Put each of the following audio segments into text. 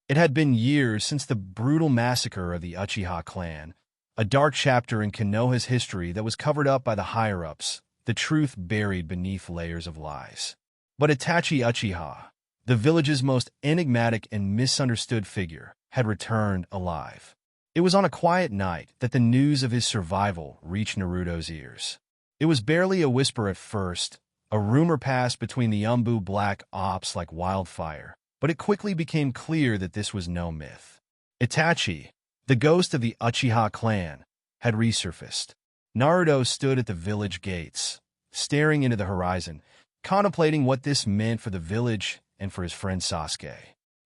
It had been years since the brutal massacre of the Uchiha clan, a dark chapter in Konoha's history that was covered up by the higher-ups, the truth buried beneath layers of lies. But Itachi Uchiha, the village's most enigmatic and misunderstood figure, had returned alive. It was on a quiet night that the news of his survival reached Naruto's ears. It was barely a whisper at first. A rumor passed between the Umbu Black Ops like wildfire, but it quickly became clear that this was no myth. Itachi, the ghost of the Uchiha clan, had resurfaced. Naruto stood at the village gates, staring into the horizon, contemplating what this meant for the village and for his friend Sasuke.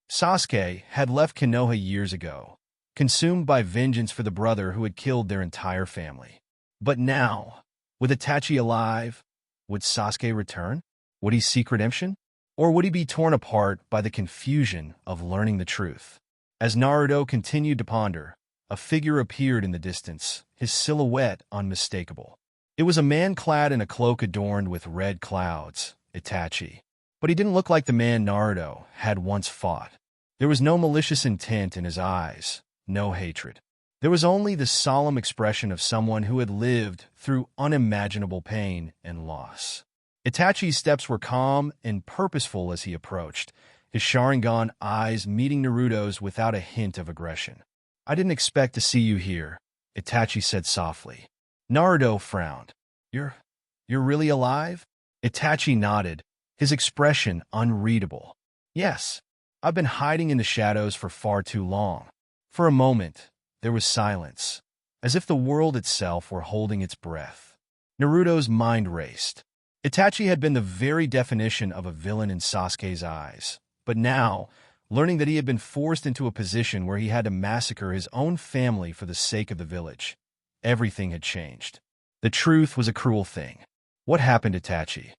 Sasuke had left Konoha years ago, consumed by vengeance for the brother who had killed their entire family. But now, with Itachi alive, would Sasuke return? Would he seek redemption? Or would he be torn apart by the confusion of learning the truth? As Naruto continued to ponder, a figure appeared in the distance, his silhouette unmistakable. It was a man clad in a cloak adorned with red clouds, Itachi. But he didn't look like the man Naruto had once fought. There was no malicious intent in his eyes, no hatred. There was only the solemn expression of someone who had lived through unimaginable pain and loss. Itachi's steps were calm and purposeful as he approached, his Sharingan eyes meeting Naruto's without a hint of aggression. "I didn't expect to see you here," Itachi said softly. Naruto frowned. You're really alive?" Itachi nodded, his expression unreadable. "Yes, I've been hiding in the shadows for far too long." For a moment, there was silence, as if the world itself were holding its breath. Naruto's mind raced. Itachi had been the very definition of a villain in Sasuke's eyes, but now, learning that he had been forced into a position where he had to massacre his own family for the sake of the village, everything had changed. The truth was a cruel thing. "What happened, Itachi?"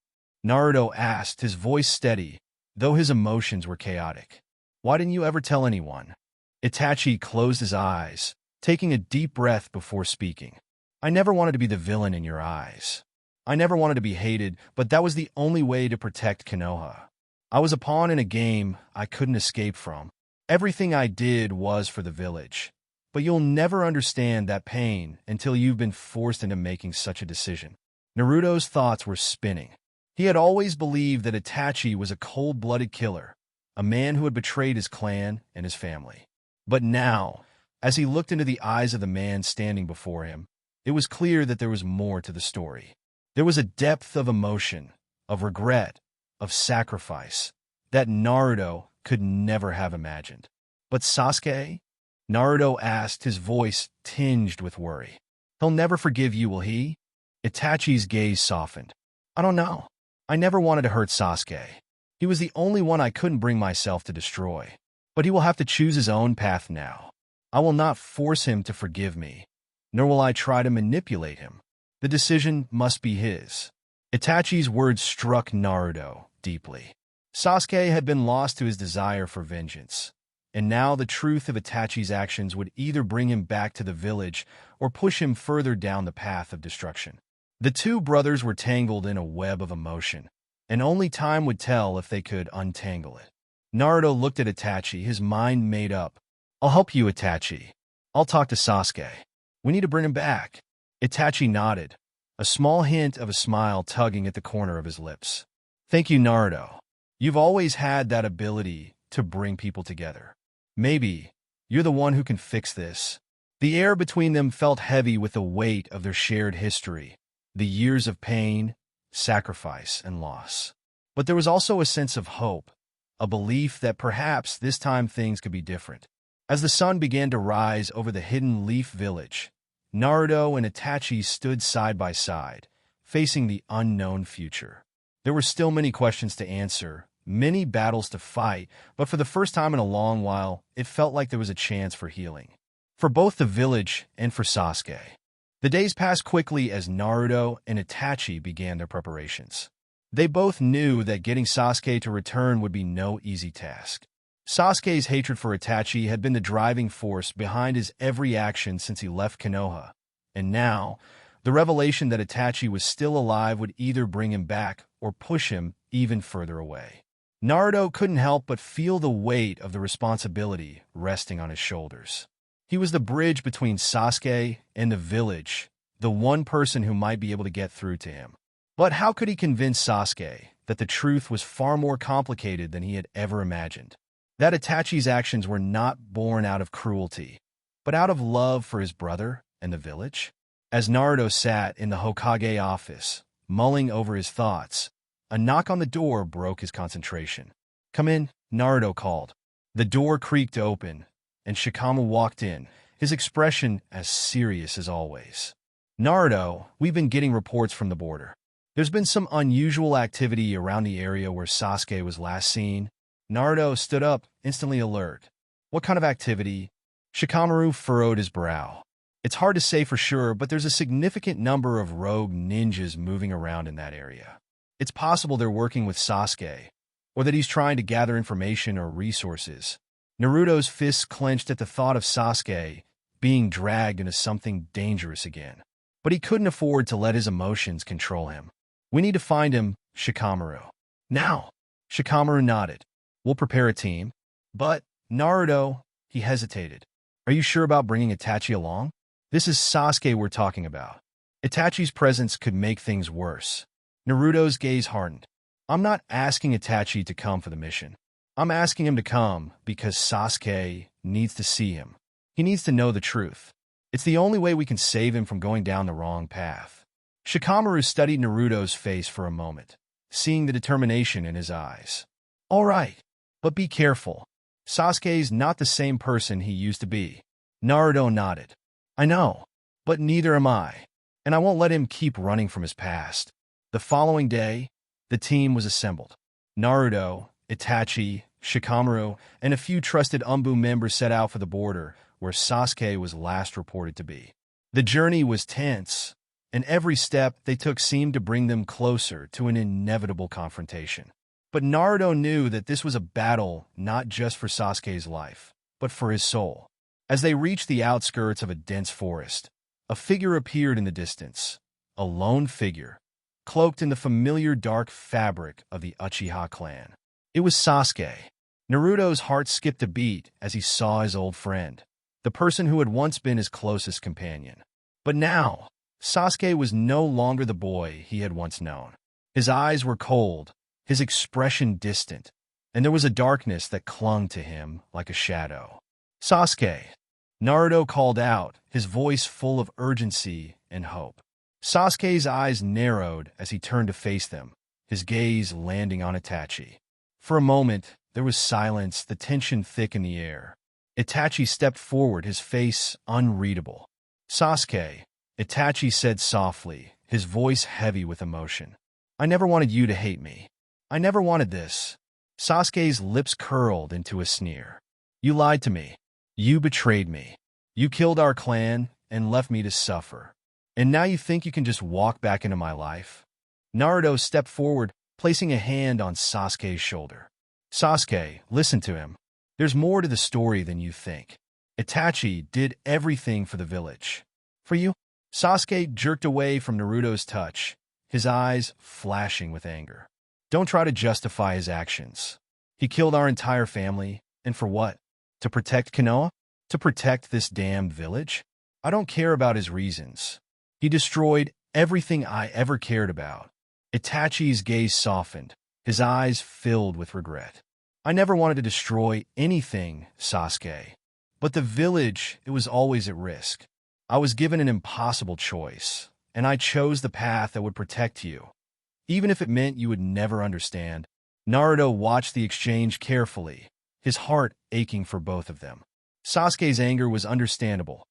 Naruto asked, his voice steady, though his emotions were chaotic. "Why didn't you ever tell anyone?" Itachi closed his eyes, taking a deep breath before speaking. "I never wanted to be the villain in your eyes. I never wanted to be hated, but that was the only way to protect Konoha. I was a pawn in a game I couldn't escape from. Everything I did was for the village. But you'll never understand that pain until you've been forced into making such a decision." Naruto's thoughts were spinning. He had always believed that Itachi was a cold-blooded killer, a man who had betrayed his clan and his family. But now, as he looked into the eyes of the man standing before him, it was clear that there was more to the story. There was a depth of emotion, of regret, of sacrifice, that Naruto could never have imagined. "But Sasuke?" Naruto asked, his voice tinged with worry. "He'll never forgive you, will he?" Itachi's gaze softened. "I don't know. I never wanted to hurt Sasuke. He was the only one I couldn't bring myself to destroy. But he will have to choose his own path now. I will not force him to forgive me, nor will I try to manipulate him. The decision must be his." Itachi's words struck Naruto deeply. Sasuke had been lost to his desire for vengeance, and now the truth of Itachi's actions would either bring him back to the village or push him further down the path of destruction. The two brothers were tangled in a web of emotion, and only time would tell if they could untangle it. Naruto looked at Itachi, his mind made up. "I'll help you, Itachi. I'll talk to Sasuke. We need to bring him back." Itachi nodded, a small hint of a smile tugging at the corner of his lips. "Thank you, Naruto. You've always had that ability to bring people together. Maybe you're the one who can fix this." The air between them felt heavy with the weight of their shared history, the years of pain, sacrifice, and loss. But there was also a sense of hope, a belief that perhaps this time things could be different. As the sun began to rise over the hidden leaf village, Naruto and Itachi stood side by side, facing the unknown future. There were still many questions to answer, many battles to fight, but for the first time in a long while, it felt like there was a chance for healing. For both the village and for Sasuke. The days passed quickly as Naruto and Itachi began their preparations. They both knew that getting Sasuke to return would be no easy task. Sasuke's hatred for Itachi had been the driving force behind his every action since he left Konoha, and now, the revelation that Itachi was still alive would either bring him back or push him even further away. Naruto couldn't help but feel the weight of the responsibility resting on his shoulders. He was the bridge between Sasuke and the village, the one person who might be able to get through to him. But how could he convince Sasuke that the truth was far more complicated than he had ever imagined? That Itachi's actions were not born out of cruelty, but out of love for his brother and the village? As Naruto sat in the Hokage office, mulling over his thoughts, a knock on the door broke his concentration. "Come in," Naruto called. The door creaked open, and Shikamaru walked in, his expression as serious as always. "Naruto, we've been getting reports from the border. There's been some unusual activity around the area where Sasuke was last seen." Naruto stood up, instantly alert. "What kind of activity?" Shikamaru furrowed his brow. "It's hard to say for sure, but there's a significant number of rogue ninjas moving around in that area. It's possible they're working with Sasuke, or that he's trying to gather information or resources." Naruto's fists clenched at the thought of Sasuke being dragged into something dangerous again. But he couldn't afford to let his emotions control him. "We need to find him, Shikamaru." "Now." Shikamaru nodded. "We'll prepare a team." "But, Naruto," he hesitated. "Are you sure about bringing Itachi along? This is Sasuke we're talking about. Itachi's presence could make things worse." Naruto's gaze hardened. "I'm not asking Itachi to come for the mission. I'm asking him to come because Sasuke needs to see him. He needs to know the truth. It's the only way we can save him from going down the wrong path." Shikamaru studied Naruto's face for a moment, seeing the determination in his eyes. "All right, but be careful. Sasuke's not the same person he used to be." Naruto nodded. "I know, but neither am I, and I won't let him keep running from his past." The following day, the team was assembled. Naruto, Itachi, Shikamaru, and a few trusted Umbu members set out for the border, where Sasuke was last reported to be. The journey was tense, and every step they took seemed to bring them closer to an inevitable confrontation. But Naruto knew that this was a battle not just for Sasuke's life, but for his soul. As they reached the outskirts of a dense forest, a figure appeared in the distance, a lone figure, cloaked in the familiar dark fabric of the Uchiha clan. It was Sasuke. Naruto's heart skipped a beat as he saw his old friend, the person who had once been his closest companion. But now, Sasuke was no longer the boy he had once known. His eyes were cold, his expression distant, and there was a darkness that clung to him like a shadow. "Sasuke!" Naruto called out, his voice full of urgency and hope. Sasuke's eyes narrowed as he turned to face them, his gaze landing on Itachi. For a moment, there was silence, the tension thick in the air. Itachi stepped forward, his face unreadable. "Sasuke," Itachi said softly, his voice heavy with emotion. "I never wanted you to hate me. I never wanted this." Sasuke's lips curled into a sneer. "You lied to me. You betrayed me. You killed our clan and left me to suffer. And now you think you can just walk back into my life?" Naruto stepped forward, placing a hand on Sasuke's shoulder. "Sasuke, listen to him. There's more to the story than you think. Itachi did everything for the village. For you?" Sasuke jerked away from Naruto's touch, his eyes flashing with anger. "Don't try to justify his actions. He killed our entire family, and for what? To protect Konoha? To protect this damned village? I don't care about his reasons. He destroyed everything I ever cared about." Itachi's gaze softened, his eyes filled with regret. "I never wanted to destroy anything, Sasuke. But the village, it was always at risk. I was given an impossible choice, and I chose the path that would protect you, even if it meant you would never understand." Naruto watched the exchange carefully, his heart aching for both of them. Sasuke's anger was understandable,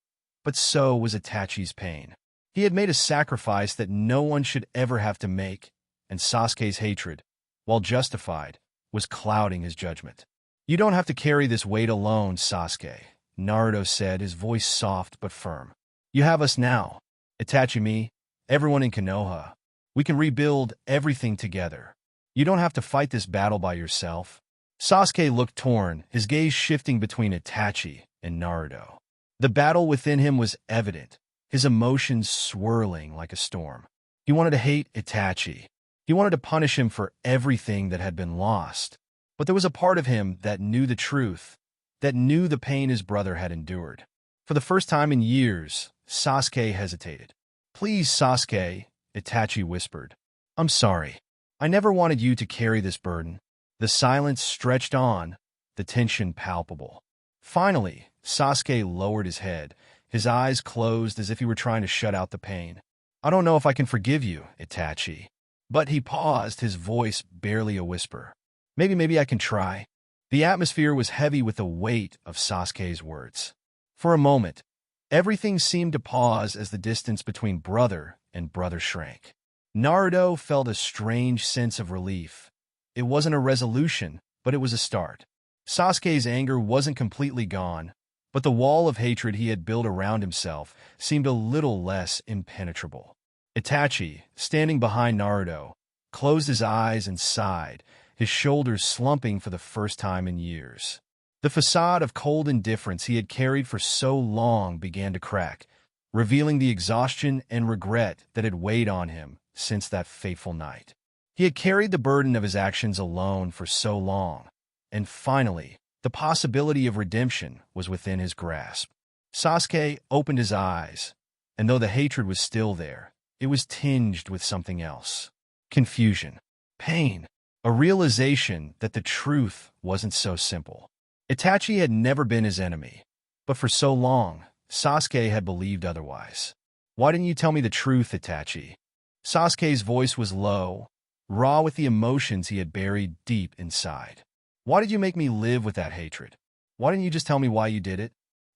but so was Itachi's pain. He had made a sacrifice that no one should ever have to make, and Sasuke's hatred, while justified, was clouding his judgment. "You don't have to carry this weight alone, Sasuke," Naruto said, his voice soft but firm. "You have us now. Itachi, me, everyone in Konoha. We can rebuild everything together. You don't have to fight this battle by yourself." Sasuke looked torn, his gaze shifting between Itachi and Naruto. The battle within him was evident, his emotions swirling like a storm. He wanted to hate Itachi. He wanted to punish him for everything that had been lost. But there was a part of him that knew the truth, that knew the pain his brother had endured. For the first time in years, Sasuke hesitated. "Please, Sasuke," Itachi whispered. "I'm sorry. I never wanted you to carry this burden." The silence stretched on, the tension palpable. Finally, Sasuke lowered his head, his eyes closed as if he were trying to shut out the pain. "I don't know if I can forgive you, Itachi." But he paused, his voice barely a whisper. Maybe I can try." The atmosphere was heavy with the weight of Sasuke's words. For a moment, everything seemed to pause as the distance between brother and brother shrank. Naruto felt a strange sense of relief. It wasn't a resolution, but it was a start. Sasuke's anger wasn't completely gone, but the wall of hatred he had built around himself seemed a little less impenetrable. Itachi, standing behind Naruto, closed his eyes and sighed, his shoulders slumping for the first time in years. The facade of cold indifference he had carried for so long began to crack, revealing the exhaustion and regret that had weighed on him since that fateful night. He had carried the burden of his actions alone for so long, and finally, the possibility of redemption was within his grasp. Sasuke opened his eyes, and though the hatred was still there, it was tinged with something else. Confusion, pain, a realization that the truth wasn't so simple. Itachi had never been his enemy, but for so long, Sasuke had believed otherwise. "Why didn't you tell me the truth, Itachi?" Sasuke's voice was low, raw with the emotions he had buried deep inside. "Why did you make me live with that hatred? Why didn't you just tell me why you did it?"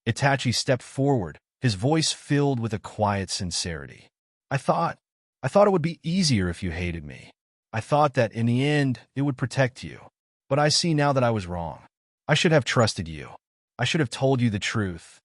Itachi stepped forward, his voice filled with a quiet sincerity. I thought it would be easier if you hated me. I thought that in the end, it would protect you. But I see now that I was wrong. I should have trusted you. I should have told you the truth,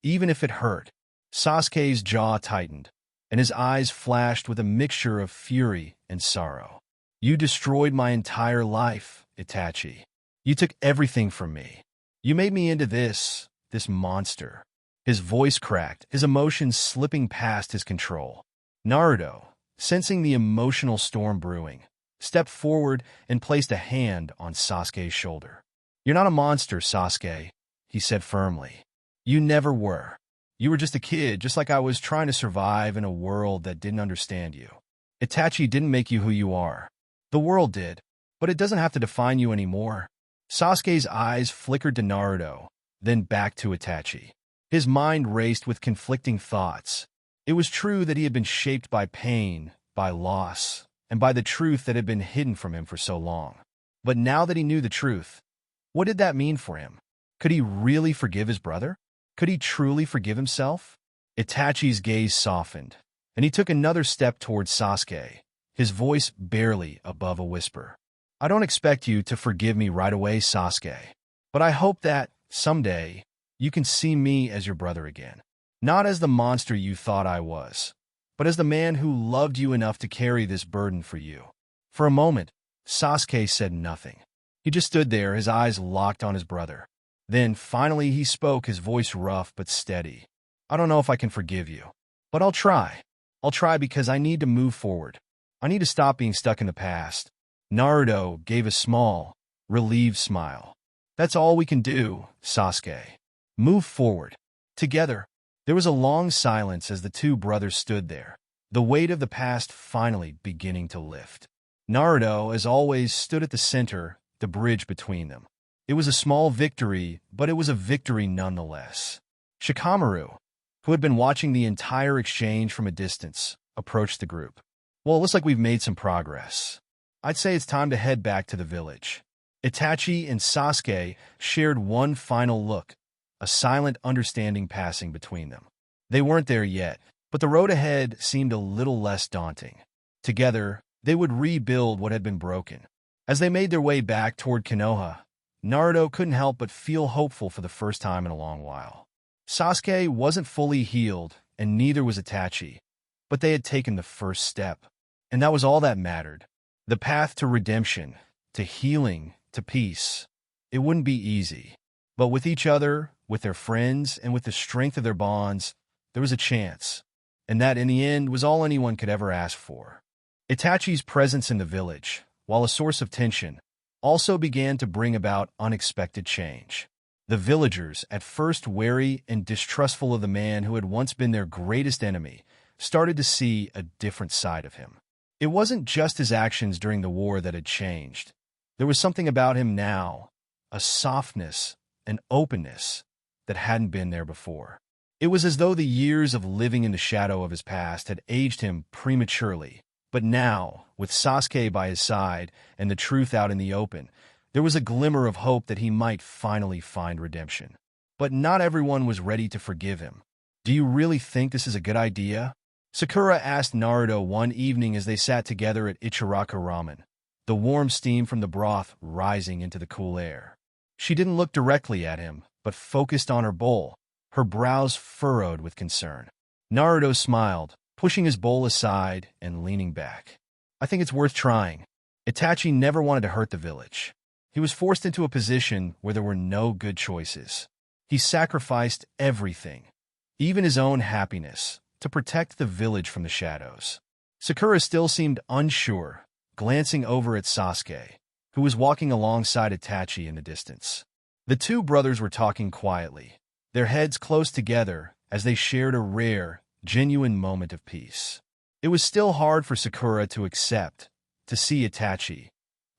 even if it hurt." Sasuke's jaw tightened, and his eyes flashed with a mixture of fury and sorrow. "You destroyed my entire life, Itachi. You took everything from me. You made me into this monster." His voice cracked, his emotions slipping past his control. Naruto, sensing the emotional storm brewing, stepped forward and placed a hand on Sasuke's shoulder. "You're not a monster, Sasuke," he said firmly. "You never were. You were just a kid, just like I was, trying to survive in a world that didn't understand you. Itachi didn't make you who you are. The world did, but it doesn't have to define you anymore." Sasuke's eyes flickered to Naruto, then back to Itachi. His mind raced with conflicting thoughts. It was true that he had been shaped by pain, by loss, and by the truth that had been hidden from him for so long. But now that he knew the truth, what did that mean for him? Could he really forgive his brother? Could he truly forgive himself? Itachi's gaze softened, and he took another step towards Sasuke, his voice barely above a whisper. "I don't expect you to forgive me right away, Sasuke, but I hope that, someday, you can see me as your brother again. Not as the monster you thought I was, but as the man who loved you enough to carry this burden for you." For a moment, Sasuke said nothing. He just stood there, his eyes locked on his brother. Then, finally, he spoke, his voice rough but steady. "I don't know if I can forgive you, but I'll try. I'll try because I need to move forward. I need to stop being stuck in the past." Naruto gave a small, relieved smile. "That's all we can do, Sasuke. Move forward. Together." There was a long silence as the two brothers stood there, the weight of the past finally beginning to lift. Naruto, as always, stood at the center, the bridge between them. It was a small victory, but it was a victory nonetheless. Shikamaru, who had been watching the entire exchange from a distance, approached the group. "Well, it looks like we've made some progress. I'd say it's time to head back to the village." Itachi and Sasuke shared one final look, a silent understanding passing between them. They weren't there yet, but the road ahead seemed a little less daunting. Together, they would rebuild what had been broken. As they made their way back toward Konoha, Naruto couldn't help but feel hopeful for the first time in a long while. Sasuke wasn't fully healed, and neither was Itachi, but they had taken the first step, and that was all that mattered. The path to redemption, to healing, to peace. It wouldn't be easy, but with each other, with their friends, and with the strength of their bonds, there was a chance, and that, in the end, was all anyone could ever ask for. Itachi's presence in the village, while a source of tension, also began to bring about unexpected change. The villagers, at first wary and distrustful of the man who had once been their greatest enemy, started to see a different side of him. It wasn't just his actions during the war that had changed. There was something about him now, a softness, an openness that hadn't been there before. It was as though the years of living in the shadow of his past had aged him prematurely. But now, with Sasuke by his side and the truth out in the open, there was a glimmer of hope that he might finally find redemption. But not everyone was ready to forgive him. "Do you really think this is a good idea?" Sakura asked Naruto one evening as they sat together at Ichiraku Ramen, the warm steam from the broth rising into the cool air. She didn't look directly at him, but focused on her bowl, her brows furrowed with concern. Naruto smiled, pushing his bowl aside and leaning back. "I think it's worth trying." Itachi never wanted to hurt the village. He was forced into a position where there were no good choices. He sacrificed everything, even his own happiness, to protect the village from the shadows. Sakura still seemed unsure, glancing over at Sasuke, who was walking alongside Itachi in the distance. The two brothers were talking quietly, their heads close together as they shared a rare, genuine moment of peace. It was still hard for Sakura to accept, to see Itachi,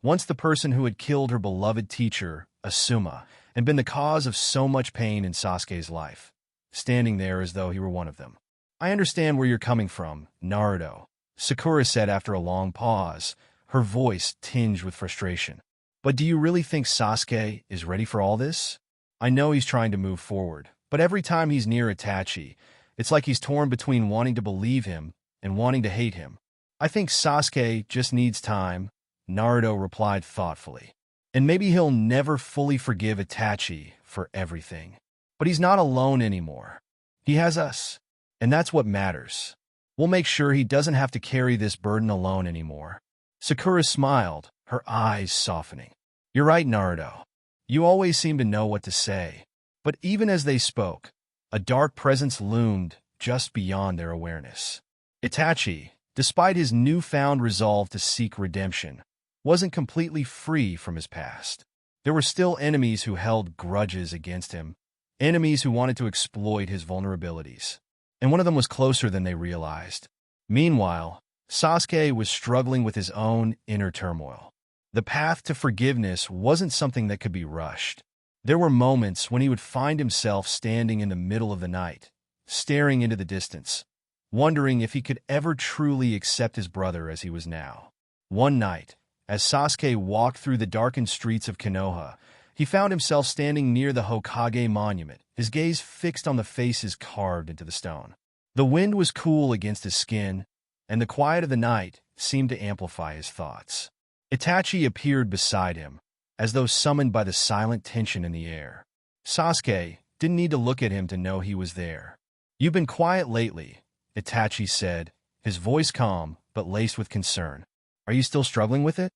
once the person who had killed her beloved teacher, Asuma, and been the cause of so much pain in Sasuke's life, standing there as though he were one of them. "I understand where you're coming from, Naruto," Sakura said after a long pause, her voice tinged with frustration. "But do you really think Sasuke is ready for all this? I know he's trying to move forward, but every time he's near Itachi, it's like he's torn between wanting to believe him and wanting to hate him." "I think Sasuke just needs time," Naruto replied thoughtfully. "And maybe he'll never fully forgive Itachi for everything. But he's not alone anymore. He has us, and that's what matters. We'll make sure he doesn't have to carry this burden alone anymore." Sakura smiled, her eyes softening. "You're right, Naruto. You always seem to know what to say." But even as they spoke, a dark presence loomed just beyond their awareness. Itachi, despite his newfound resolve to seek redemption, wasn't completely free from his past. There were still enemies who held grudges against him, enemies who wanted to exploit his vulnerabilities. And one of them was closer than they realized. Meanwhile, Sasuke was struggling with his own inner turmoil. The path to forgiveness wasn't something that could be rushed. There were moments when he would find himself standing in the middle of the night, staring into the distance, wondering if he could ever truly accept his brother as he was now. One night, as Sasuke walked through the darkened streets of Konoha, he found himself standing near the Hokage monument, his gaze fixed on the faces carved into the stone. The wind was cool against his skin, and the quiet of the night seemed to amplify his thoughts. Itachi appeared beside him, as though summoned by the silent tension in the air. Sasuke didn't need to look at him to know he was there. "You've been quiet lately," Itachi said, his voice calm but laced with concern. "Are you still struggling with it?"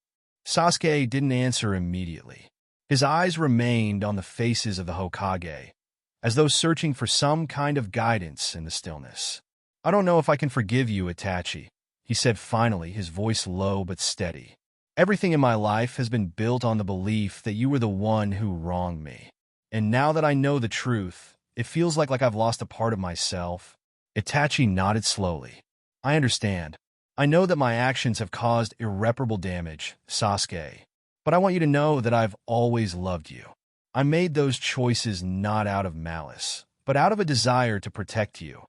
Sasuke didn't answer immediately. His eyes remained on the faces of the Hokage, as though searching for some kind of guidance in the stillness. "I don't know if I can forgive you, Itachi," he said finally, his voice low but steady. "Everything in my life has been built on the belief that you were the one who wronged me. And now that I know the truth, it feels like I've lost a part of myself." Itachi nodded slowly. "I understand. I know that my actions have caused irreparable damage, Sasuke. But I want you to know that I've always loved you. I made those choices not out of malice, but out of a desire to protect you,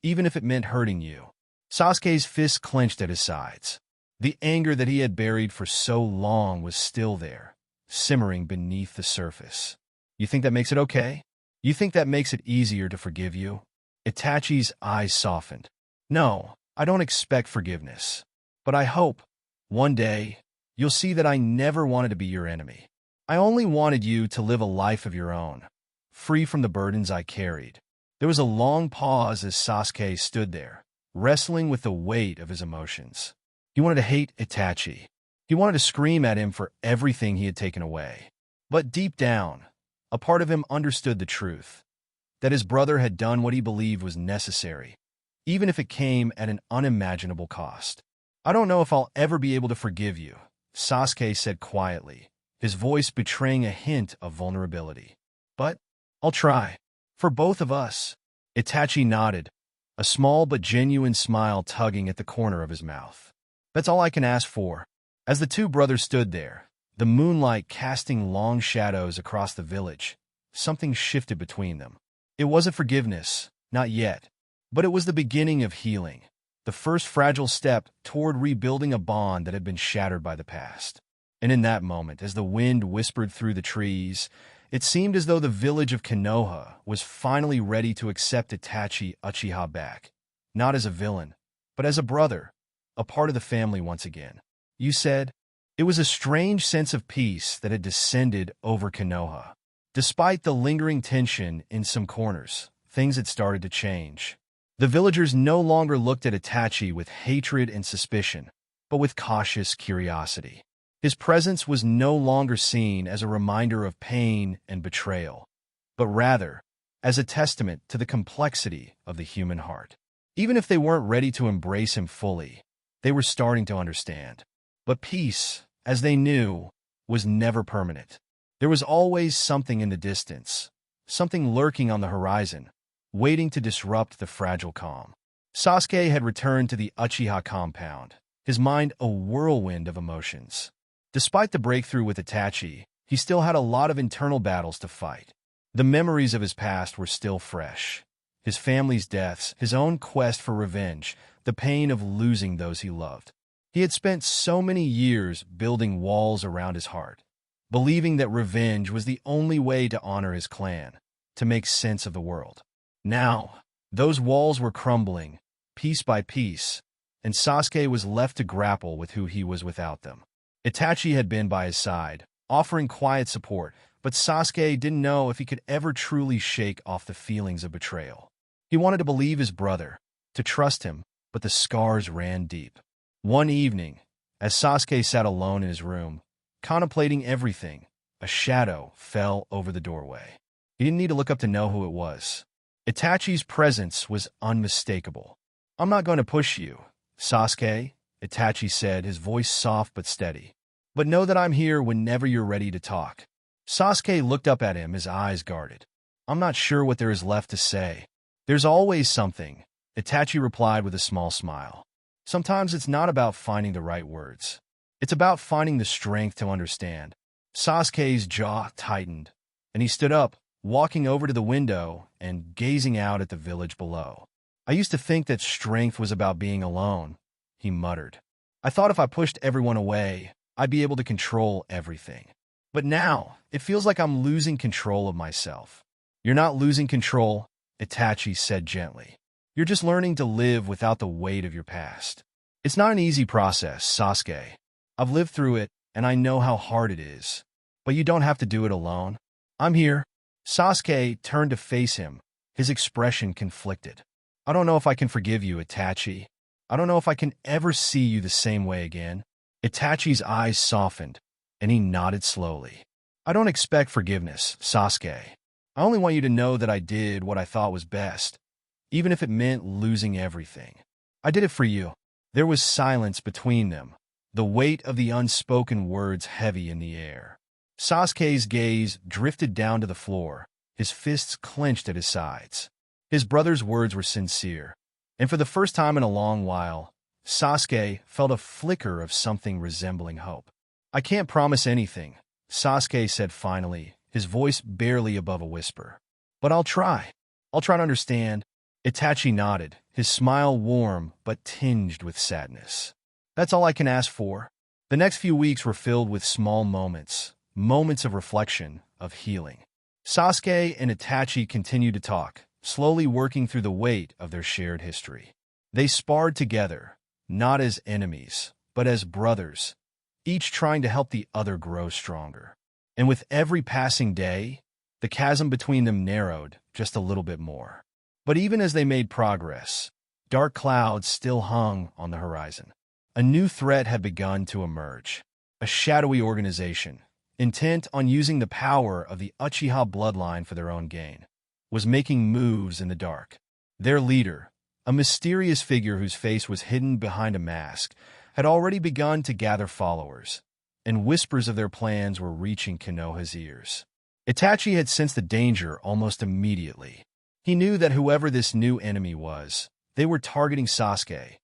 even if it meant hurting you." Sasuke's fists clenched at his sides. The anger that he had buried for so long was still there, simmering beneath the surface. "You think that makes it okay? You think that makes it easier to forgive you?" Itachi's eyes softened. "No, I don't expect forgiveness. But I hope, one day, you'll see that I never wanted to be your enemy. I only wanted you to live a life of your own, free from the burdens I carried." There was a long pause as Sasuke stood there, wrestling with the weight of his emotions. He wanted to hate Itachi. He wanted to scream at him for everything he had taken away. But deep down, a part of him understood the truth, that his brother had done what he believed was necessary, even if it came at an unimaginable cost. "I don't know if I'll ever be able to forgive you," Sasuke said quietly, his voice betraying a hint of vulnerability. "But I'll try. For both of us." Itachi nodded, a small but genuine smile tugging at the corner of his mouth. "That's all I can ask for." As the two brothers stood there, the moonlight casting long shadows across the village, something shifted between them. It wasn't forgiveness, not yet, but it was the beginning of healing, the first fragile step toward rebuilding a bond that had been shattered by the past. And in that moment, as the wind whispered through the trees, it seemed as though the village of Konoha was finally ready to accept Itachi Uchiha back, not as a villain, but as a brother, a part of the family once again. "You said?" It was a strange sense of peace that had descended over Konoha. Despite the lingering tension in some corners, things had started to change. The villagers no longer looked at Itachi with hatred and suspicion, but with cautious curiosity. His presence was no longer seen as a reminder of pain and betrayal, but rather as a testament to the complexity of the human heart. Even if they weren't ready to embrace him fully, they were starting to understand. But peace, as they knew, was never permanent. There was always something in the distance, something lurking on the horizon, waiting to disrupt the fragile calm. Sasuke had returned to the Uchiha compound, his mind a whirlwind of emotions. Despite the breakthrough with Itachi, he still had a lot of internal battles to fight. The memories of his past were still fresh. His family's deaths, his own quest for revenge, the pain of losing those he loved. He had spent so many years building walls around his heart, believing that revenge was the only way to honor his clan, to make sense of the world. Now, those walls were crumbling, piece by piece, and Sasuke was left to grapple with who he was without them. Itachi had been by his side, offering quiet support, but Sasuke didn't know if he could ever truly shake off the feelings of betrayal. He wanted to believe his brother, to trust him, but the scars ran deep. One evening, as Sasuke sat alone in his room, contemplating everything, a shadow fell over the doorway. He didn't need to look up to know who it was. Itachi's presence was unmistakable. "I'm not going to push you, Sasuke," Itachi said, his voice soft but steady. "But know that I'm here whenever you're ready to talk." Sasuke looked up at him, his eyes guarded. "I'm not sure what there is left to say." "There's always something," Itachi replied with a small smile. "Sometimes it's not about finding the right words. It's about finding the strength to understand." Sasuke's jaw tightened, and he stood up, walking over to the window and gazing out at the village below. "I used to think that strength was about being alone," he muttered. "I thought if I pushed everyone away, I'd be able to control everything. But now, it feels like I'm losing control of myself." "You're not losing control," Itachi said gently. "You're just learning to live without the weight of your past. It's not an easy process, Sasuke. I've lived through it, and I know how hard it is. But you don't have to do it alone. I'm here." Sasuke turned to face him, his expression conflicted. "I don't know if I can forgive you, Itachi. I don't know if I can ever see you the same way again." Itachi's eyes softened, and he nodded slowly. "I don't expect forgiveness, Sasuke. I only want you to know that I did what I thought was best, even if it meant losing everything. I did it for you." There was silence between them, the weight of the unspoken words heavy in the air. Sasuke's gaze drifted down to the floor, his fists clenched at his sides. His brother's words were sincere, and for the first time in a long while, Sasuke felt a flicker of something resembling hope. "I can't promise anything," Sasuke said finally, his voice barely above a whisper. "But I'll try. I'll try to understand." Itachi nodded, his smile warm but tinged with sadness. "That's all I can ask for." The next few weeks were filled with small moments of reflection, of healing. Sasuke and Itachi continued to talk, slowly working through the weight of their shared history. They sparred together, not as enemies, but as brothers, each trying to help the other grow stronger. And with every passing day, the chasm between them narrowed just a little bit more. But even as they made progress, dark clouds still hung on the horizon. A new threat had begun to emerge, a shadowy organization, intent on using the power of the Uchiha bloodline for their own gain, was making moves in the dark. Their leader, a mysterious figure whose face was hidden behind a mask, had already begun to gather followers, and whispers of their plans were reaching Konoha's ears. Itachi had sensed the danger almost immediately. He knew that whoever this new enemy was, they were targeting Sasuke,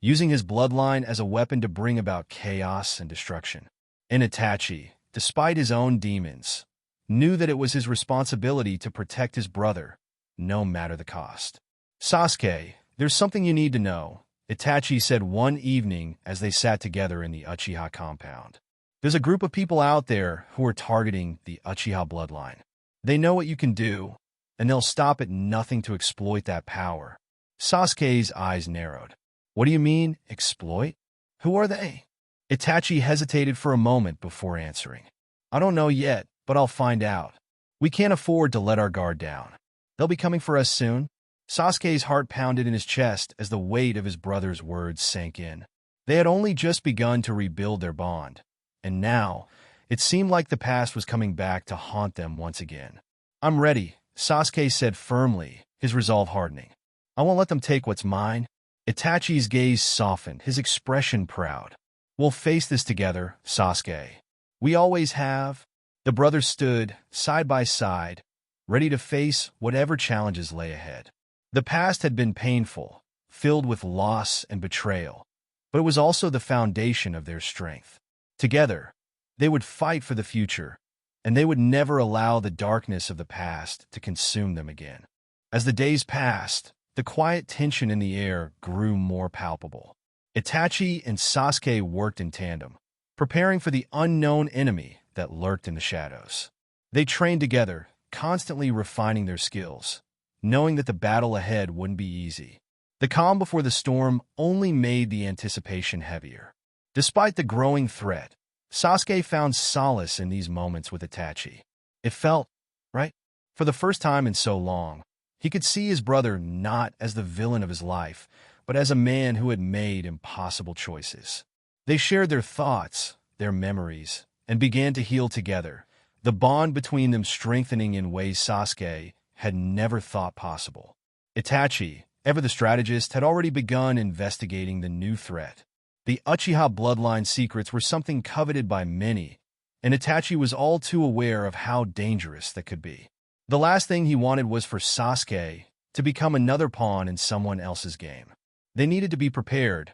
using his bloodline as a weapon to bring about chaos and destruction. And Itachi, despite his own demons, knew that it was his responsibility to protect his brother, no matter the cost. "Sasuke, there's something you need to know," Itachi said one evening as they sat together in the Uchiha compound. "There's a group of people out there who are targeting the Uchiha bloodline. They know what you can do, and they'll stop at nothing to exploit that power." Sasuke's eyes narrowed. "What do you mean, exploit? Who are they?" Itachi hesitated for a moment before answering. "I don't know yet, but I'll find out. We can't afford to let our guard down. They'll be coming for us soon." Sasuke's heart pounded in his chest as the weight of his brother's words sank in. They had only just begun to rebuild their bond, and now it seemed like the past was coming back to haunt them once again. "I'm ready," Sasuke said firmly, his resolve hardening. "I won't let them take what's mine." Itachi's gaze softened, his expression proud. "We'll face this together, Sasuke. We always have." The brothers stood, side by side, ready to face whatever challenges lay ahead. The past had been painful, filled with loss and betrayal, but it was also the foundation of their strength. Together, they would fight for the future, and they would never allow the darkness of the past to consume them again. As the days passed, the quiet tension in the air grew more palpable. Itachi and Sasuke worked in tandem, preparing for the unknown enemy that lurked in the shadows. They trained together, constantly refining their skills, knowing that the battle ahead wouldn't be easy. The calm before the storm only made the anticipation heavier. Despite the growing threat, Sasuke found solace in these moments with Itachi. It felt right. For the first time in so long, he could see his brother not as the villain of his life, but as a man who had made impossible choices. They shared their thoughts, their memories, and began to heal together, the bond between them strengthening in ways Sasuke had never thought possible. Itachi, ever the strategist, had already begun investigating the new threat. The Uchiha bloodline secrets were something coveted by many, and Itachi was all too aware of how dangerous that could be. The last thing he wanted was for Sasuke to become another pawn in someone else's game. They needed to be prepared.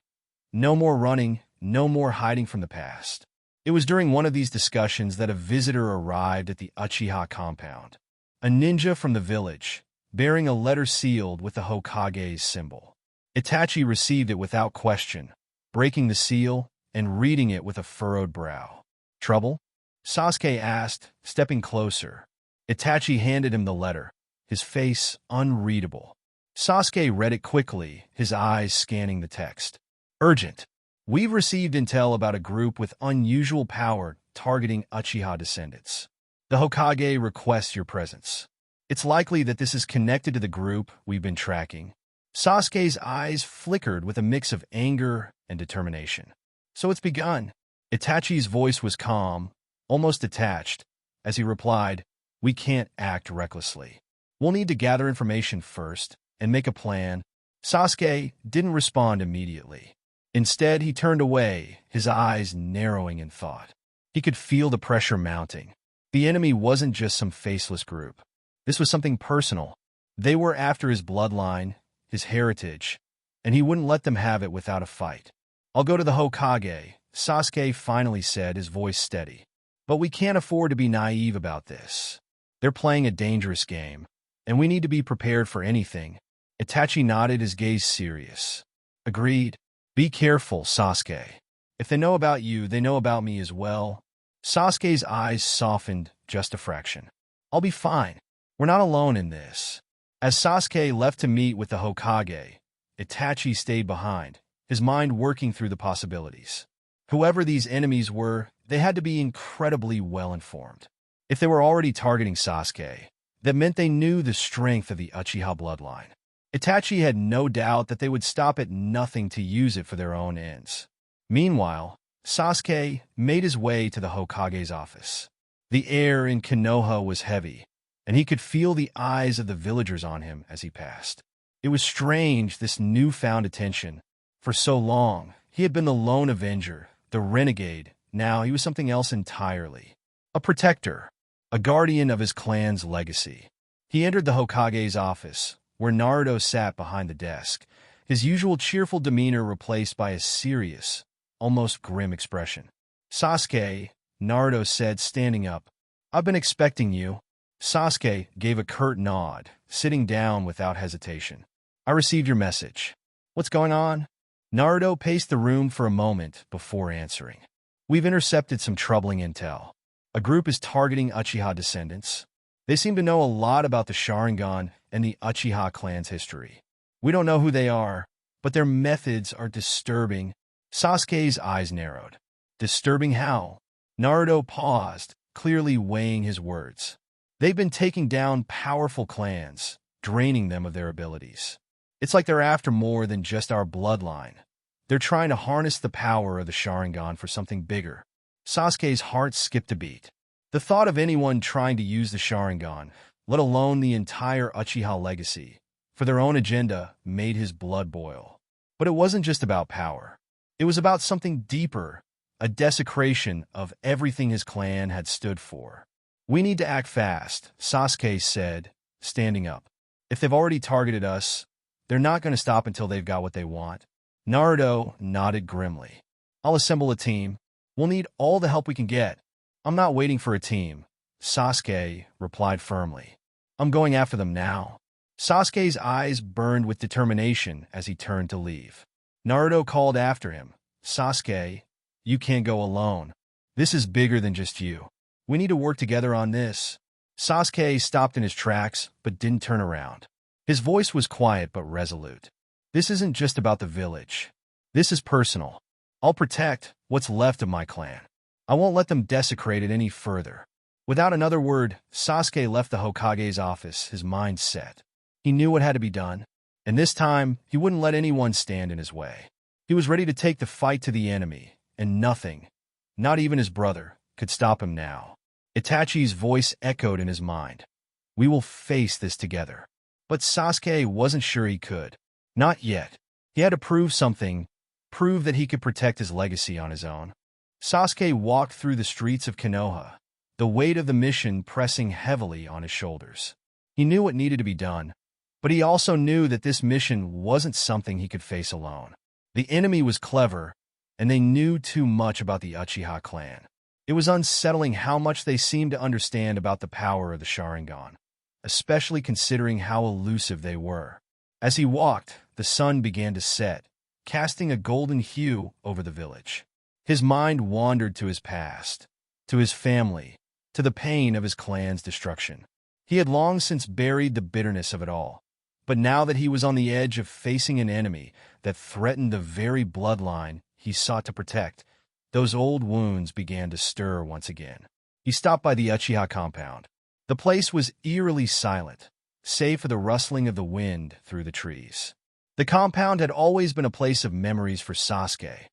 No more running, no more hiding from the past. It was during one of these discussions that a visitor arrived at the Uchiha compound. A ninja from the village, bearing a letter sealed with the Hokage's symbol. Itachi received it without question, breaking the seal and reading it with a furrowed brow. "Trouble?" Sasuke asked, stepping closer. Itachi handed him the letter, his face unreadable. Sasuke read it quickly, his eyes scanning the text. "Urgent. We've received intel about a group with unusual power targeting Uchiha descendants. The Hokage requests your presence. It's likely that this is connected to the group we've been tracking." Sasuke's eyes flickered with a mix of anger and determination. "So it's begun." Itachi's voice was calm, almost detached, as he replied, "We can't act recklessly. We'll need to gather information first and make a plan." Sasuke didn't respond immediately. Instead, he turned away, his eyes narrowing in thought. He could feel the pressure mounting. The enemy wasn't just some faceless group. This was something personal. They were after his bloodline, his heritage, and he wouldn't let them have it without a fight. "I'll go to the Hokage," Sasuke finally said, his voice steady. "But we can't afford to be naive about this. They're playing a dangerous game, and we need to be prepared for anything." Itachi nodded, his gaze serious. "Agreed. Be careful, Sasuke. If they know about you, they know about me as well." Sasuke's eyes softened just a fraction. "I'll be fine. We're not alone in this." As Sasuke left to meet with the Hokage, Itachi stayed behind, his mind working through the possibilities. Whoever these enemies were, they had to be incredibly well-informed. If they were already targeting Sasuke, that meant they knew the strength of the Uchiha bloodline. Itachi had no doubt that they would stop at nothing to use it for their own ends. Meanwhile, Sasuke made his way to the Hokage's office. The air in Konoha was heavy, and he could feel the eyes of the villagers on him as he passed. It was strange, this newfound attention. For so long, he had been the lone avenger, the renegade, Now he was something else entirely. A protector, a guardian of his clan's legacy. He entered the Hokage's office, where Naruto sat behind the desk, his usual cheerful demeanor replaced by a serious, almost grim expression. "Sasuke," Naruto said, standing up. "I've been expecting you." Sasuke gave a curt nod, sitting down without hesitation. "I received your message. What's going on?" Naruto paced the room for a moment before answering. "We've intercepted some troubling intel. A group is targeting Uchiha descendants. They seem to know a lot about the Sharingan and the Uchiha clan's history. We don't know who they are, but their methods are disturbing." Sasuke's eyes narrowed. "Disturbing how?" Naruto paused, clearly weighing his words. "They've been taking down powerful clans, draining them of their abilities. It's like they're after more than just our bloodline. They're trying to harness the power of the Sharingan for something bigger." Sasuke's heart skipped a beat. The thought of anyone trying to use the Sharingan, let alone the entire Uchiha legacy, for their own agenda made his blood boil. But it wasn't just about power. It was about something deeper, a desecration of everything his clan had stood for. "We need to act fast," Sasuke said, standing up. "If they've already targeted us, they're not going to stop until they've got what they want." Naruto nodded grimly. "I'll assemble a team. We'll need all the help we can get." "I'm not waiting for a team," Sasuke replied firmly. "I'm going after them now." Sasuke's eyes burned with determination as he turned to leave. Naruto called after him. "Sasuke, you can't go alone. This is bigger than just you. We need to work together on this." Sasuke stopped in his tracks, but didn't turn around. His voice was quiet but resolute. "This isn't just about the village. This is personal. I'll protect what's left of my clan. I won't let them desecrate it any further." Without another word, Sasuke left the Hokage's office, his mind set. He knew what had to be done, and this time he wouldn't let anyone stand in his way. He was ready to take the fight to the enemy, and nothing, not even his brother, could stop him now. Itachi's voice echoed in his mind. "We will face this together." But Sasuke wasn't sure he could. Not yet. He had to prove something, prove that he could protect his legacy on his own. Sasuke walked through the streets of Konoha, the weight of the mission pressing heavily on his shoulders. He knew what needed to be done, but he also knew that this mission wasn't something he could face alone. The enemy was clever, and they knew too much about the Uchiha clan. It was unsettling how much they seemed to understand about the power of the Sharingan, especially considering how elusive they were. As he walked, the sun began to set, casting a golden hue over the village. His mind wandered to his past, to his family, to the pain of his clan's destruction. He had long since buried the bitterness of it all, but now that he was on the edge of facing an enemy that threatened the very bloodline he sought to protect, those old wounds began to stir once again. He stopped by the Uchiha compound. The place was eerily silent, save for the rustling of the wind through the trees. The compound had always been a place of memories for Sasuke,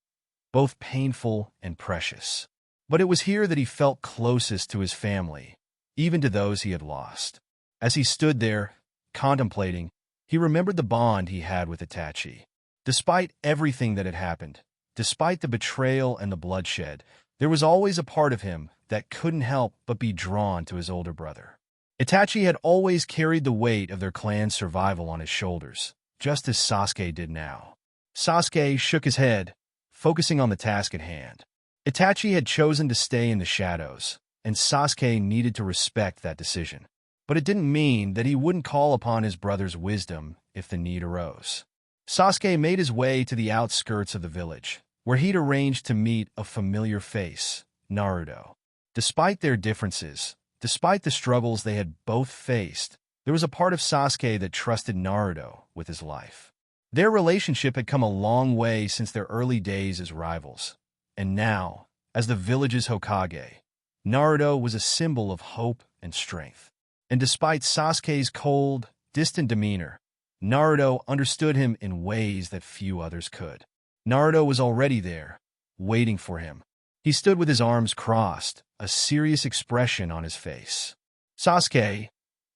both painful and precious. But it was here that he felt closest to his family, even to those he had lost. As he stood there, contemplating, he remembered the bond he had with Itachi. Despite everything that had happened, despite the betrayal and the bloodshed, there was always a part of him that couldn't help but be drawn to his older brother. Itachi had always carried the weight of their clan's survival on his shoulders, just as Sasuke did now. Sasuke shook his head, focusing on the task at hand. Itachi had chosen to stay in the shadows, and Sasuke needed to respect that decision. But it didn't mean that he wouldn't call upon his brother's wisdom if the need arose. Sasuke made his way to the outskirts of the village, where he'd arranged to meet a familiar face, Naruto. Despite their differences, despite the struggles they had both faced, there was a part of Sasuke that trusted Naruto with his life. Their relationship had come a long way since their early days as rivals, and now, as the village's Hokage, Naruto was a symbol of hope and strength. And despite Sasuke's cold, distant demeanor, Naruto understood him in ways that few others could. Naruto was already there, waiting for him. He stood with his arms crossed, a serious expression on his face. "Sasuke,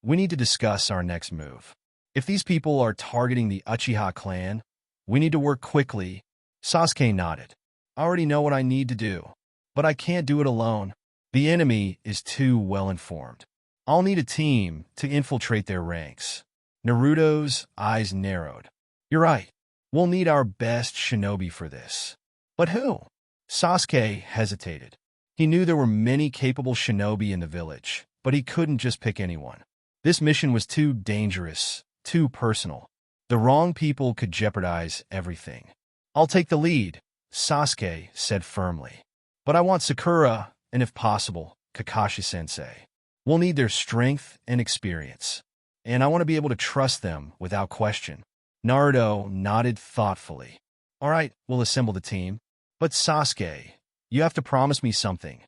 we need to discuss our next move. If these people are targeting the Uchiha clan, we need to work quickly." Sasuke nodded. "I already know what I need to do." but I can't do it alone. The enemy is too well-informed. I'll need a team to infiltrate their ranks. Naruto's eyes narrowed. You're right. We'll need our best shinobi for this. But who? Sasuke hesitated. He knew there were many capable shinobi in the village, but he couldn't just pick anyone. This mission was too dangerous, too personal. The wrong people could jeopardize everything. I'll take the lead, Sasuke said firmly. But I want Sakura, and if possible, Kakashi-sensei. We'll need their strength and experience. And I want to be able to trust them without question. Naruto nodded thoughtfully. All right, we'll assemble the team. But Sasuke, you have to promise me something.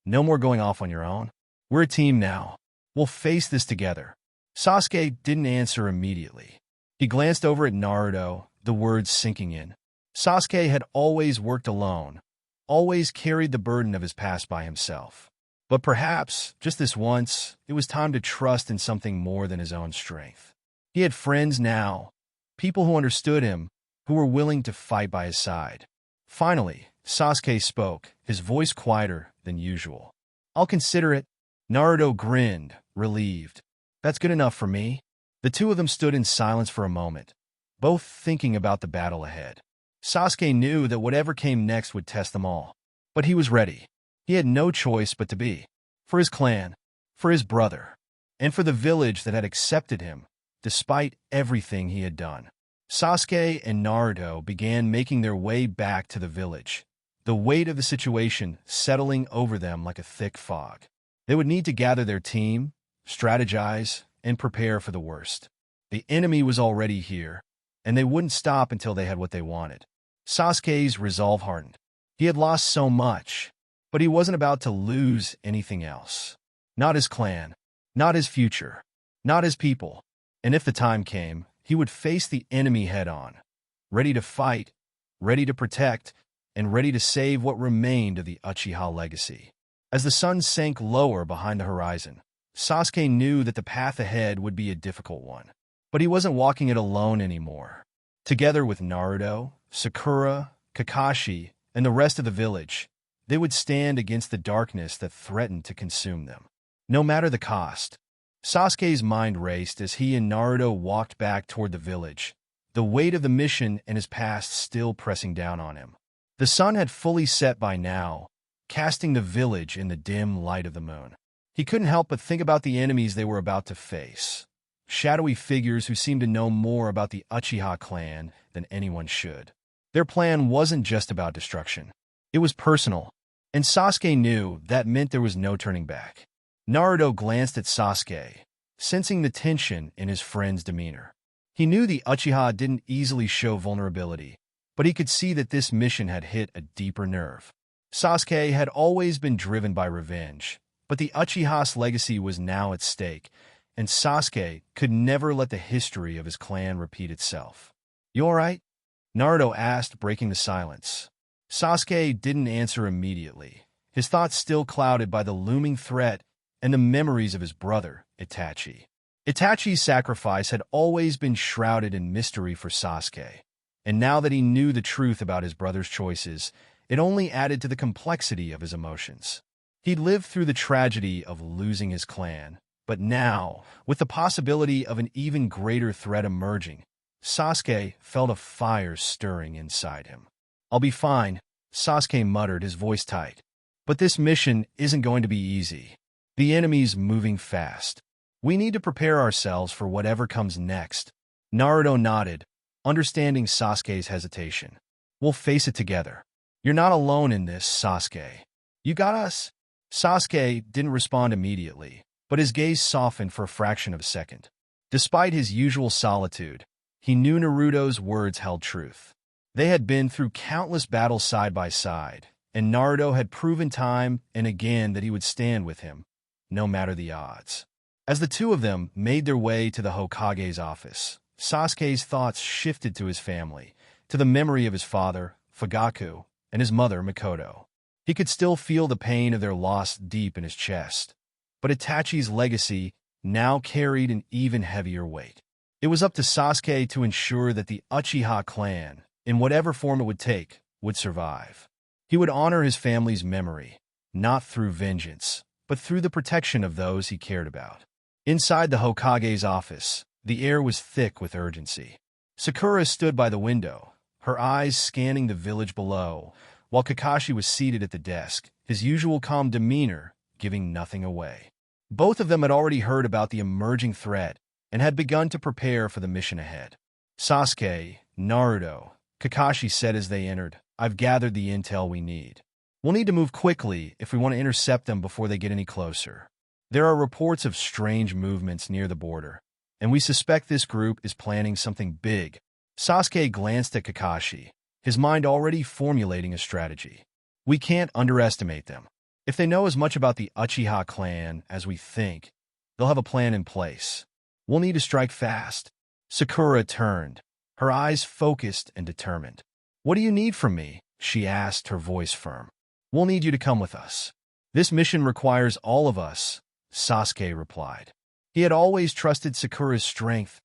No more going off on your own. We're a team now. We'll face this together. Sasuke didn't answer immediately. He glanced over at Naruto, the words sinking in. Sasuke had always worked alone, always carried the burden of his past by himself. But perhaps, just this once, it was time to trust in something more than his own strength. He had friends now, people who understood him, who were willing to fight by his side. Finally, Sasuke spoke, his voice quieter than usual. I'll consider it. Naruto grinned, relieved. That's good enough for me. The two of them stood in silence for a moment, both thinking about the battle ahead. Sasuke knew that whatever came next would test them all. But he was ready. He had no choice but to be. For his clan, for his brother, and for the village that had accepted him, despite everything he had done. Sasuke and Naruto began making their way back to the village, the weight of the situation settling over them like a thick fog. They would need to gather their team, strategize, and prepare for the worst. The enemy was already here, and they wouldn't stop until they had what they wanted. Sasuke's resolve hardened. He had lost so much, but he wasn't about to lose anything else. Not his clan, not his future, not his people. And if the time came, he would face the enemy head-on, ready to fight, ready to protect, and ready to save what remained of the Uchiha legacy. As the sun sank lower behind the horizon, Sasuke knew that the path ahead would be a difficult one. But he wasn't walking it alone anymore. Together with Naruto, Sakura, Kakashi, and the rest of the village, they would stand against the darkness that threatened to consume them. No matter the cost. Sasuke's mind raced as he and Naruto walked back toward the village, the weight of the mission and his past still pressing down on him. The sun had fully set by now, casting the village in the dim light of the moon. He couldn't help but think about the enemies they were about to face. Shadowy figures who seemed to know more about the Uchiha clan than anyone should. Their plan wasn't just about destruction. It was personal, and Sasuke knew that meant there was no turning back. Naruto glanced at Sasuke, sensing the tension in his friend's demeanor. He knew the Uchiha didn't easily show vulnerability, but he could see that this mission had hit a deeper nerve. Sasuke had always been driven by revenge, but the Uchiha's legacy was now at stake, and Sasuke could never let the history of his clan repeat itself. You all right? Naruto asked, breaking the silence. Sasuke didn't answer immediately, his thoughts still clouded by the looming threat and the memories of his brother, Itachi. Itachi's sacrifice had always been shrouded in mystery for Sasuke, and now that he knew the truth about his brother's choices, it only added to the complexity of his emotions. He'd lived through the tragedy of losing his clan, but now, with the possibility of an even greater threat emerging, Sasuke felt a fire stirring inside him. I'll be fine, Sasuke muttered, his voice tight. But this mission isn't going to be easy. The enemy's moving fast. We need to prepare ourselves for whatever comes next. Naruto nodded, understanding Sasuke's hesitation. We'll face it together. You're not alone in this, Sasuke. You got us? Sasuke didn't respond immediately, but his gaze softened for a fraction of a second. Despite his usual solitude, he knew Naruto's words held truth. They had been through countless battles side by side, and Naruto had proven time and again that he would stand with him, no matter the odds. As the two of them made their way to the Hokage's office, Sasuke's thoughts shifted to his family, to the memory of his father, Fugaku, and his mother, Mikoto. He could still feel the pain of their loss deep in his chest, but Itachi's legacy now carried an even heavier weight. It was up to Sasuke to ensure that the Uchiha clan, in whatever form it would take, would survive. He would honor his family's memory, not through vengeance, but through the protection of those he cared about. Inside the Hokage's office, the air was thick with urgency. Sakura stood by the window, her eyes scanning the village below, while Kakashi was seated at the desk, his usual calm demeanor giving nothing away. Both of them had already heard about the emerging threat and had begun to prepare for the mission ahead. Sasuke, Naruto, Kakashi said as they entered, "I've gathered the intel we need. We'll need to move quickly if we want to intercept them before they get any closer. There are reports of strange movements near the border, and we suspect this group is planning something big." Sasuke glanced at Kakashi, his mind already formulating a strategy. "We can't underestimate them. If they know as much about the Uchiha clan as we think, they'll have a plan in place. We'll need to strike fast." Sakura turned, her eyes focused and determined. "What do you need from me?" she asked, her voice firm. "We'll need you to come with us. This mission requires all of us," Sasuke replied. He had always trusted Sakura's strength,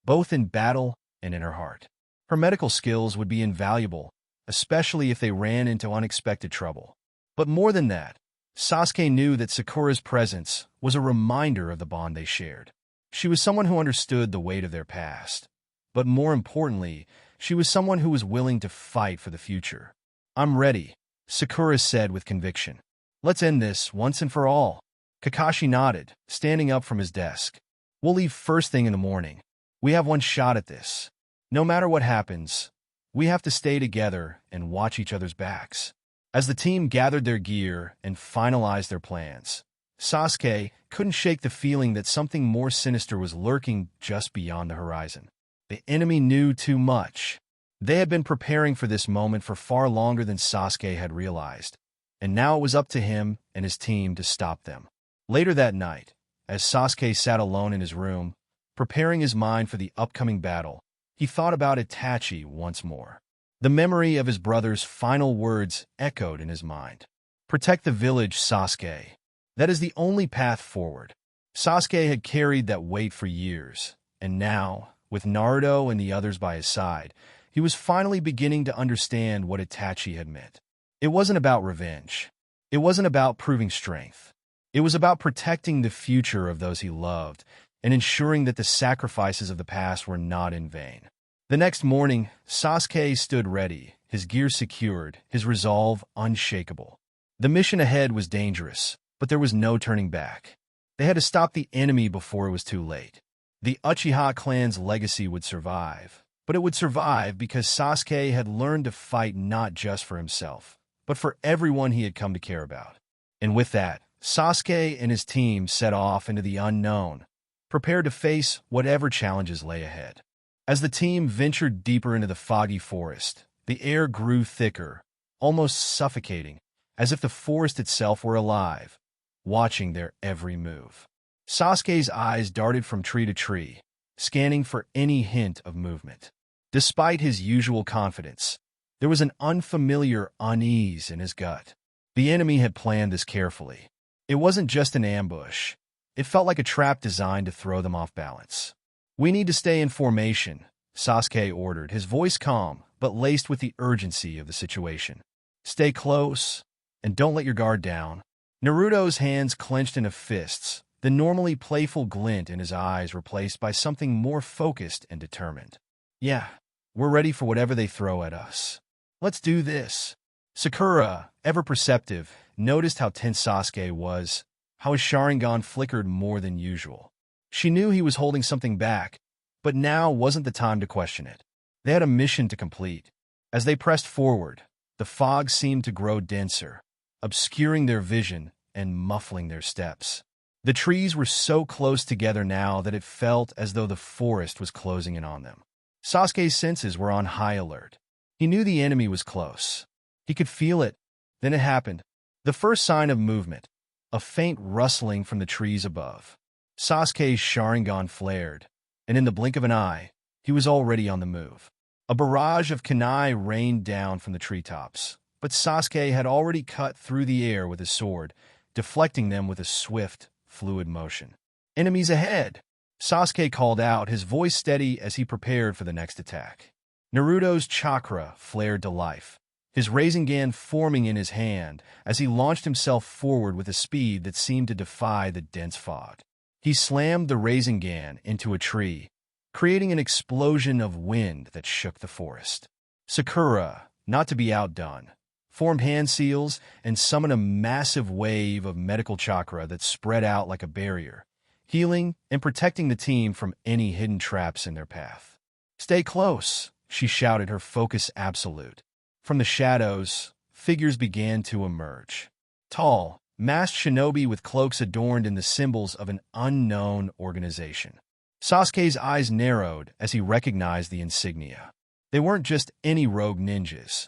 both in battle and in her heart. Her medical skills would be invaluable, especially if they ran into unexpected trouble. But more than that, Sasuke knew that Sakura's presence was a reminder of the bond they shared. She was someone who understood the weight of their past, but more importantly, she was someone who was willing to fight for the future. "I'm ready," Sakura said with conviction. "Let's end this once and for all." Kakashi nodded, standing up from his desk. "We'll leave first thing in the morning. We have one shot at this. No matter what happens, we have to stay together and watch each other's backs." As the team gathered their gear and finalized their plans, Sasuke couldn't shake the feeling that something more sinister was lurking just beyond the horizon. The enemy knew too much. They had been preparing for this moment for far longer than Sasuke had realized, and now it was up to him and his team to stop them. Later that night, as Sasuke sat alone in his room, preparing his mind for the upcoming battle, he thought about Itachi once more. The memory of his brother's final words echoed in his mind. "Protect the village, Sasuke. That is the only path forward." Sasuke had carried that weight for years, and now, with Naruto and the others by his side, he was finally beginning to understand what Itachi had meant. It wasn't about revenge. It wasn't about proving strength. It was about protecting the future of those he loved and ensuring that the sacrifices of the past were not in vain. The next morning, Sasuke stood ready, his gear secured, his resolve unshakable. The mission ahead was dangerous, but there was no turning back. They had to stop the enemy before it was too late. The Uchiha clan's legacy would survive, but it would survive because Sasuke had learned to fight not just for himself, but for everyone he had come to care about. And with that, Sasuke and his team set off into the unknown, prepared to face whatever challenges lay ahead. As the team ventured deeper into the foggy forest, the air grew thicker, almost suffocating, as if the forest itself were alive, watching their every move. Sasuke's eyes darted from tree to tree, scanning for any hint of movement. Despite his usual confidence, there was an unfamiliar unease in his gut. The enemy had planned this carefully. It wasn't just an ambush. It felt like a trap designed to throw them off balance. "We need to stay in formation," Sasuke ordered, his voice calm, but laced with the urgency of the situation. "Stay close, and don't let your guard down." Naruto's hands clenched into fists, the normally playful glint in his eyes replaced by something more focused and determined. "Yeah, we're ready for whatever they throw at us. Let's do this." Sakura, ever perceptive, noticed how tense Sasuke was, how his sharingan flickered more than usual. She knew he was holding something back, but now wasn't the time to question it. They had a mission to complete. As they pressed forward, the fog seemed to grow denser, obscuring their vision and muffling their steps. The trees were so close together now that it felt as though the forest was closing in on them. Sasuke's senses were on high alert. He knew the enemy was close. He could feel it. Then it happened. The first sign of movement, a faint rustling from the trees above. Sasuke's sharingan flared, and in the blink of an eye, he was already on the move. A barrage of kunai rained down from the treetops, but Sasuke had already cut through the air with his sword, deflecting them with a swift, fluid motion. "Enemies ahead!" Sasuke called out, his voice steady as he prepared for the next attack. Naruto's chakra flared to life, his Rasengan forming in his hand as he launched himself forward with a speed that seemed to defy the dense fog. He slammed the Rasengan into a tree, creating an explosion of wind that shook the forest. Sakura, not to be outdone, formed hand seals and summoned a massive wave of medical chakra that spread out like a barrier, healing and protecting the team from any hidden traps in their path. "Stay close," she shouted, her focus absolute. From the shadows, figures began to emerge. Tall, masked shinobi with cloaks adorned in the symbols of an unknown organization. Sasuke's eyes narrowed as he recognized the insignia. They weren't just any rogue ninjas.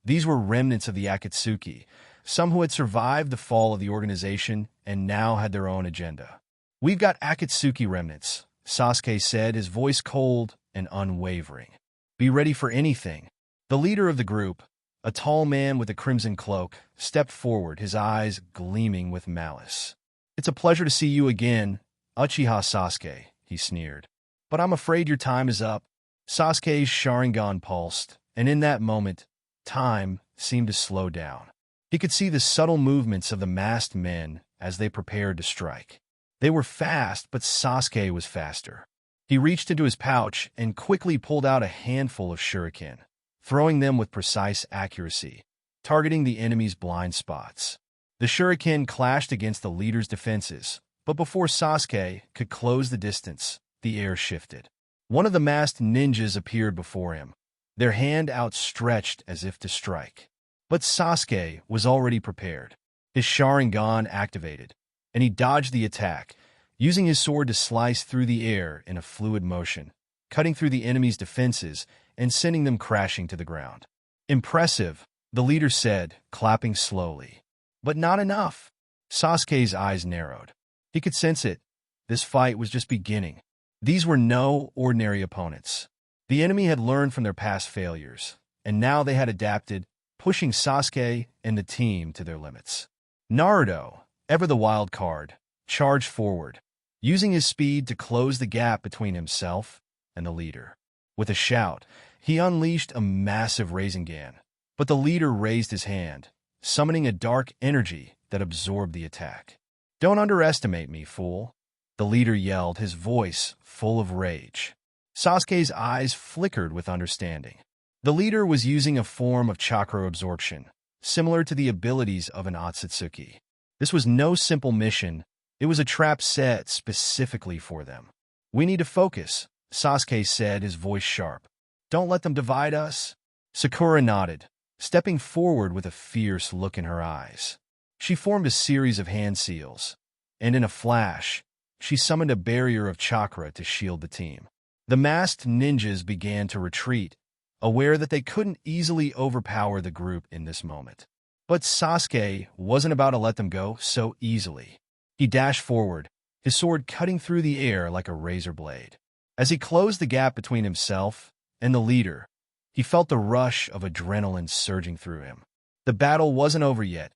These were remnants of the Akatsuki, some who had survived the fall of the organization and now had their own agenda. "We've got Akatsuki remnants," Sasuke said, his voice cold and unwavering. "Be ready for anything." The leader of the group, a tall man with a crimson cloak, stepped forward, his eyes gleaming with malice. "It's a pleasure to see you again, Uchiha Sasuke," he sneered. "But I'm afraid your time is up." Sasuke's sharingan pulsed, and in that moment, time seemed to slow down. He could see the subtle movements of the masked men as they prepared to strike. They were fast, but Sasuke was faster. He reached into his pouch and quickly pulled out a handful of shuriken, throwing them with precise accuracy, targeting the enemy's blind spots. The shuriken clashed against the leader's defenses, but before Sasuke could close the distance, the air shifted. One of the masked ninjas appeared before him, their hand outstretched as if to strike. But Sasuke was already prepared. His sharingan activated, and he dodged the attack, using his sword to slice through the air in a fluid motion, cutting through the enemy's defenses and sending them crashing to the ground. "Impressive," the leader said, clapping slowly. "But not enough." Sasuke's eyes narrowed. He could sense it. This fight was just beginning. These were no ordinary opponents. The enemy had learned from their past failures, and now they had adapted, pushing Sasuke and the team to their limits. Naruto, ever the wild card, charged forward, using his speed to close the gap between himself and the leader. With a shout, he unleashed a massive Rasengan, but the leader raised his hand, summoning a dark energy that absorbed the attack. "Don't underestimate me, fool," the leader yelled, his voice full of rage. Sasuke's eyes flickered with understanding. The leader was using a form of chakra absorption, similar to the abilities of an Otsutsuki. This was no simple mission. It was a trap set specifically for them. "We need to focus," Sasuke said, his voice sharp. "Don't let them divide us." Sakura nodded, stepping forward with a fierce look in her eyes. She formed a series of hand seals, and in a flash, she summoned a barrier of chakra to shield the team. The masked ninjas began to retreat, aware that they couldn't easily overpower the group in this moment. But Sasuke wasn't about to let them go so easily. He dashed forward, his sword cutting through the air like a razor blade. As he closed the gap between himself and the leader, he felt the rush of adrenaline surging through him. The battle wasn't over yet,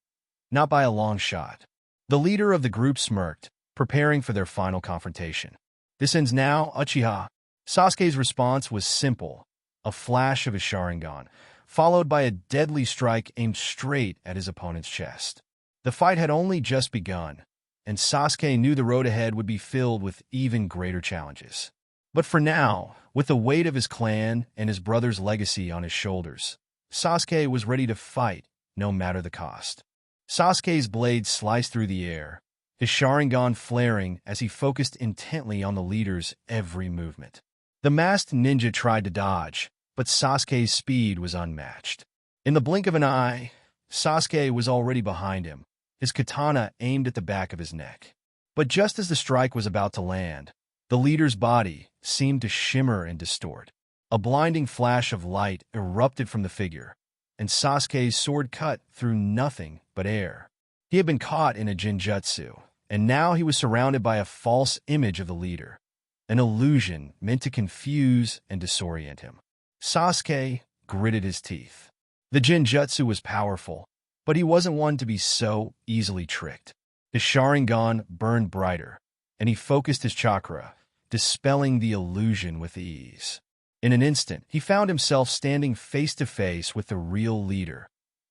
not by a long shot. The leader of the group smirked, preparing for their final confrontation. "This ends now, Uchiha." Sasuke's response was simple, a flash of his sharingan, followed by a deadly strike aimed straight at his opponent's chest. The fight had only just begun, and Sasuke knew the road ahead would be filled with even greater challenges. But for now, with the weight of his clan and his brother's legacy on his shoulders, Sasuke was ready to fight, no matter the cost. Sasuke's blade sliced through the air, his sharingan flaring as he focused intently on the leader's every movement. The masked ninja tried to dodge, but Sasuke's speed was unmatched. In the blink of an eye, Sasuke was already behind him, his katana aimed at the back of his neck. But just as the strike was about to land, the leader's body seemed to shimmer and distort. A blinding flash of light erupted from the figure, and Sasuke's sword cut through nothing but air. He had been caught in a genjutsu, and now he was surrounded by a false image of the leader, an illusion meant to confuse and disorient him. Sasuke gritted his teeth. The genjutsu was powerful, but he wasn't one to be so easily tricked. His sharingan burned brighter, and he focused his chakra, dispelling the illusion with ease. In an instant, he found himself standing face to face with the real leader,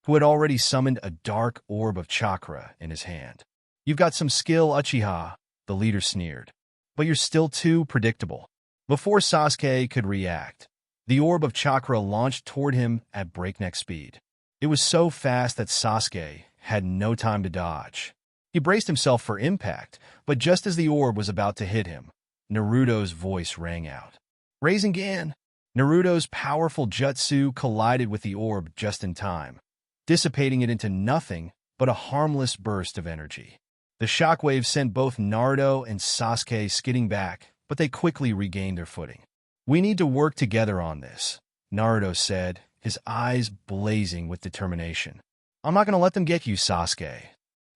who had already summoned a dark orb of chakra in his hand. "You've got some skill, Uchiha," the leader sneered. "But you're still too predictable." Before Sasuke could react, the orb of chakra launched toward him at breakneck speed. It was so fast that Sasuke had no time to dodge. He braced himself for impact, but just as the orb was about to hit him, Naruto's voice rang out. Rasengan! Naruto's powerful jutsu collided with the orb just in time, dissipating it into nothing but a harmless burst of energy. The shockwave sent both Naruto and Sasuke skidding back, but they quickly regained their footing. "We need to work together on this," Naruto said, his eyes blazing with determination. "I'm not going to let them get you, Sasuke."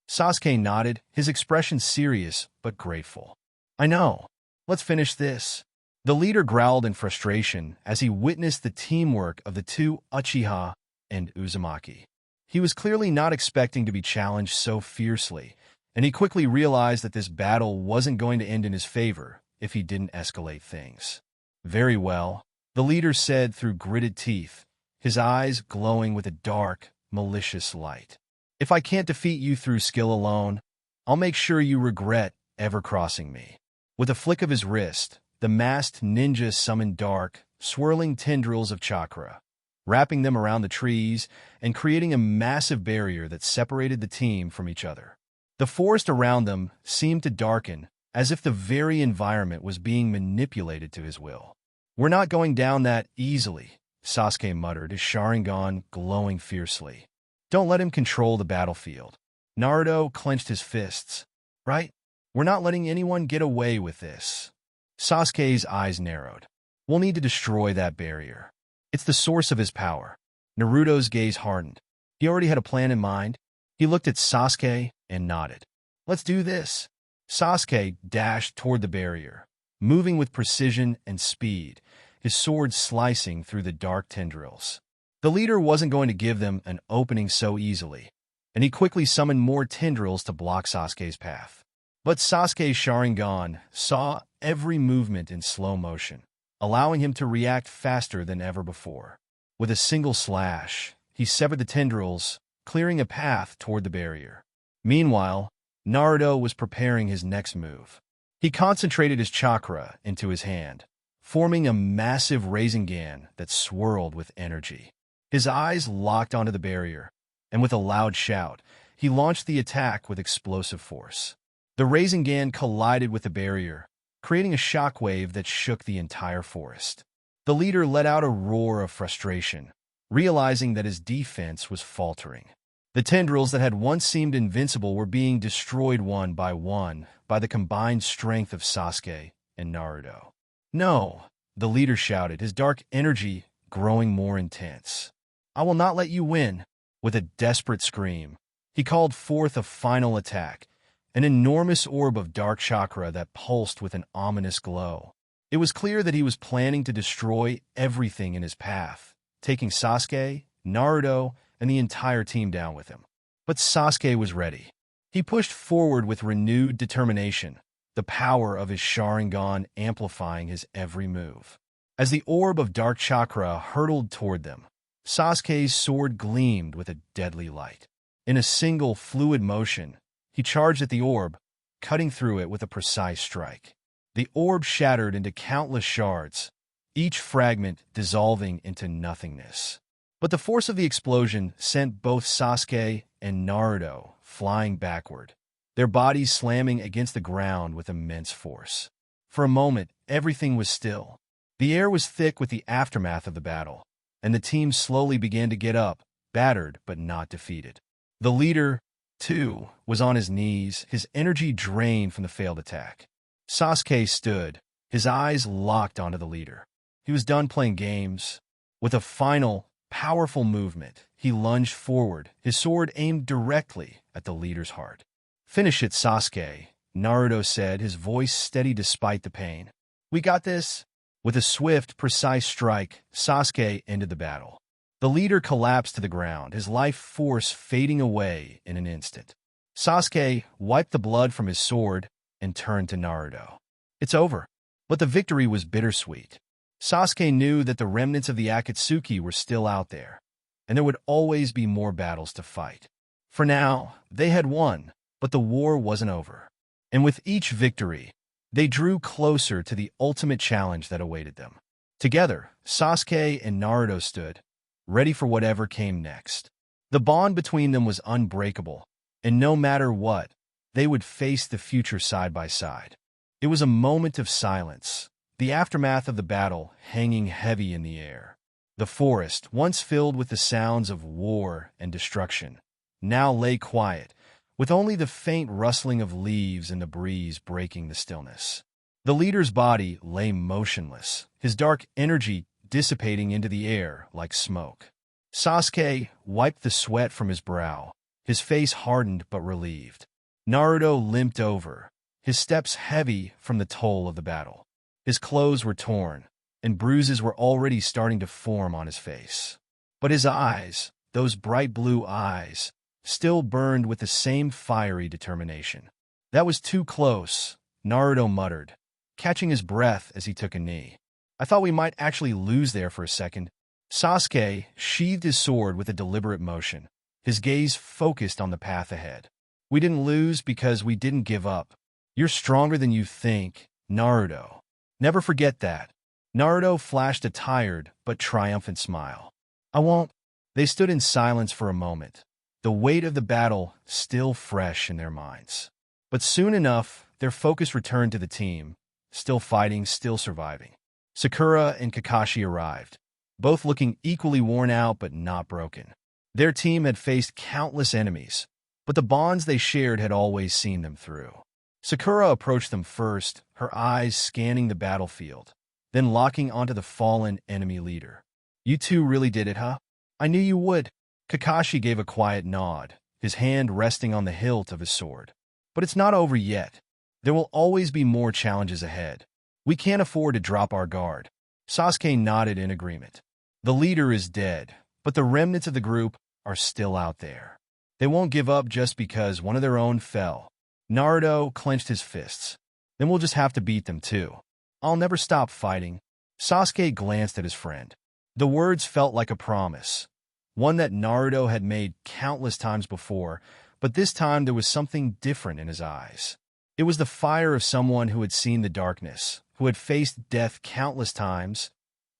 Sasuke nodded, his expression serious but grateful. "I know. Let's finish this." The leader growled in frustration as he witnessed the teamwork of the two Uchiha and Uzumaki. He was clearly not expecting to be challenged so fiercely, and he quickly realized that this battle wasn't going to end in his favor if he didn't escalate things. "Very well," the leader said through gritted teeth, his eyes glowing with a dark, malicious light. "If I can't defeat you through skill alone, I'll make sure you regret ever crossing me." With a flick of his wrist, the masked ninja summoned dark, swirling tendrils of chakra, wrapping them around the trees and creating a massive barrier that separated the team from each other. The forest around them seemed to darken, as if the very environment was being manipulated to his will. "We're not going down that easily," Sasuke muttered, his sharingan glowing fiercely. "Don't let him control the battlefield." Naruto clenched his fists. "Right? We're not letting anyone get away with this." Sasuke's eyes narrowed. "We'll need to destroy that barrier. It's the source of his power." Naruto's gaze hardened. He already had a plan in mind. He looked at Sasuke and nodded. "Let's do this." Sasuke dashed toward the barrier, moving with precision and speed, his sword slicing through the dark tendrils. The leader wasn't going to give them an opening so easily, and he quickly summoned more tendrils to block Sasuke's path. But Sasuke's Sharingan saw every movement in slow motion, allowing him to react faster than ever before. With a single slash, he severed the tendrils, clearing a path toward the barrier. Meanwhile, Naruto was preparing his next move. He concentrated his chakra into his hand, forming a massive Rasengan that swirled with energy. His eyes locked onto the barrier, and with a loud shout, he launched the attack with explosive force. The Rasengan collided with the barrier, creating a shockwave that shook the entire forest. The leader let out a roar of frustration, realizing that his defense was faltering. The tendrils that had once seemed invincible were being destroyed one by the combined strength of Sasuke and Naruto. "No!" the leader shouted, his dark energy growing more intense. "I will not let you win." With a desperate scream, he called forth a final attack, an enormous orb of dark chakra that pulsed with an ominous glow. It was clear that he was planning to destroy everything in his path, taking Sasuke, Naruto, and the entire team down with him. But Sasuke was ready. He pushed forward with renewed determination, the power of his Sharingan amplifying his every move. As the orb of dark chakra hurtled toward them, Sasuke's sword gleamed with a deadly light. In a single fluid motion, he charged at the orb, cutting through it with a precise strike. The orb shattered into countless shards, each fragment dissolving into nothingness. But the force of the explosion sent both Sasuke and Naruto flying backward, their bodies slamming against the ground with immense force. For a moment, everything was still. The air was thick with the aftermath of the battle, and the team slowly began to get up, battered but not defeated. The leader, too, was on his knees, his energy drained from the failed attack. Sasuke stood, his eyes locked onto the leader. He was done playing games. With a final, powerful movement, he lunged forward, his sword aimed directly at the leader's heart. "Finish it, Sasuke," Naruto said, his voice steady despite the pain. "We got this." With a swift, precise strike, Sasuke ended the battle. The leader collapsed to the ground, his life force fading away in an instant. Sasuke wiped the blood from his sword and turned to Naruto. "It's over." But the victory was bittersweet. Sasuke knew that the remnants of the Akatsuki were still out there, and there would always be more battles to fight. For now, they had won, but the war wasn't over. And with each victory, they drew closer to the ultimate challenge that awaited them. Together, Sasuke and Naruto stood, ready for whatever came next. The bond between them was unbreakable, and no matter what, they would face the future side by side. It was a moment of silence, the aftermath of the battle hanging heavy in the air. The forest, once filled with the sounds of war and destruction, now lay quiet, with only the faint rustling of leaves in the breeze breaking the stillness. The leader's body lay motionless, his dark energy dissipating into the air like smoke. Sasuke wiped the sweat from his brow, his face hardened but relieved. Naruto limped over, his steps heavy from the toll of the battle. His clothes were torn, and bruises were already starting to form on his face. But his eyes, those bright blue eyes, still burned with the same fiery determination. "That was too close," Naruto muttered, catching his breath as he took a knee. "I thought we might actually lose there for a second." Sasuke sheathed his sword with a deliberate motion, his gaze focused on the path ahead. "We didn't lose because we didn't give up. You're stronger than you think, Naruto. Never forget that." Naruto flashed a tired but triumphant smile. "I won't." They stood in silence for a moment, the weight of the battle still fresh in their minds. But soon enough, their focus returned to the team, still fighting, still surviving. Sakura and Kakashi arrived, both looking equally worn out but not broken. Their team had faced countless enemies, but the bonds they shared had always seen them through. Sakura approached them first, her eyes scanning the battlefield, then locking onto the fallen enemy leader. "You two really did it, huh? I knew you would." Kakashi gave a quiet nod, his hand resting on the hilt of his sword. "But it's not over yet. There will always be more challenges ahead. We can't afford to drop our guard." Sasuke nodded in agreement. The leader is dead, but the remnants of the group are still out there. They won't give up just because one of their own fell. Naruto clenched his fists. "Then we'll just have to beat them too. I'll never stop fighting." Sasuke glanced at his friend. The words felt like a promise, one that Naruto had made countless times before, but this time there was something different in his eyes. It was the fire of someone who had seen the darkness, who had faced death countless times,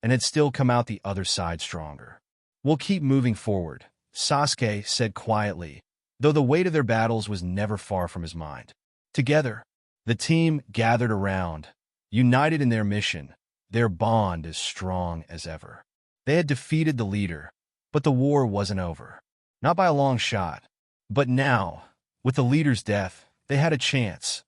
and had still come out the other side stronger. "We'll keep moving forward," Sasuke said quietly, though the weight of their battles was never far from his mind. Together, the team gathered around, united in their mission, their bond as strong as ever. They had defeated the leader, but the war wasn't over. Not by a long shot. But now, with the leader's death, they had a chance,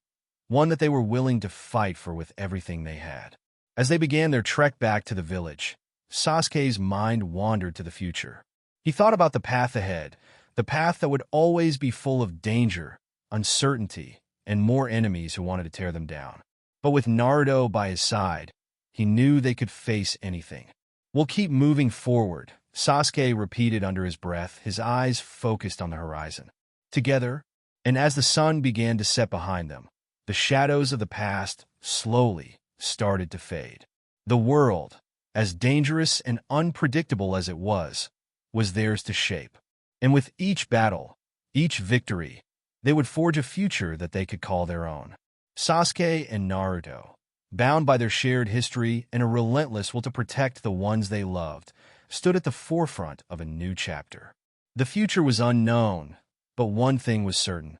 one that they were willing to fight for with everything they had. As they began their trek back to the village, Sasuke's mind wandered to the future. He thought about the path ahead, the path that would always be full of danger, uncertainty, and more enemies who wanted to tear them down. But with Naruto by his side, he knew they could face anything. "We'll keep moving forward," Sasuke repeated under his breath, his eyes focused on the horizon. Together, and as the sun began to set behind them, the shadows of the past slowly started to fade. The world, as dangerous and unpredictable as it was theirs to shape. And with each battle, each victory, they would forge a future that they could call their own. Sasuke and Naruto, bound by their shared history and a relentless will to protect the ones they loved, stood at the forefront of a new chapter. The future was unknown, but one thing was certain.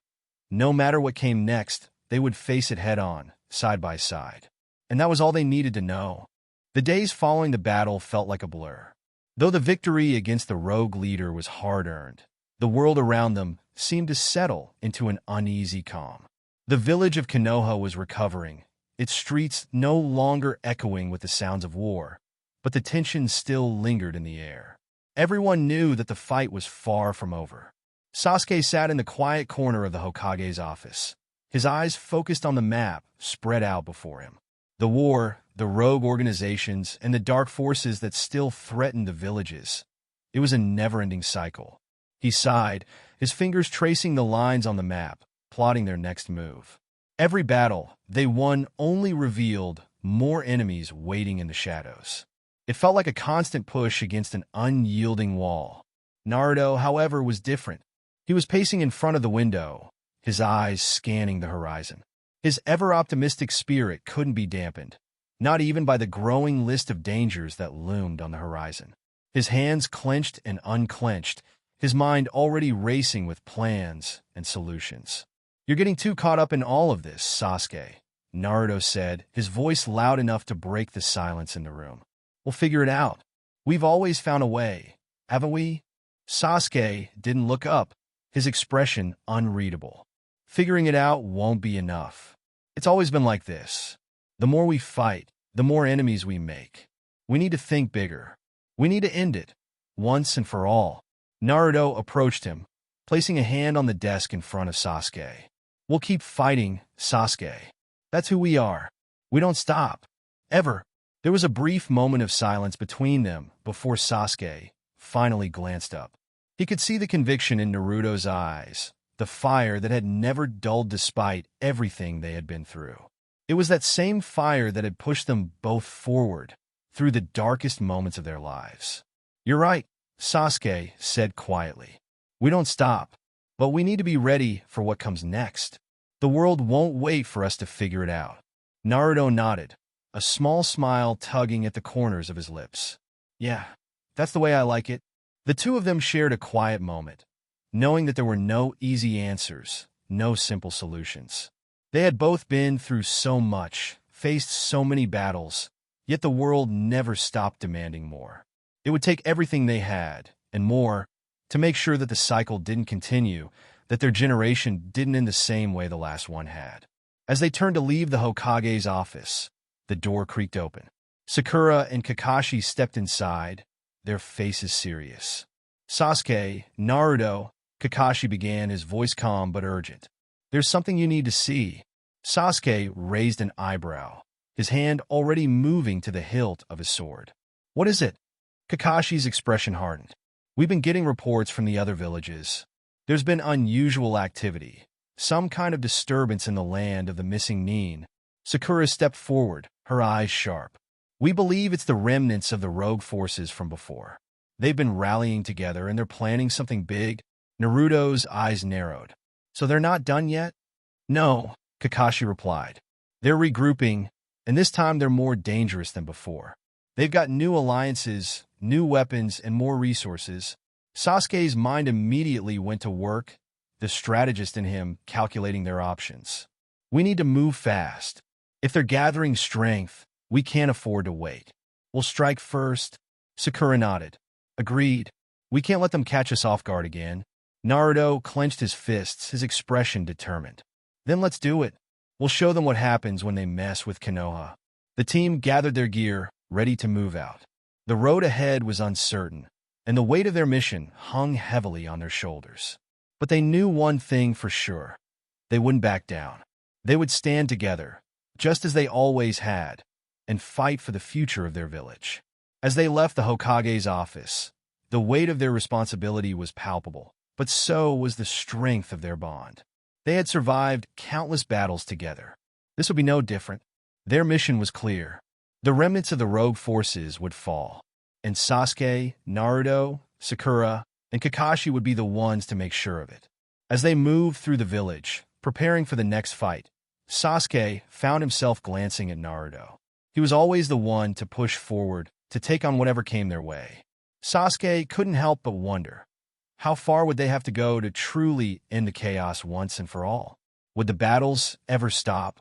No matter what came next, they would face it head-on, side by side. And that was all they needed to know. The days following the battle felt like a blur. Though the victory against the rogue leader was hard-earned, the world around them seemed to settle into an uneasy calm. The village of Konoha was recovering, its streets no longer echoing with the sounds of war, but the tension still lingered in the air. Everyone knew that the fight was far from over. Sasuke sat in the quiet corner of the Hokage's office, his eyes focused on the map spread out before him. The war, the rogue organizations, and the dark forces that still threatened the villages. It was a never-ending cycle. He sighed, his fingers tracing the lines on the map, plotting their next move. Every battle they won only revealed more enemies waiting in the shadows. It felt like a constant push against an unyielding wall. Naruto, however, was different. He was pacing in front of the window, his eyes scanning the horizon. His ever-optimistic spirit couldn't be dampened, not even by the growing list of dangers that loomed on the horizon. His hands clenched and unclenched, his mind already racing with plans and solutions. "You're getting too caught up in all of this, Sasuke," Naruto said, his voice loud enough to break the silence in the room. "We'll figure it out. We've always found a way, haven't we?" Sasuke didn't look up, his expression unreadable. "Figuring it out won't be enough. It's always been like this. The more we fight, the more enemies we make. We need to think bigger. We need to end it, once and for all." Naruto approached him, placing a hand on the desk in front of Sasuke. "We'll keep fighting, Sasuke. That's who we are. We don't stop. Ever." There was a brief moment of silence between them before Sasuke finally glanced up. He could see the conviction in Naruto's eyes, the fire that had never dulled despite everything they had been through. It was that same fire that had pushed them both forward through the darkest moments of their lives. "You're right," Sasuke said quietly. "We don't stop, but we need to be ready for what comes next. The world won't wait for us to figure it out." Naruto nodded, a small smile tugging at the corners of his lips. "Yeah, that's the way I like it." The two of them shared a quiet moment, knowing that there were no easy answers, no simple solutions. They had both been through so much, faced so many battles, yet the world never stopped demanding more. It would take everything they had, and more, to make sure that the cycle didn't continue, that their generation didn't end the same way the last one had. As they turned to leave the Hokage's office, the door creaked open. Sakura and Kakashi stepped inside, their faces serious. "Sasuke, Naruto," Kakashi began, his voice calm but urgent. "There's something you need to see." Sasuke raised an eyebrow, his hand already moving to the hilt of his sword. "What is it?" Kakashi's expression hardened. "We've been getting reports from the other villages. There's been unusual activity, some kind of disturbance in the land of the missing Nin." Sakura stepped forward, her eyes sharp. "We believe it's the remnants of the rogue forces from before. They've been rallying together and they're planning something big." Naruto's eyes narrowed. "So they're not done yet?" "No," Kakashi replied. "They're regrouping, and this time they're more dangerous than before. They've got new alliances, new weapons, and more resources." Sasuke's mind immediately went to work, the strategist in him calculating their options. "We need to move fast. If they're gathering strength, we can't afford to wait. We'll strike first." Sakura nodded. "Agreed. We can't let them catch us off guard again." Naruto clenched his fists, his expression determined. "Then let's do it. We'll show them what happens when they mess with Konoha." The team gathered their gear, ready to move out. The road ahead was uncertain, and the weight of their mission hung heavily on their shoulders. But they knew one thing for sure. They wouldn't back down. They would stand together, just as they always had, and fight for the future of their village. As they left the Hokage's office, the weight of their responsibility was palpable, but so was the strength of their bond. They had survived countless battles together. This would be no different. Their mission was clear. The remnants of the rogue forces would fall, and Sasuke, Naruto, Sakura, and Kakashi would be the ones to make sure of it. As they moved through the village, preparing for the next fight, Sasuke found himself glancing at Naruto. He was always the one to push forward, to take on whatever came their way. Sasuke couldn't help but wonder, how far would they have to go to truly end the chaos once and for all? Would the battles ever stop?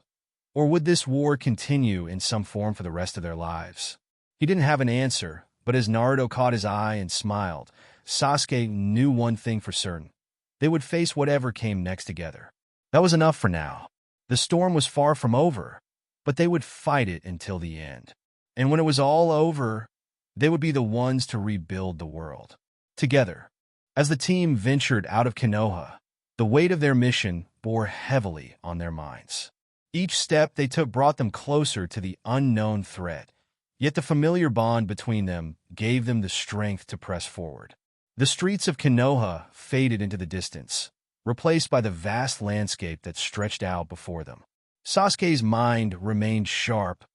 Or would this war continue in some form for the rest of their lives? He didn't have an answer, but as Naruto caught his eye and smiled, Sasuke knew one thing for certain. They would face whatever came next together. That was enough for now. The storm was far from over, but they would fight it until the end. And when it was all over, they would be the ones to rebuild the world. Together. As the team ventured out of Konoha, the weight of their mission bore heavily on their minds. Each step they took brought them closer to the unknown threat, yet the familiar bond between them gave them the strength to press forward. The streets of Konoha faded into the distance, replaced by the vast landscape that stretched out before them. Sasuke's mind remained sharp,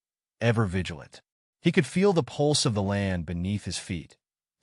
ever vigilant. He could feel the pulse of the land beneath his feet,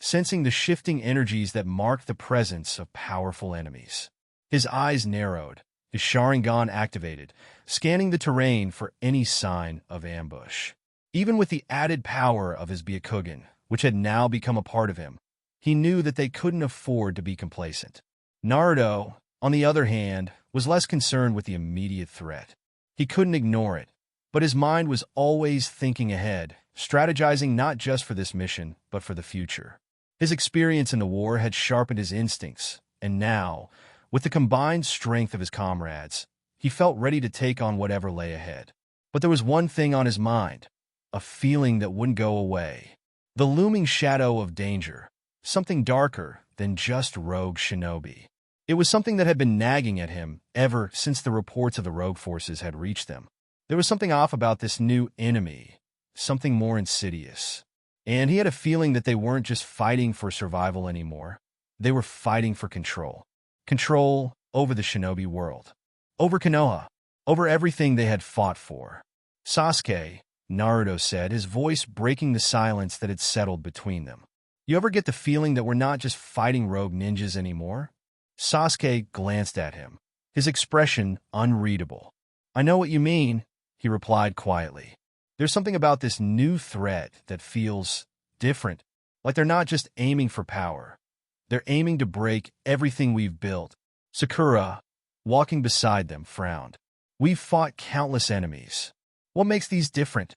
sensing the shifting energies that marked the presence of powerful enemies. His eyes narrowed, his sharingan activated, scanning the terrain for any sign of ambush. Even with the added power of his byakugan, which had now become a part of him, he knew that they couldn't afford to be complacent. Naruto, on the other hand, was less concerned with the immediate threat. He couldn't ignore it, but his mind was always thinking ahead, strategizing not just for this mission, but for the future. His experience in the war had sharpened his instincts, and now, with the combined strength of his comrades, he felt ready to take on whatever lay ahead. But there was one thing on his mind, a feeling that wouldn't go away. The looming shadow of danger, something darker than just rogue shinobi. It was something that had been nagging at him ever since the reports of the rogue forces had reached them. There was something off about this new enemy, something more insidious. And he had a feeling that they weren't just fighting for survival anymore. They were fighting for control. Control over the shinobi world. Over Konoha. Over everything they had fought for. Sasuke, Naruto said, his voice breaking the silence that had settled between them. You ever get the feeling that we're not just fighting rogue ninjas anymore? Sasuke glanced at him, his expression unreadable. I know what you mean, he replied quietly. There's something about this new threat that feels different, like they're not just aiming for power. They're aiming to break everything we've built. Sakura, walking beside them, frowned. We've fought countless enemies. What makes these different?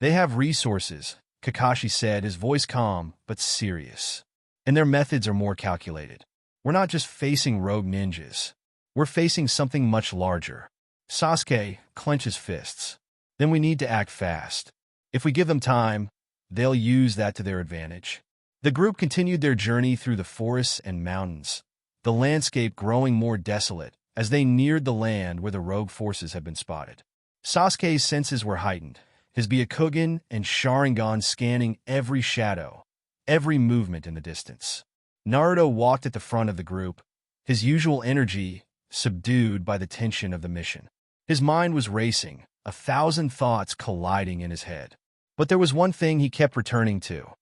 They have resources, Kakashi said, his voice calm but serious. And their methods are more calculated. We're not just facing rogue ninjas. We're facing something much larger. Sasuke clenches fists. Then we need to act fast. If we give them time, they'll use that to their advantage. The group continued their journey through the forests and mountains, the landscape growing more desolate as they neared the land where the rogue forces had been spotted. Sasuke's senses were heightened, his byakugan and sharingan scanning every shadow, every movement in the distance. Naruto walked at the front of the group, his usual energy subdued by the tension of the mission. His mind was racing, 1,000 thoughts colliding in his head. But there was one thing he kept returning to.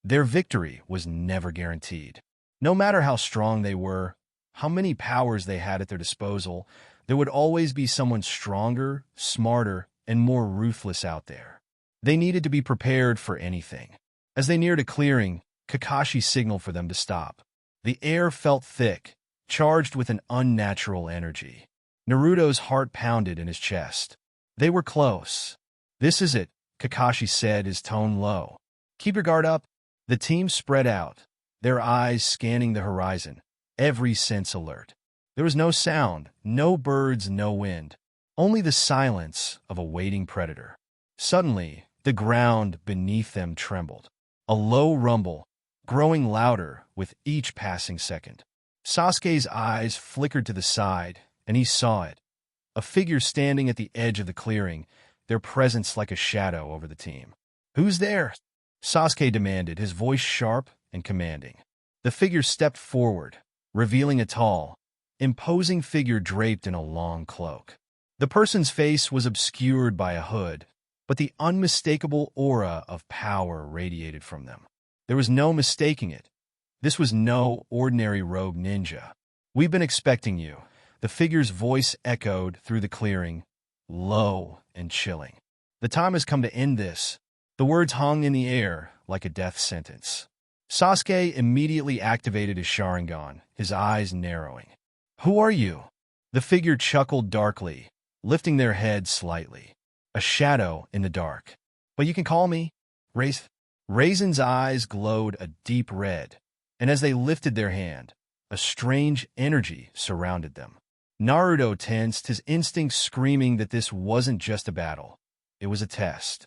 Their victory was never guaranteed. No matter how strong they were, how many powers they had at their disposal, there would always be someone stronger, smarter, and more ruthless out there. They needed to be prepared for anything. As they neared a clearing, Kakashi signaled for them to stop. The air felt thick, charged with an unnatural energy. Naruto's heart pounded in his chest. They were close. This is it, Kakashi said, his tone low. Keep your guard up. The team spread out, their eyes scanning the horizon, every sense alert. There was no sound, no birds, no wind, only the silence of a waiting predator. Suddenly, the ground beneath them trembled. A low rumble, growing louder with each passing second. Sasuke's eyes flickered to the side, and he saw it. A figure standing at the edge of the clearing, their presence like a shadow over the team. Who's there? Sasuke demanded, his voice sharp and commanding. The figure stepped forward, revealing a tall, imposing figure draped in a long cloak. The person's face was obscured by a hood, but the unmistakable aura of power radiated from them. There was no mistaking it. This was no ordinary rogue ninja. We've been expecting you. The figure's voice echoed through the clearing, low and chilling. The time has come to end this. The words hung in the air like a death sentence. Sasuke immediately activated his sharingan, his eyes narrowing. Who are you? The figure chuckled darkly, lifting their head slightly. A shadow in the dark. But you can call me Raisin's eyes glowed a deep red, and as they lifted their hand, a strange energy surrounded them. Naruto tensed, his instincts screaming that this wasn't just a battle. It was a test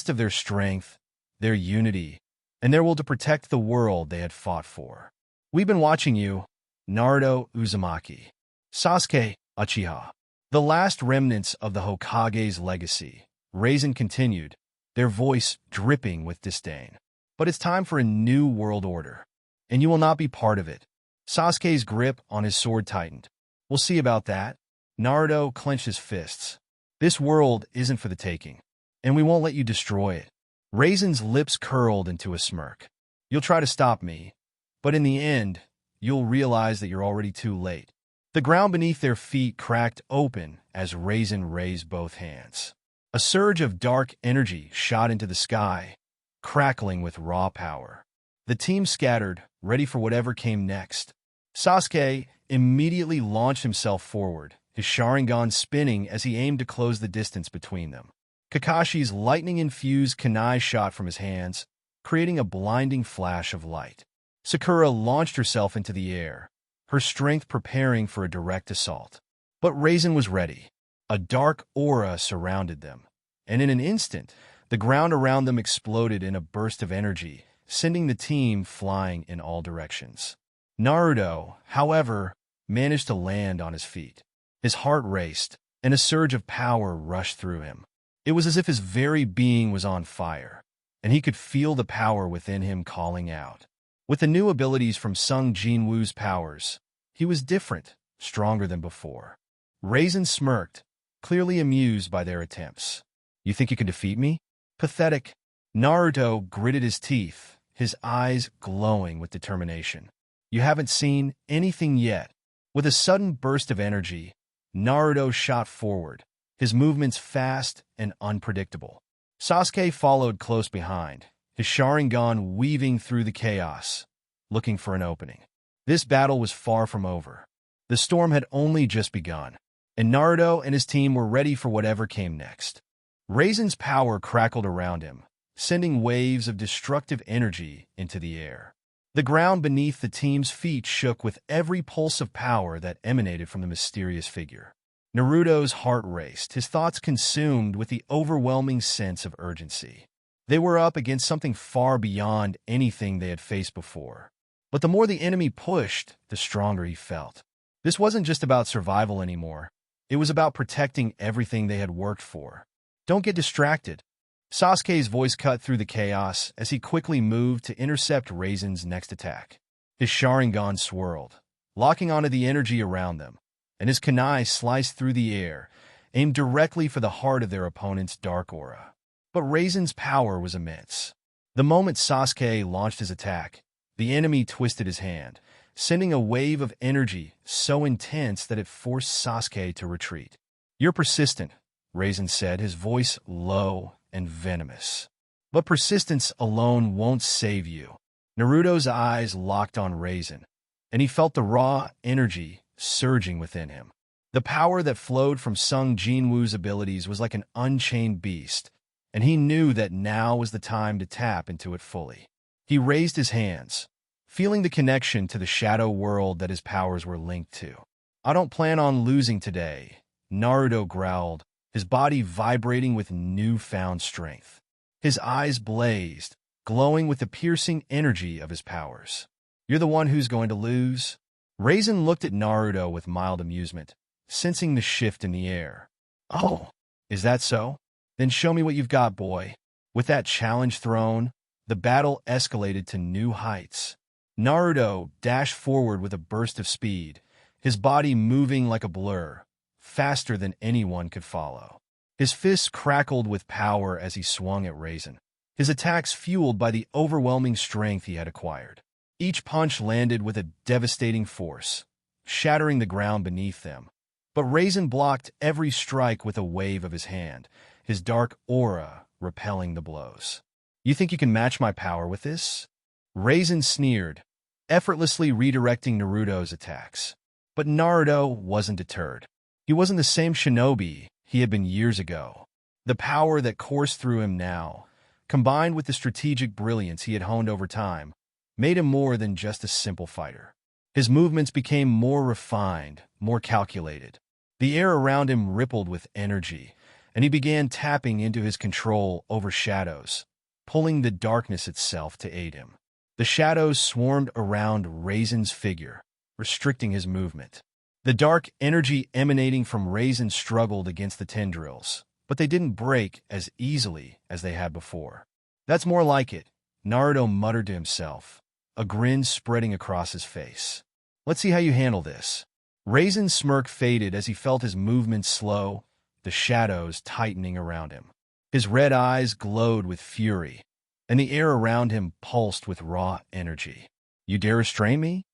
of their strength, their unity, and their will to protect the world they had fought for. We've been watching you, Naruto Uzumaki. Sasuke, Uchiha. The last remnants of the Hokage's legacy, Raisin continued, their voice dripping with disdain. But it's time for a new world order, and you will not be part of it. Sasuke's grip on his sword tightened. We'll see about that. Naruto clenched his fists. This world isn't for the taking, and we won't let you destroy it. Raisin's lips curled into a smirk. You'll try to stop me, but in the end, you'll realize that you're already too late. The ground beneath their feet cracked open as Raisin raised both hands. A surge of dark energy shot into the sky, crackling with raw power. The team scattered, ready for whatever came next. Sasuke immediately launched himself forward, his sharingan spinning as he aimed to close the distance between them. Kakashi's lightning-infused kunai shot from his hands, creating a blinding flash of light. Sakura launched herself into the air, her strength preparing for a direct assault. But Raisin was ready. A dark aura surrounded them, and in an instant, the ground around them exploded in a burst of energy, sending the team flying in all directions. Naruto, however, managed to land on his feet. His heart raced, and a surge of power rushed through him. It was as if his very being was on fire, and he could feel the power within him calling out. With the new abilities from Sungjinwoo's powers, he was different, stronger than before. Raisin smirked, clearly amused by their attempts. You think you can defeat me? Pathetic. Naruto gritted his teeth, his eyes glowing with determination. You haven't seen anything yet. With a sudden burst of energy, Naruto shot forward, his movements fast and unpredictable. Sasuke followed close behind, his sharingan weaving through the chaos, looking for an opening. This battle was far from over. The storm had only just begun, and Naruto and his team were ready for whatever came next. Raisin's power crackled around him, sending waves of destructive energy into the air. The ground beneath the team's feet shook with every pulse of power that emanated from the mysterious figure. Naruto's heart raced, his thoughts consumed with the overwhelming sense of urgency. They were up against something far beyond anything they had faced before. But the more the enemy pushed, the stronger he felt. This wasn't just about survival anymore. It was about protecting everything they had worked for. Don't get distracted. Sasuke's voice cut through the chaos as he quickly moved to intercept Raisin's next attack. His sharingan swirled, locking onto the energy around them, and his kunai sliced through the air, aimed directly for the heart of their opponent's dark aura. But Raisin's power was immense. The moment Sasuke launched his attack, the enemy twisted his hand, sending a wave of energy so intense that it forced Sasuke to retreat. You're persistent, Raisin said, his voice low and venomous. But persistence alone won't save you. Naruto's eyes locked on Raisin, and he felt the raw energy surging within him. The power that flowed from Sungjinwoo's abilities was like an unchained beast, and he knew that now was the time to tap into it fully. He raised his hands, feeling the connection to the shadow world that his powers were linked to. I don't plan on losing today, Naruto growled, his body vibrating with newfound strength. His eyes blazed, glowing with the piercing energy of his powers. You're the one who's going to lose? Raisin looked at Naruto with mild amusement, sensing the shift in the air. Oh, is that so? Then show me what you've got, boy. With that challenge thrown, the battle escalated to new heights. Naruto dashed forward with a burst of speed, his body moving like a blur, faster than anyone could follow. His fists crackled with power as he swung at Raisin, his attacks fueled by the overwhelming strength he had acquired. Each punch landed with a devastating force, shattering the ground beneath them. But Raisin blocked every strike with a wave of his hand, his dark aura repelling the blows. You think you can match my power with this? Raisin sneered, effortlessly redirecting Naruto's attacks. But Naruto wasn't deterred. He wasn't the same shinobi he had been years ago. The power that coursed through him now, combined with the strategic brilliance he had honed over time, made him more than just a simple fighter. His movements became more refined, more calculated. The air around him rippled with energy, and he began tapping into his control over shadows, pulling the darkness itself to aid him. The shadows swarmed around Raisin's figure, restricting his movement. The dark energy emanating from Raisin struggled against the tendrils, but they didn't break as easily as they had before. That's more like it, Naruto muttered to himself, a grin spreading across his face. Let's see how you handle this. Raisin's smirk faded as he felt his movements slow, the shadows tightening around him. His red eyes glowed with fury, and the air around him pulsed with raw energy. "You dare restrain me?"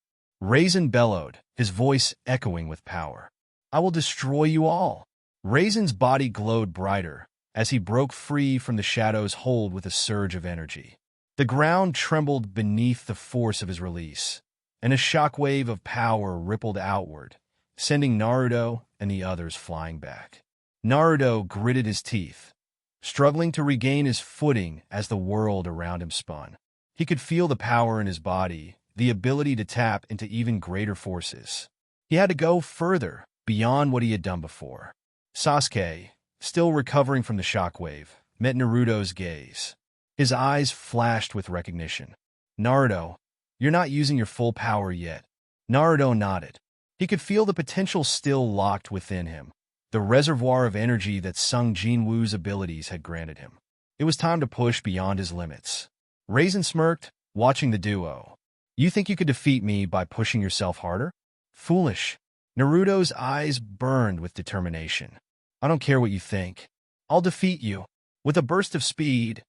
Raisin bellowed, his voice echoing with power. "I will destroy you all." Raisin's body glowed brighter as he broke free from the shadow's hold with a surge of energy. The ground trembled beneath the force of his release, and a shockwave of power rippled outward, sending Naruto and the others flying back. Naruto gritted his teeth, struggling to regain his footing as the world around him spun. He could feel the power in his body, the ability to tap into even greater forces. He had to go further, beyond what he had done before. Sasuke, still recovering from the shockwave, met Naruto's gaze. His eyes flashed with recognition. "Naruto, you're not using your full power yet." Naruto nodded. He could feel the potential still locked within him, the reservoir of energy that Sungjinwoo's abilities had granted him. It was time to push beyond his limits. Raisin smirked, watching the duo. "You think you could defeat me by pushing yourself harder? Foolish." Naruto's eyes burned with determination. "I don't care what you think. I'll defeat you." With a burst of speed,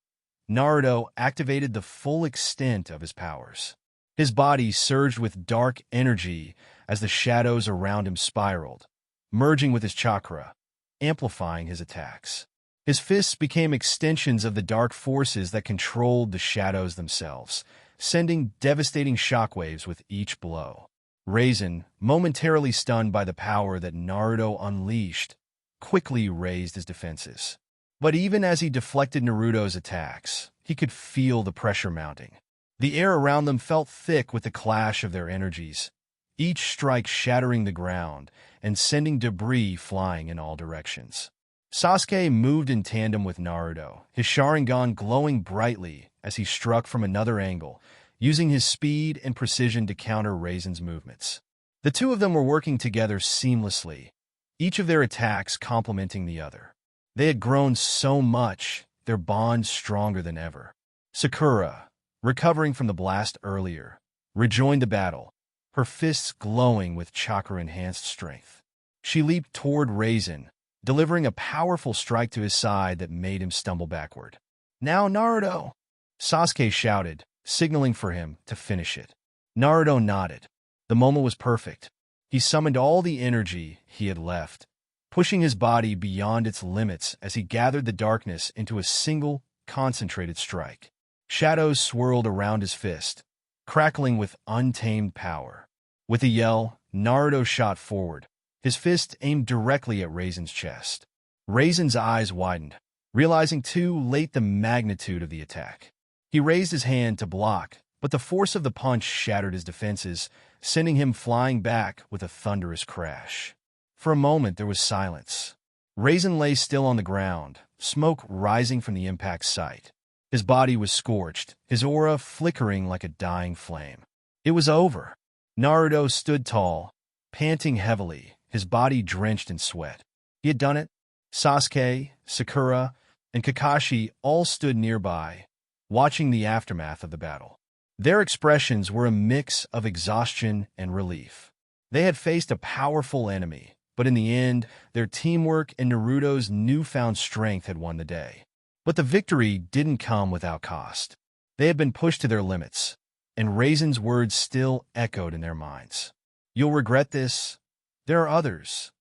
Naruto activated the full extent of his powers. His body surged with dark energy as the shadows around him spiraled, merging with his chakra, amplifying his attacks. His fists became extensions of the dark forces that controlled the shadows themselves, sending devastating shockwaves with each blow. Raisin, momentarily stunned by the power that Naruto unleashed, quickly raised his defenses. But even as he deflected Naruto's attacks, he could feel the pressure mounting. The air around them felt thick with the clash of their energies, each strike shattering the ground and sending debris flying in all directions. Sasuke moved in tandem with Naruto, his sharingan glowing brightly as he struck from another angle, using his speed and precision to counter Raisin's movements. The two of them were working together seamlessly, each of their attacks complementing the other. They had grown so much, their bond stronger than ever. Sakura, recovering from the blast earlier, rejoined the battle, her fists glowing with chakra-enhanced strength. She leaped toward Raisin, delivering a powerful strike to his side that made him stumble backward. "Now, Naruto!" Sasuke shouted, signaling for him to finish it. Naruto nodded. The moment was perfect. He summoned all the energy he had left, pushing his body beyond its limits as he gathered the darkness into a single, concentrated strike. Shadows swirled around his fist, crackling with untamed power. With a yell, Naruto shot forward, his fist aimed directly at Raisin's chest. Raisin's eyes widened, realizing too late the magnitude of the attack. He raised his hand to block, but the force of the punch shattered his defenses, sending him flying back with a thunderous crash. For a moment, there was silence. Raisin lay still on the ground, smoke rising from the impact's site. His body was scorched, his aura flickering like a dying flame. It was over. Naruto stood tall, panting heavily, his body drenched in sweat. He had done it. Sasuke, Sakura, and Kakashi all stood nearby, watching the aftermath of the battle. Their expressions were a mix of exhaustion and relief. They had faced a powerful enemy, but in the end, their teamwork and Naruto's newfound strength had won the day. But the victory didn't come without cost. They had been pushed to their limits, and Raisin's words still echoed in their minds. "You'll regret this. There are others,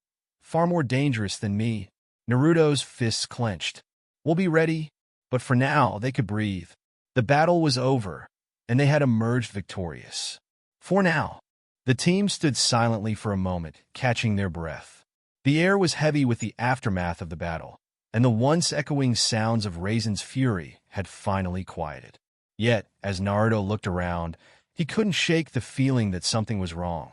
far more dangerous than me." Naruto's fists clenched. "We'll be ready," but for now, they could breathe. The battle was over, and they had emerged victorious. For now, the team stood silently for a moment, catching their breath. The air was heavy with the aftermath of the battle, and the once echoing sounds of Raisin's fury had finally quieted. Yet, as Naruto looked around, he couldn't shake the feeling that something was wrong,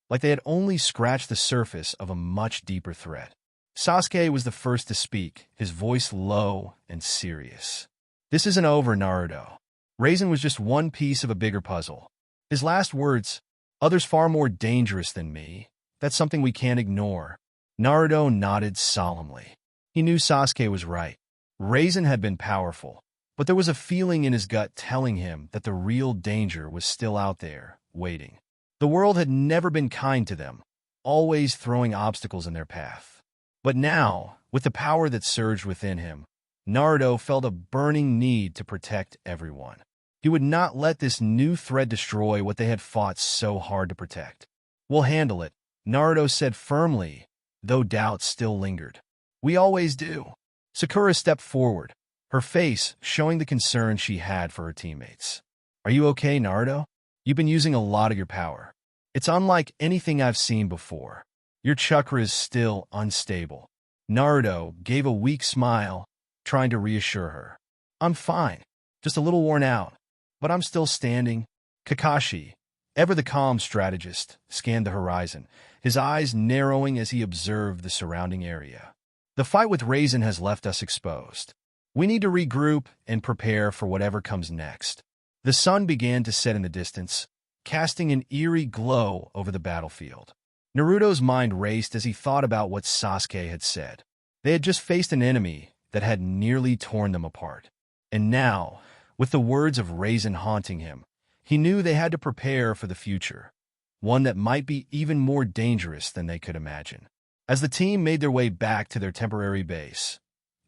like they had only scratched the surface of a much deeper threat. Sasuke was the first to speak, his voice low and serious. "This isn't over, Naruto. Raisin was just one piece of a bigger puzzle." His last words, "Others far more dangerous than me, that's something we can't ignore." Naruto nodded solemnly. He knew Sasuke was right. Raisin had been powerful, but there was a feeling in his gut telling him that the real danger was still out there, waiting. The world had never been kind to them, always throwing obstacles in their path. But now, with the power that surged within him, Naruto felt a burning need to protect everyone. He would not let this new threat destroy what they had fought so hard to protect. "We'll handle it," Naruto said firmly, though doubts still lingered. "We always do." Sakura stepped forward, her face showing the concern she had for her teammates. "Are you okay, Naruto? You've been using a lot of your power. It's unlike anything I've seen before. Your chakra is still unstable." Naruto gave a weak smile, trying to reassure her. "I'm fine, just a little worn out, but I'm still standing." Kakashi, ever the calm strategist, scanned the horizon, his eyes narrowing as he observed the surrounding area. "The fight with Raisin has left us exposed. We need to regroup and prepare for whatever comes next." The sun began to set in the distance, casting an eerie glow over the battlefield. Naruto's mind raced as he thought about what Sasuke had said. They had just faced an enemy that had nearly torn them apart. And now, with the words of Raisin haunting him, he knew they had to prepare for the future, one that might be even more dangerous than they could imagine. As the team made their way back to their temporary base,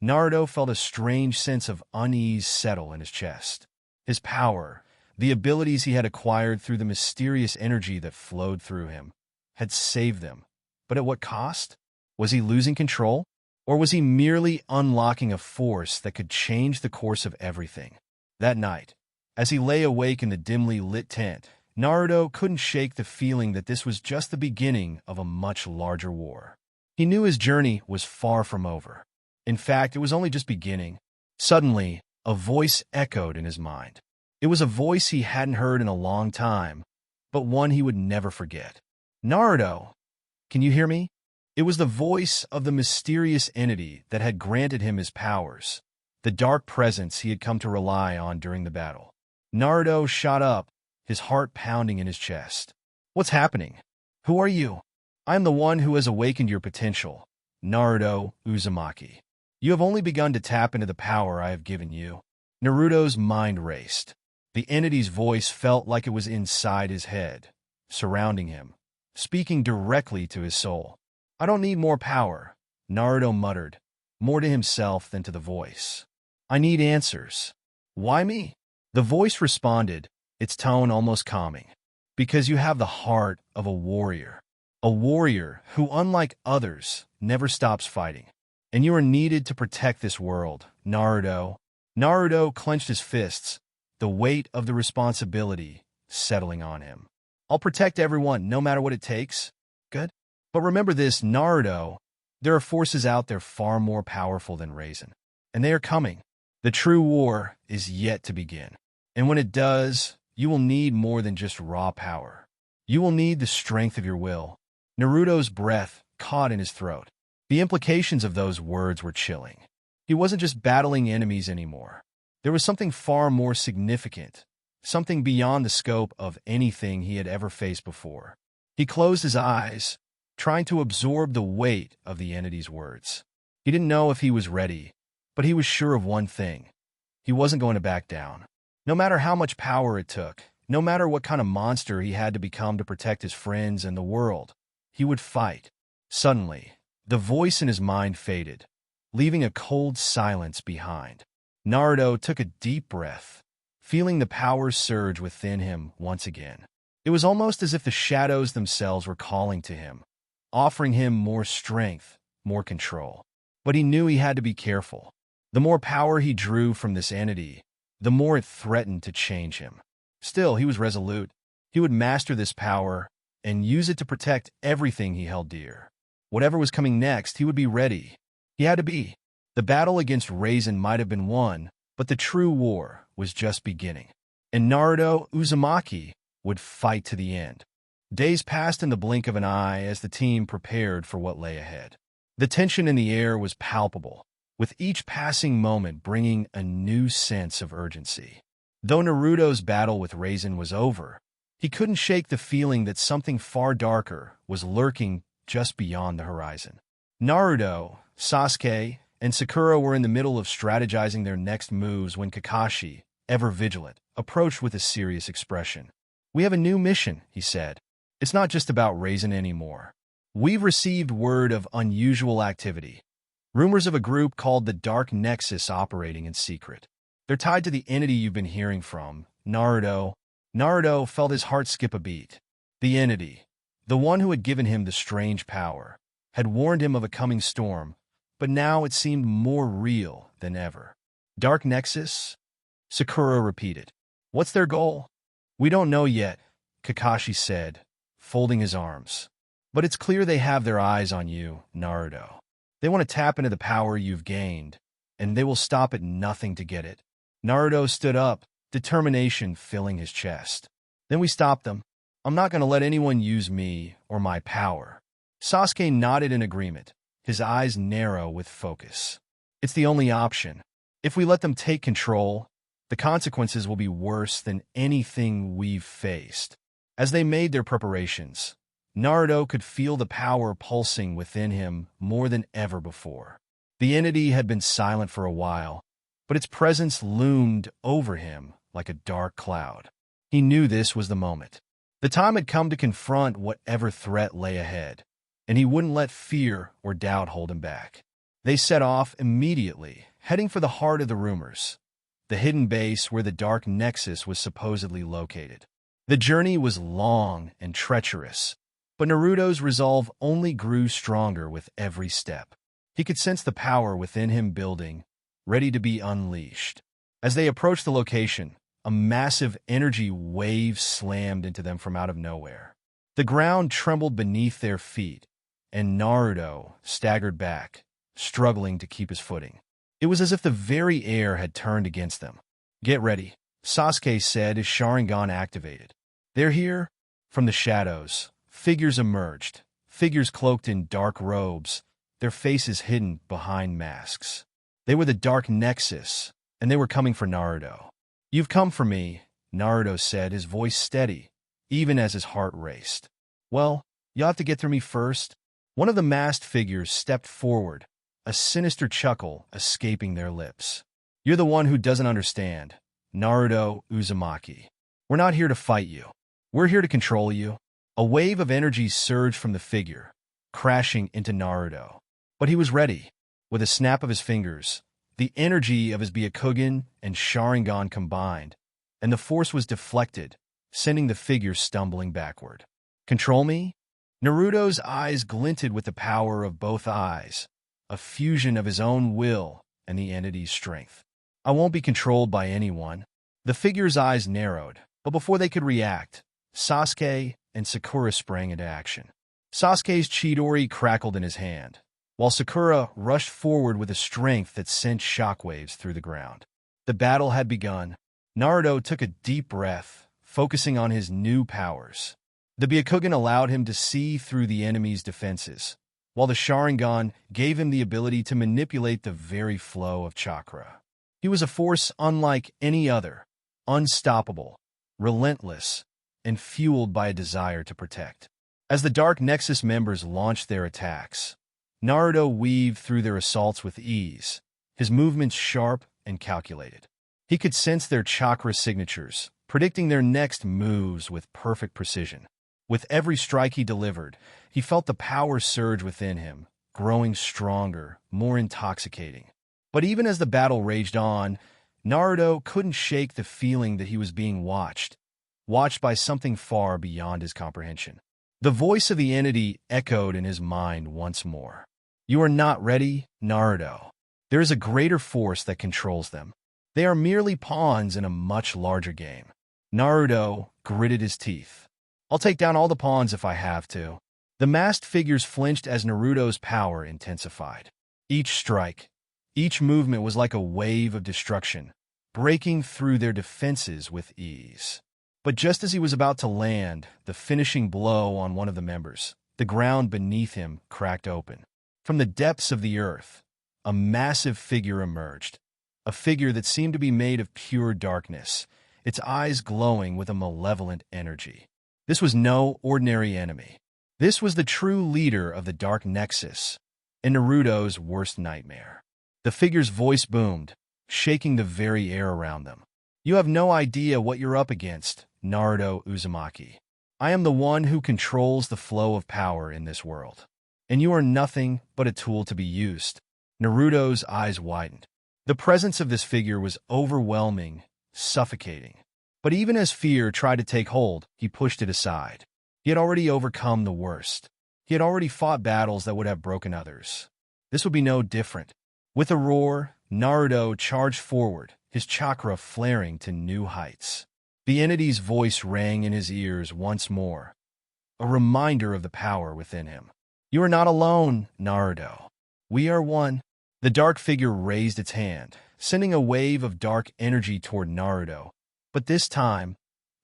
Naruto felt a strange sense of unease settle in his chest. His power, the abilities he had acquired through the mysterious energy that flowed through him, had saved them. But at what cost? Was he losing control? Or was he merely unlocking a force that could change the course of everything? That night, as he lay awake in the dimly lit tent, Naruto couldn't shake the feeling that this was just the beginning of a much larger war. He knew his journey was far from over. In fact, it was only just beginning. Suddenly, a voice echoed in his mind. It was a voice he hadn't heard in a long time, but one he would never forget. "Naruto, can you hear me?" It was the voice of the mysterious entity that had granted him his powers, the dark presence he had come to rely on during the battle. Naruto shot up, his heart pounding in his chest. "What's happening? Who are you?" "I am the one who has awakened your potential, Naruto Uzumaki. You have only begun to tap into the power I have given you." Naruto's mind raced. The entity's voice felt like it was inside his head, surrounding him, speaking directly to his soul. "I don't need more power," Naruto muttered, more to himself than to the voice. "I need answers." "Why me?" The voice responded, its tone almost calming. "Because you have the heart of a warrior who, unlike others, never stops fighting. And you are needed to protect this world, Naruto." Naruto clenched his fists, the weight of the responsibility settling on him. "I'll protect everyone, no matter what it takes." "Good. But remember this, Naruto, there are forces out there far more powerful than Raisin. And they are coming. The true war is yet to begin. And when it does, you will need more than just raw power. You will need the strength of your will." Naruto's breath caught in his throat. The implications of those words were chilling. He wasn't just battling enemies anymore. There was something far more significant, something beyond the scope of anything he had ever faced before. He closed his eyes, trying to absorb the weight of the entity's words. He didn't know if he was ready, but he was sure of one thing. He wasn't going to back down. No matter how much power it took, no matter what kind of monster he had to become to protect his friends and the world, he would fight. Suddenly, the voice in his mind faded, leaving a cold silence behind. Naruto took a deep breath, feeling the power surge within him once again. It was almost as if the shadows themselves were calling to him, offering him more strength, more control. But he knew he had to be careful. The more power he drew from this entity, the more it threatened to change him. Still, he was resolute. He would master this power and use it to protect everything he held dear. Whatever was coming next, he would be ready. He had to be. The battle against Raisin might have been won, but the true war was just beginning. And Naruto Uzumaki would fight to the end. Days passed in the blink of an eye as the team prepared for what lay ahead. The tension in the air was palpable, with each passing moment bringing a new sense of urgency. Though Naruto's battle with Raisin was over, he couldn't shake the feeling that something far darker was lurking just beyond the horizon. Naruto, Sasuke, and Sakura were in the middle of strategizing their next moves when Kakashi, ever vigilant, approached with a serious expression. "We have a new mission," he said. "It's not just about Raisin anymore. We've received word of unusual activity. Rumors of a group called the Dark Nexus operating in secret. They're tied to the entity you've been hearing from, Naruto. Naruto felt his heart skip a beat. The entity, the one who had given him the strange power, had warned him of a coming storm, but now it seemed more real than ever. Dark Nexus? Sakura repeated. What's their goal? We don't know yet, Kakashi said, folding his arms. But it's clear they have their eyes on you, Naruto. They want to tap into the power you've gained, and they will stop at nothing to get it. Naruto stood up, determination filling his chest. Then we stopped them. I'm not going to let anyone use me or my power. Sasuke nodded in agreement, his eyes narrow with focus. It's the only option. If we let them take control, the consequences will be worse than anything we've faced. As they made their preparations, Naruto could feel the power pulsing within him more than ever before. The entity had been silent for a while, but its presence loomed over him like a dark cloud. He knew this was the moment. The time had come to confront whatever threat lay ahead, and he wouldn't let fear or doubt hold him back. They set off immediately, heading for the heart of the rumors, the hidden base where the Dark Nexus was supposedly located. The journey was long and treacherous, but Naruto's resolve only grew stronger with every step. He could sense the power within him building, ready to be unleashed. As they approached the location, a massive energy wave slammed into them from out of nowhere. The ground trembled beneath their feet, and Naruto staggered back, struggling to keep his footing. It was as if the very air had turned against them. Get ready, Sasuke said as Sharingan activated. They're here. From the shadows, figures emerged, figures cloaked in dark robes, their faces hidden behind masks. They were the Dark Nexus, and they were coming for Naruto. You've come for me, Naruto said, his voice steady, even as his heart raced. Well, you'll have to get through me first. One of the masked figures stepped forward, a sinister chuckle escaping their lips. You're the one who doesn't understand, Naruto Uzumaki. We're not here to fight you. We're here to control you. A wave of energy surged from the figure, crashing into Naruto. But he was ready. With a snap of his fingers, the energy of his byakugan and sharingan combined, and the force was deflected, sending the figure stumbling backward. Control me? Naruto's eyes glinted with the power of both eyes, a fusion of his own will and the entity's strength. I won't be controlled by anyone. The figure's eyes narrowed, but before they could react, Sasuke and Sakura sprang into action. Sasuke's Chidori crackled in his hand, while Sakura rushed forward with a strength that sent shockwaves through the ground. The battle had begun. Naruto took a deep breath, focusing on his new powers. The Byakugan allowed him to see through the enemy's defenses, while the Sharingan gave him the ability to manipulate the very flow of chakra. He was a force unlike any other, unstoppable, relentless, and fueled by a desire to protect. As the Dark Nexus members launched their attacks, Naruto weaved through their assaults with ease, his movements sharp and calculated. He could sense their chakra signatures, predicting their next moves with perfect precision. With every strike he delivered, he felt the power surge within him, growing stronger, more intoxicating. But even as the battle raged on, Naruto couldn't shake the feeling that he was being watched by something far beyond his comprehension. The voice of the entity echoed in his mind once more. You are not ready, Naruto. There is a greater force that controls them. They are merely pawns in a much larger game. Naruto gritted his teeth. I'll take down all the pawns if I have to. The masked figures flinched as Naruto's power intensified. Each strike, each movement was like a wave of destruction, breaking through their defenses with ease. But just as he was about to land the finishing blow on one of the members, the ground beneath him cracked open. From the depths of the earth, a massive figure emerged, a figure that seemed to be made of pure darkness, its eyes glowing with a malevolent energy. This was no ordinary enemy. This was the true leader of the Dark Nexus, and Naruto's worst nightmare. The figure's voice boomed, shaking the very air around them. You have no idea what you're up against, Naruto Uzumaki. I am the one who controls the flow of power in this world, and you are nothing but a tool to be used. Naruto's eyes widened. The presence of this figure was overwhelming, suffocating. But even as fear tried to take hold, he pushed it aside. He had already overcome the worst. He had already fought battles that would have broken others. This would be no different. With a roar, Naruto charged forward, his chakra flaring to new heights. The entity's voice rang in his ears once more, a reminder of the power within him. "You are not alone, Naruto. We are one." The dark figure raised its hand, sending a wave of dark energy toward Naruto. But this time,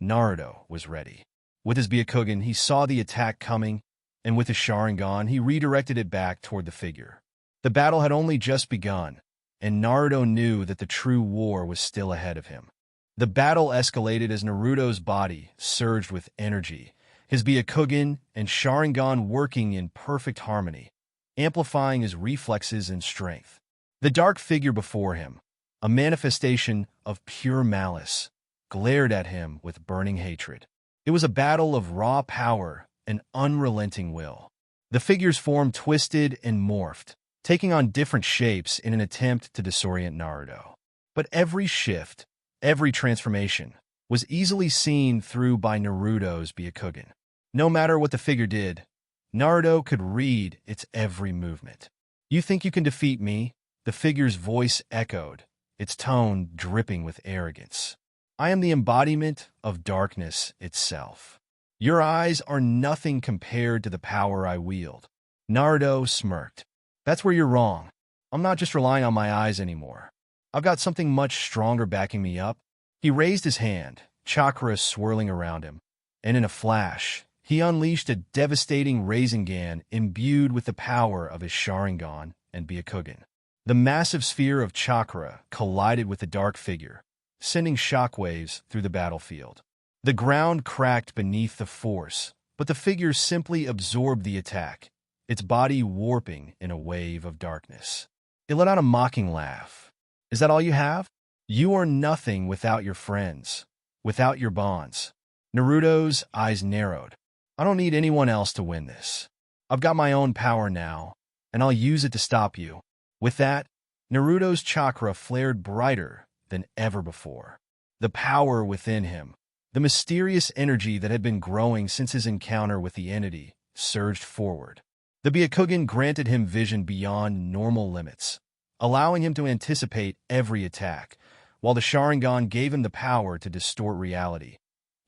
Naruto was ready. With his byakugan, he saw the attack coming, and with his sharingan, he redirected it back toward the figure. The battle had only just begun, and Naruto knew that the true war was still ahead of him. The battle escalated as Naruto's body surged with energy, his byakugan and sharingan working in perfect harmony, amplifying his reflexes and strength. The dark figure before him, a manifestation of pure malice, glared at him with burning hatred. It was a battle of raw power and unrelenting will. The figure's form twisted and morphed, taking on different shapes in an attempt to disorient Naruto. But every shift, every transformation, was easily seen through by Naruto's byakugan. No matter what the figure did, Naruto could read its every movement. "You think you can defeat me?" The figure's voice echoed, its tone dripping with arrogance. "I am the embodiment of darkness itself. Your eyes are nothing compared to the power I wield." Naruto smirked. "That's where you're wrong. I'm not just relying on my eyes anymore. I've got something much stronger backing me up." He raised his hand, chakra swirling around him, and in a flash, he unleashed a devastating Rasengan imbued with the power of his sharingan and byakugan. The massive sphere of chakra collided with the dark figure, sending shockwaves through the battlefield. The ground cracked beneath the force, but the figure simply absorbed the attack, its body warping in a wave of darkness. It let out a mocking laugh. "Is that all you have? You are nothing without your friends, without your bonds." Naruto's eyes narrowed. "I don't need anyone else to win this. I've got my own power now, and I'll use it to stop you." With that, Naruto's chakra flared brighter than ever before. The power within him, the mysterious energy that had been growing since his encounter with the entity, surged forward. The byakugan granted him vision beyond normal limits, allowing him to anticipate every attack, while the sharingan gave him the power to distort reality,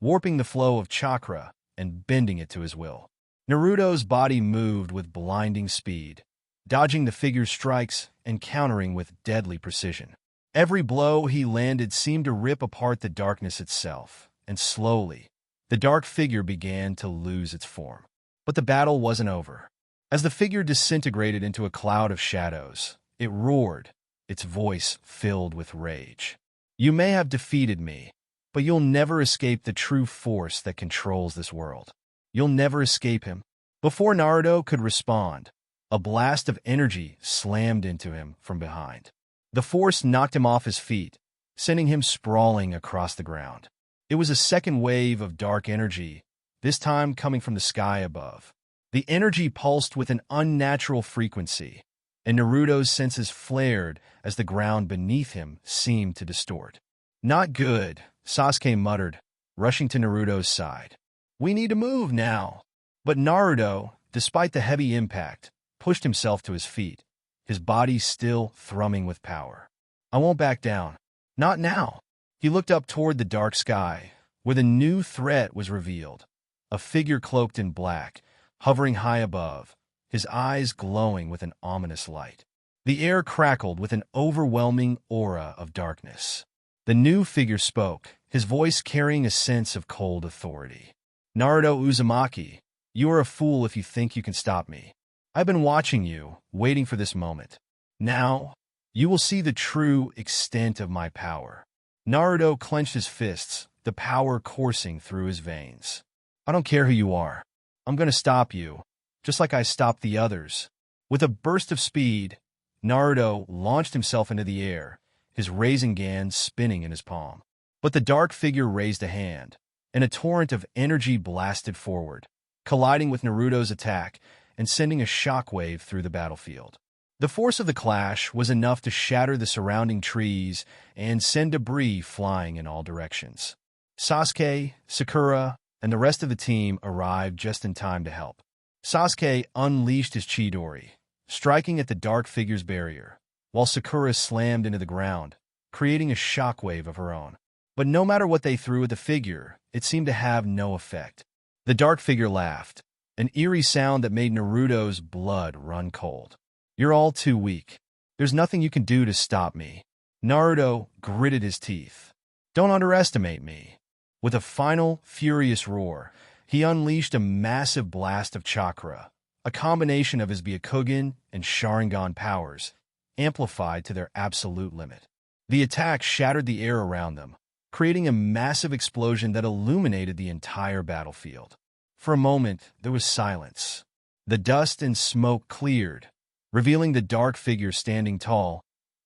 warping the flow of chakra and bending it to his will. Naruto's body moved with blinding speed, dodging the figure's strikes and countering with deadly precision. Every blow he landed seemed to rip apart the darkness itself, and slowly, the dark figure began to lose its form. But the battle wasn't over. As the figure disintegrated into a cloud of shadows, it roared, its voice filled with rage. "You may have defeated me, but you'll never escape the true force that controls this world. You'll never escape him." Before Naruto could respond, a blast of energy slammed into him from behind. The force knocked him off his feet, sending him sprawling across the ground. It was a second wave of dark energy, this time coming from the sky above. The energy pulsed with an unnatural frequency, and Naruto's senses flared as the ground beneath him seemed to distort. "Not good," Sasuke muttered, rushing to Naruto's side. "We need to move now." But Naruto, despite the heavy impact, pushed himself to his feet, his body still thrumming with power. "I won't back down. Not now." He looked up toward the dark sky, where the new threat was revealed. A figure cloaked in black, hovering high above, his eyes glowing with an ominous light. The air crackled with an overwhelming aura of darkness. The new figure spoke, his voice carrying a sense of cold authority. "Naruto Uzumaki, you are a fool if you think you can stop me. I've been watching you, waiting for this moment. Now, you will see the true extent of my power." Naruto clenched his fists, the power coursing through his veins. "I don't care who you are. I'm going to stop you, just like I stopped the others." With a burst of speed, Naruto launched himself into the air, his Rasengan spinning in his palm. But the dark figure raised a hand, and a torrent of energy blasted forward, colliding with Naruto's attack and sending a shockwave through the battlefield. The force of the clash was enough to shatter the surrounding trees and send debris flying in all directions. Sasuke, Sakura, and the rest of the team arrived just in time to help. Sasuke unleashed his Chidori, striking at the dark figure's barrier, while Sakura slammed into the ground, creating a shockwave of her own. But no matter what they threw at the figure, it seemed to have no effect. The dark figure laughed, an eerie sound that made Naruto's blood run cold. "You're all too weak. There's nothing you can do to stop me." Naruto gritted his teeth. "Don't underestimate me." With a final, furious roar, he unleashed a massive blast of chakra, a combination of his byakugan and sharingan powers, amplified to their absolute limit. The attack shattered the air around them, creating a massive explosion that illuminated the entire battlefield. For a moment, there was silence. The dust and smoke cleared, revealing the dark figure standing tall,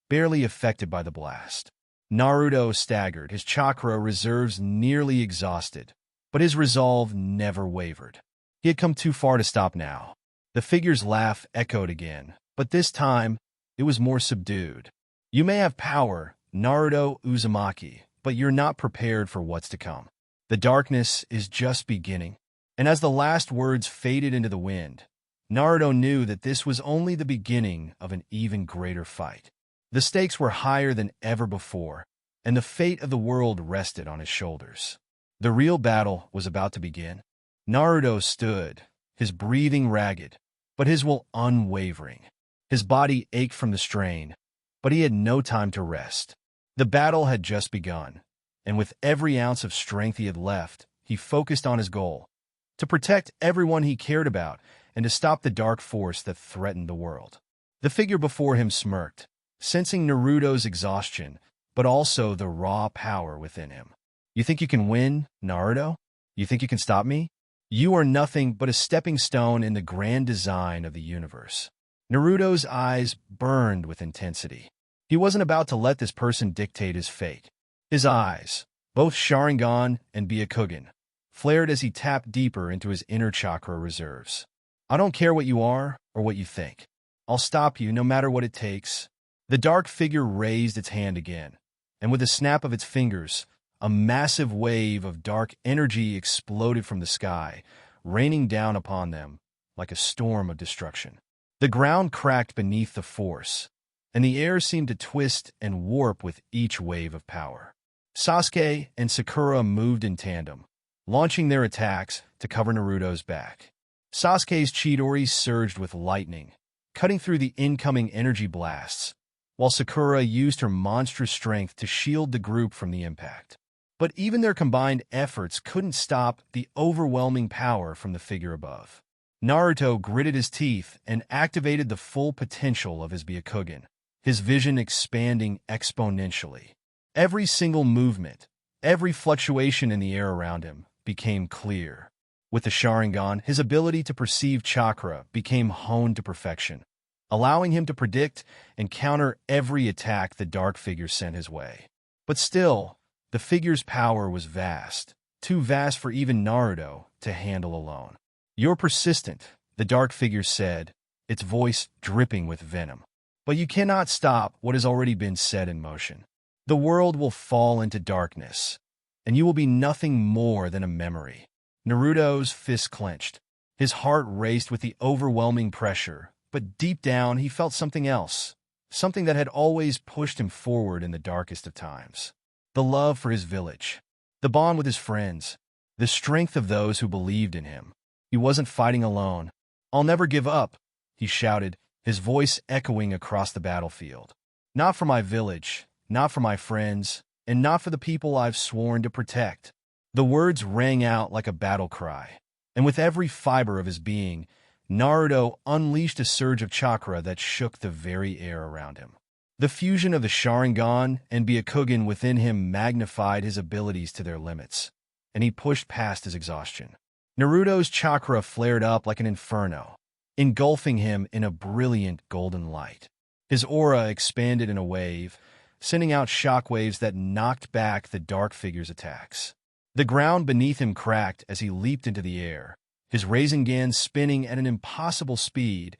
barely affected by the blast. Naruto staggered, his chakra reserves nearly exhausted, but his resolve never wavered. He had come too far to stop now. The figure's laugh echoed again, but this time, it was more subdued. "You may have power, Naruto Uzumaki, but you're not prepared for what's to come. The darkness is just beginning." And as the last words faded into the wind, Naruto knew that this was only the beginning of an even greater fight. The stakes were higher than ever before, and the fate of the world rested on his shoulders. The real battle was about to begin. Naruto stood, his breathing ragged, but his will unwavering. His body ached from the strain, but he had no time to rest. The battle had just begun, and with every ounce of strength he had left, he focused on his goal: to protect everyone he cared about and to stop the dark force that threatened the world. The figure before him smirked, sensing Naruto's exhaustion, but also the raw power within him. "You think you can win, Naruto? You think you can stop me? You are nothing but a stepping stone in the grand design of the universe." Naruto's eyes burned with intensity. He wasn't about to let this person dictate his fate. His eyes, both Sharingan and Byakugan, flared as he tapped deeper into his inner chakra reserves. "I don't care what you are or what you think. I'll stop you no matter what it takes." The dark figure raised its hand again, and with a snap of its fingers, a massive wave of dark energy exploded from the sky, raining down upon them like a storm of destruction. The ground cracked beneath the force, and the air seemed to twist and warp with each wave of power. Sasuke and Sakura moved in tandem, launching their attacks to cover Naruto's back. Sasuke's Chidori surged with lightning, cutting through the incoming energy blasts, while Sakura used her monstrous strength to shield the group from the impact. But even their combined efforts couldn't stop the overwhelming power from the figure above. Naruto gritted his teeth and activated the full potential of his Byakugan, his vision expanding exponentially. Every single movement, every fluctuation in the air around him became clear. With the Sharingan, his ability to perceive chakra became honed to perfection, allowing him to predict and counter every attack the dark figure sent his way. But still, the figure's power was vast, too vast for even Naruto to handle alone. "You're persistent," the dark figure said, its voice dripping with venom. "But you cannot stop what has already been set in motion. The world will fall into darkness, and you will be nothing more than a memory." Naruto's fist clenched. His heart raced with the overwhelming pressure, but deep down he felt something else, something that had always pushed him forward in the darkest of times. The love for his village, the bond with his friends, the strength of those who believed in him. He wasn't fighting alone. "I'll never give up," he shouted, his voice echoing across the battlefield. "Not for my village, not for my friends, and not for the people I've sworn to protect." The words rang out like a battle cry, and with every fiber of his being, Naruto unleashed a surge of chakra that shook the very air around him. The fusion of the Sharingan and Byakugan within him magnified his abilities to their limits, and he pushed past his exhaustion. Naruto's chakra flared up like an inferno, engulfing him in a brilliant golden light. His aura expanded in a wave, sending out shockwaves that knocked back the dark figure's attacks. The ground beneath him cracked as he leaped into the air, his Rasengan spinning at an impossible speed,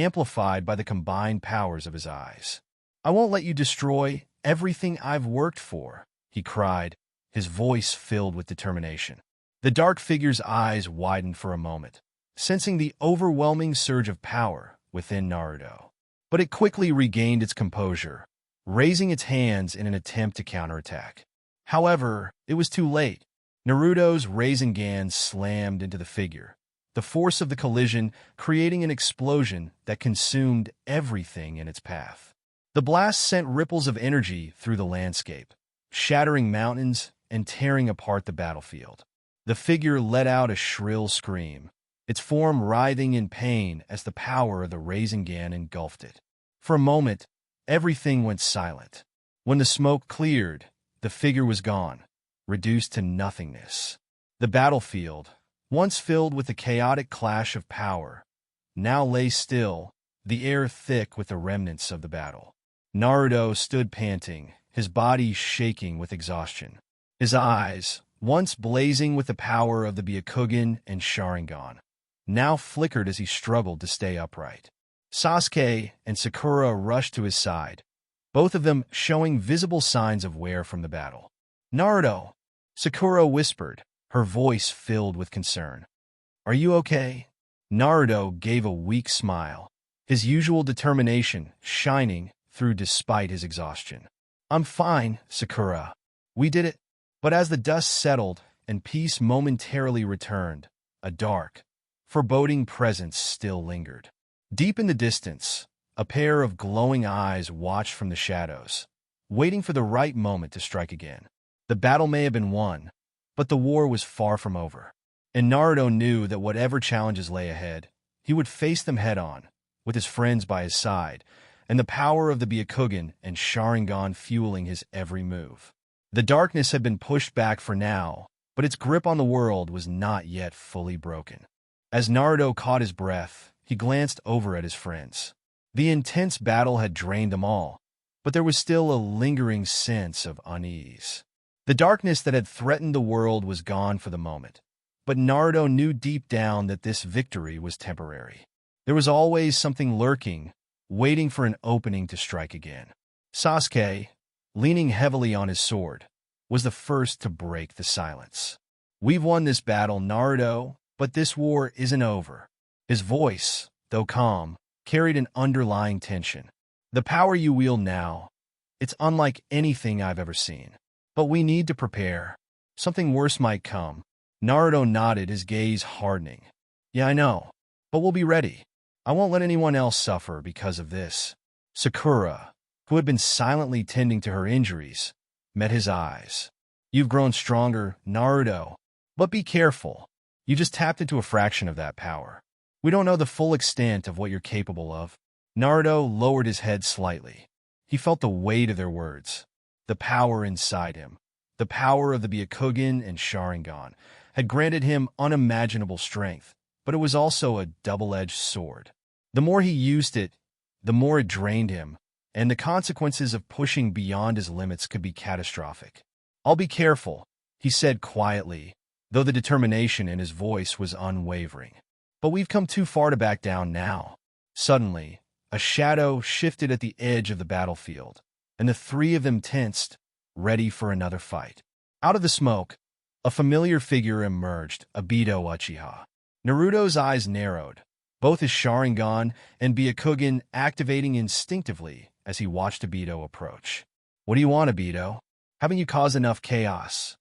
amplified by the combined powers of his eyes. "I won't let you destroy everything I've worked for," he cried, his voice filled with determination. The dark figure's eyes widened for a moment, sensing the overwhelming surge of power within Naruto. But it quickly regained its composure, raising its hands in an attempt to counterattack. However, it was too late. Naruto's Rasengan slammed into the figure, the force of the collision creating an explosion that consumed everything in its path. The blast sent ripples of energy through the landscape, shattering mountains and tearing apart the battlefield. The figure let out a shrill scream, its form writhing in pain as the power of the Rasengan engulfed it. For a moment, everything went silent. When the smoke cleared, the figure was gone, reduced to nothingness. The battlefield, once filled with the chaotic clash of power, now lay still, the air thick with the remnants of the battle. Naruto stood panting, his body shaking with exhaustion. His eyes, once blazing with the power of the byakugan and sharingan, now flickered as he struggled to stay upright. Sasuke and Sakura rushed to his side, both of them showing visible signs of wear from the battle. "Naruto," Sakura whispered, her voice filled with concern. "Are you okay?" Naruto gave a weak smile, his usual determination shining through despite his exhaustion. "I'm fine, Sakura. We did it." But as the dust settled and peace momentarily returned, a dark, foreboding presence still lingered. Deep in the distance, a pair of glowing eyes watched from the shadows, waiting for the right moment to strike again. The battle may have been won, but the war was far from over. And Naruto knew that whatever challenges lay ahead, he would face them head-on, with his friends by his side, and the power of the byakugan and sharingan fueling his every move. The darkness had been pushed back for now, but its grip on the world was not yet fully broken. As Naruto caught his breath, he glanced over at his friends. The intense battle had drained them all, but there was still a lingering sense of unease. The darkness that had threatened the world was gone for the moment, but Naruto knew deep down that this victory was temporary. There was always something lurking, waiting for an opening to strike again. Sasuke, leaning heavily on his sword, was the first to break the silence. "We've won this battle, Naruto, but this war isn't over." His voice, though calm, carried an underlying tension. "The power you wield now, it's unlike anything I've ever seen. But we need to prepare. Something worse might come." Naruto nodded, his gaze hardening. "Yeah, I know, but we'll be ready. I won't let anyone else suffer because of this." Sakura, who had been silently tending to her injuries, met his eyes. "You've grown stronger, Naruto, but be careful. You just tapped into a fraction of that power. We don't know the full extent of what you're capable of." Naruto lowered his head slightly. He felt the weight of their words. The power inside him, the power of the byakugan and sharingan, had granted him unimaginable strength, but it was also a double-edged sword. The more he used it, the more it drained him, and the consequences of pushing beyond his limits could be catastrophic. "I'll be careful," he said quietly, though the determination in his voice was unwavering. "But we've come too far to back down now." Suddenly, a shadow shifted at the edge of the battlefield, and the three of them tensed, ready for another fight. Out of the smoke, a familiar figure emerged, Obito Uchiha. Naruto's eyes narrowed, both his sharingan and byakugan activating instinctively as he watched Obito approach. "What do you want, Obito? Haven't you caused enough chaos?"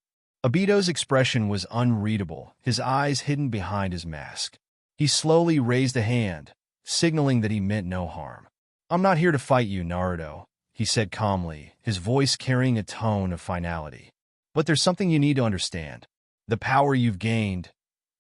Obito's expression was unreadable, his eyes hidden behind his mask. He slowly raised a hand, signaling that he meant no harm. "I'm not here to fight you, Naruto," he said calmly, his voice carrying a tone of finality. "But there's something you need to understand. The power you've gained,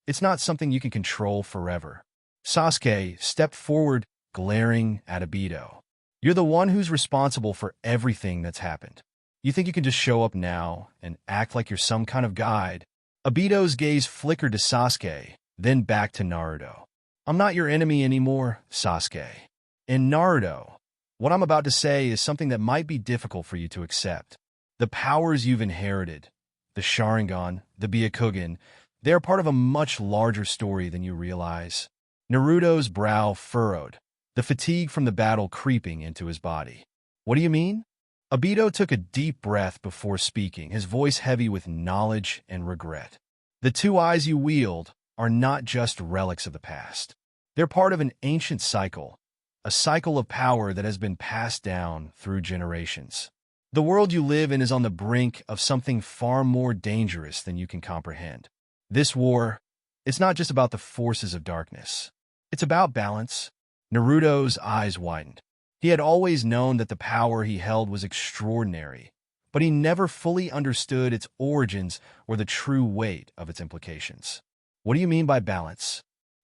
it's not something you can control forever." Sasuke stepped forward, glaring at Obito. "You're the one who's responsible for everything that's happened. You think you can just show up now and act like you're some kind of guide?" Obito's gaze flickered to Sasuke, then back to Naruto. "I'm not your enemy anymore, Sasuke. And Naruto, what I'm about to say is something that might be difficult for you to accept. The powers you've inherited, the sharingan, the byakugan, they are part of a much larger story than you realize." Naruto's brow furrowed, the fatigue from the battle creeping into his body. What do you mean? Obito took a deep breath before speaking, his voice heavy with knowledge and regret. The two eyes you wield are not just relics of the past. They're part of an ancient cycle, a cycle of power that has been passed down through generations. The world you live in is on the brink of something far more dangerous than you can comprehend. This war, it's not just about the forces of darkness. It's about balance. Naruto's eyes widened. He had always known that the power he held was extraordinary, but he never fully understood its origins or the true weight of its implications. What do you mean by balance?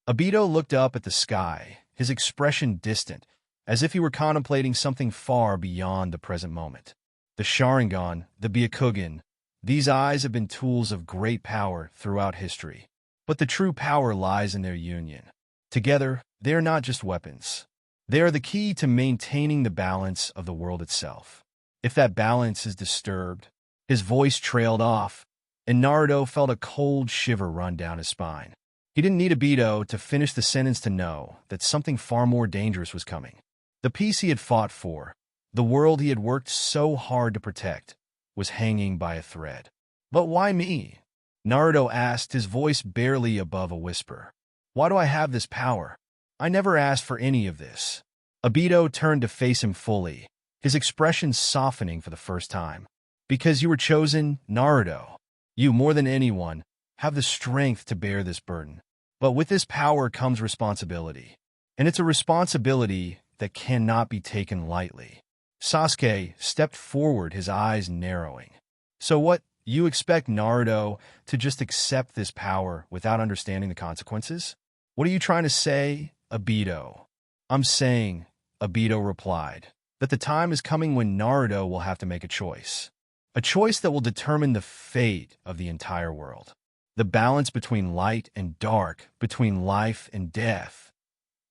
Obito looked up at the sky, his expression distant, as if he were contemplating something far beyond the present moment. The sharingan, the byakugan, these eyes have been tools of great power throughout history. But the true power lies in their union. Together, they are not just weapons. They are the key to maintaining the balance of the world itself. If that balance is disturbed, his voice trailed off, and Naruto felt a cold shiver run down his spine. He didn't need Obito to finish the sentence to know that something far more dangerous was coming. The peace he had fought for, the world he had worked so hard to protect, was hanging by a thread. But why me? Naruto asked, his voice barely above a whisper. Why do I have this power? I never asked for any of this. Obito turned to face him fully, his expression softening for the first time. Because you were chosen, Naruto. You, more than anyone, have the strength to bear this burden. But with this power comes responsibility. And it's a responsibility that cannot be taken lightly. Sasuke stepped forward, his eyes narrowing. So what, you expect Naruto to just accept this power without understanding the consequences? What are you trying to say, Obito? I'm saying, Obito replied, that the time is coming when Naruto will have to make a choice. A choice that will determine the fate of the entire world. The balance between light and dark, between life and death.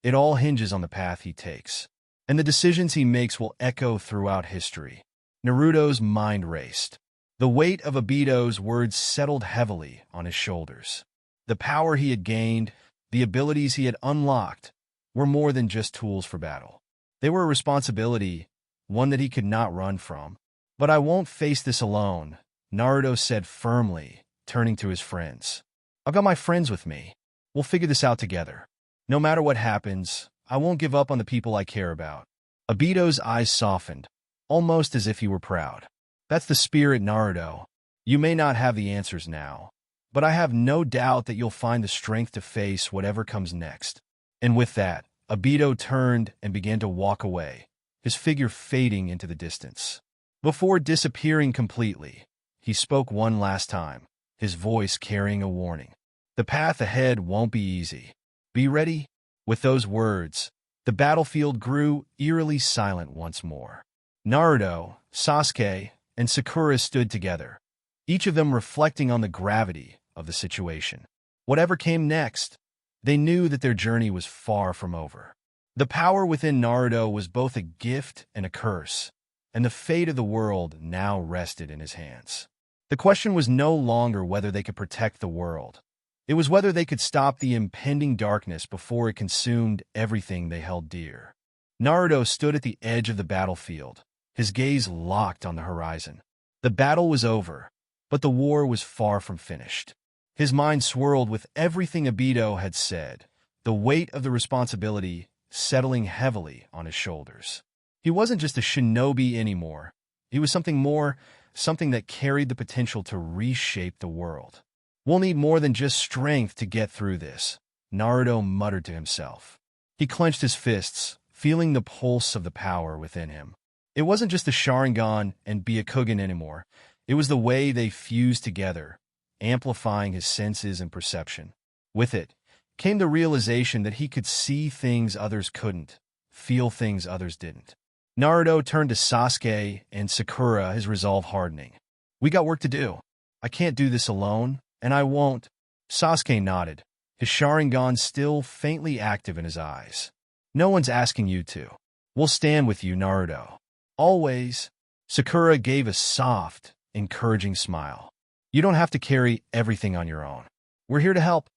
It all hinges on the path he takes. And the decisions he makes will echo throughout history. Naruto's mind raced. The weight of Obito's words settled heavily on his shoulders. The power he had gained, the abilities he had unlocked, were more than just tools for battle. They were a responsibility, one that he could not run from. But I won't face this alone, Naruto said firmly, turning to his friends. I've got my friends with me. We'll figure this out together. No matter what happens, I won't give up on the people I care about. Obito's eyes softened, almost as if he were proud. That's the spirit, Naruto. You may not have the answers now, but I have no doubt that you'll find the strength to face whatever comes next. And with that, Obito turned and began to walk away, his figure fading into the distance. Before disappearing completely, he spoke one last time, his voice carrying a warning. The path ahead won't be easy. Be ready? With those words, the battlefield grew eerily silent once more. Naruto, Sasuke, and Sakura stood together, each of them reflecting on the gravity of the situation. Whatever came next, they knew that their journey was far from over. The power within Naruto was both a gift and a curse, and the fate of the world now rested in his hands. The question was no longer whether they could protect the world. It was whether they could stop the impending darkness before it consumed everything they held dear. Naruto stood at the edge of the battlefield, his gaze locked on the horizon. The battle was over, but the war was far from finished. His mind swirled with everything Obito had said, the weight of the responsibility settling heavily on his shoulders. He wasn't just a shinobi anymore. He was something more, something that carried the potential to reshape the world. We'll need more than just strength to get through this, Naruto muttered to himself. He clenched his fists, feeling the pulse of the power within him. It wasn't just the Sharingan and Byakugan anymore. It was the way they fused together, amplifying his senses and perception. With it came the realization that he could see things others couldn't, feel things others didn't. Naruto turned to Sasuke and Sakura, his resolve hardening. We got work to do. I can't do this alone, and I won't. Sasuke nodded, his Sharingan still faintly active in his eyes. No one's asking you to. We'll stand with you, Naruto. Always. Sakura gave a soft, encouraging smile. You don't have to carry everything on your own. We're here to help,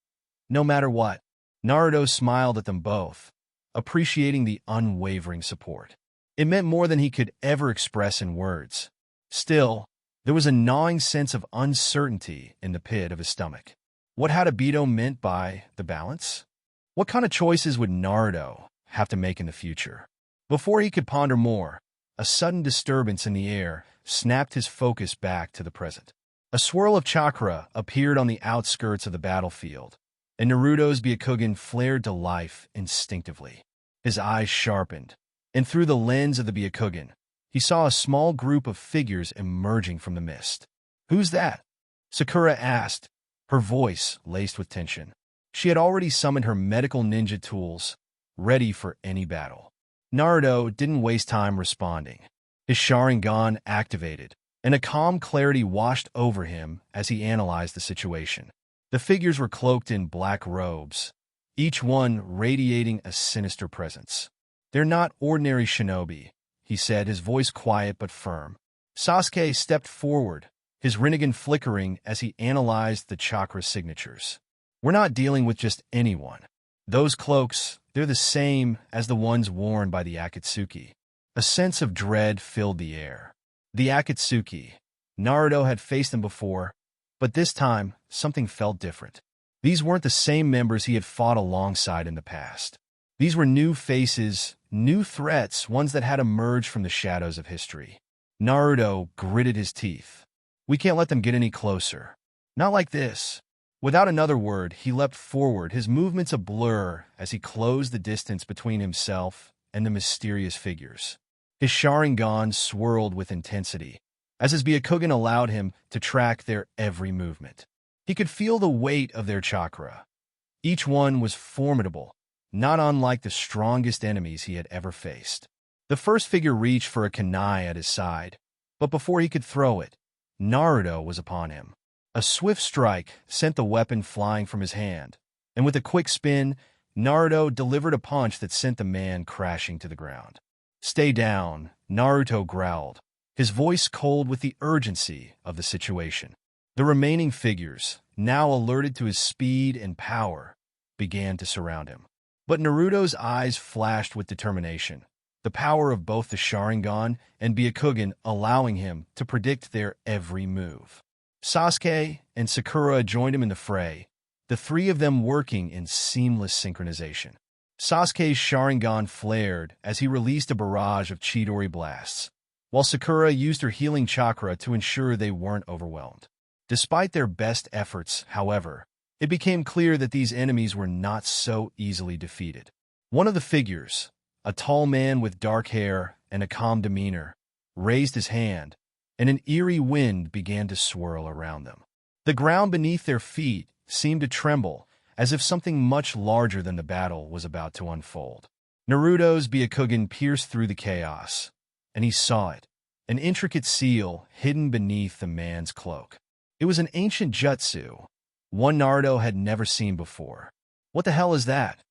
no matter what. Naruto smiled at them both, appreciating the unwavering support. It meant more than he could ever express in words. Still, there was a gnawing sense of uncertainty in the pit of his stomach. What had Obito meant by the balance? What kind of choices would Naruto have to make in the future? Before he could ponder more, a sudden disturbance in the air snapped his focus back to the present. A swirl of chakra appeared on the outskirts of the battlefield, and Naruto's byakugan flared to life instinctively. His eyes sharpened, and through the lens of the byakugan, he saw a small group of figures emerging from the mist. "Who's that?" Sakura asked, her voice laced with tension. She had already summoned her medical ninja tools, ready for any battle. Naruto didn't waste time responding. His sharingan activated, and a calm clarity washed over him as he analyzed the situation. The figures were cloaked in black robes, each one radiating a sinister presence. "They're not ordinary shinobi," he said, his voice quiet but firm. Sasuke stepped forward, his rinnegan flickering as he analyzed the chakra signatures. "We're not dealing with just anyone. Those cloaks, they're the same as the ones worn by the Akatsuki." A sense of dread filled the air. The Akatsuki. Naruto had faced them before, but this time, something felt different. These weren't the same members he had fought alongside in the past. These were new faces, new threats, ones that had emerged from the shadows of history. Naruto gritted his teeth. "We can't let them get any closer. Not like this." Without another word, he leapt forward, his movements a blur as he closed the distance between himself and the mysterious figures. His sharingan swirled with intensity, as his byakugan allowed him to track their every movement. He could feel the weight of their chakra. Each one was formidable, not unlike the strongest enemies he had ever faced. The first figure reached for a kunai at his side, but before he could throw it, Naruto was upon him. A swift strike sent the weapon flying from his hand, and with a quick spin, Naruto delivered a punch that sent the man crashing to the ground. "Stay down," Naruto growled, his voice cold with the urgency of the situation. The remaining figures, now alerted to his speed and power, began to surround him. But Naruto's eyes flashed with determination, the power of both the sharingan and byakugan allowing him to predict their every move. Sasuke and Sakura joined him in the fray, the three of them working in seamless synchronization. Sasuke's sharingan flared as he released a barrage of Chidori blasts, while Sakura used her healing chakra to ensure they weren't overwhelmed. Despite their best efforts, however, it became clear that these enemies were not so easily defeated. One of the figures, a tall man with dark hair and a calm demeanor, raised his hand, and an eerie wind began to swirl around them. The ground beneath their feet seemed to tremble, as if something much larger than the battle was about to unfold. Naruto's byakugan pierced through the chaos, and he saw it, an intricate seal hidden beneath the man's cloak. It was an ancient jutsu, one Naruto had never seen before. "What the hell is that?"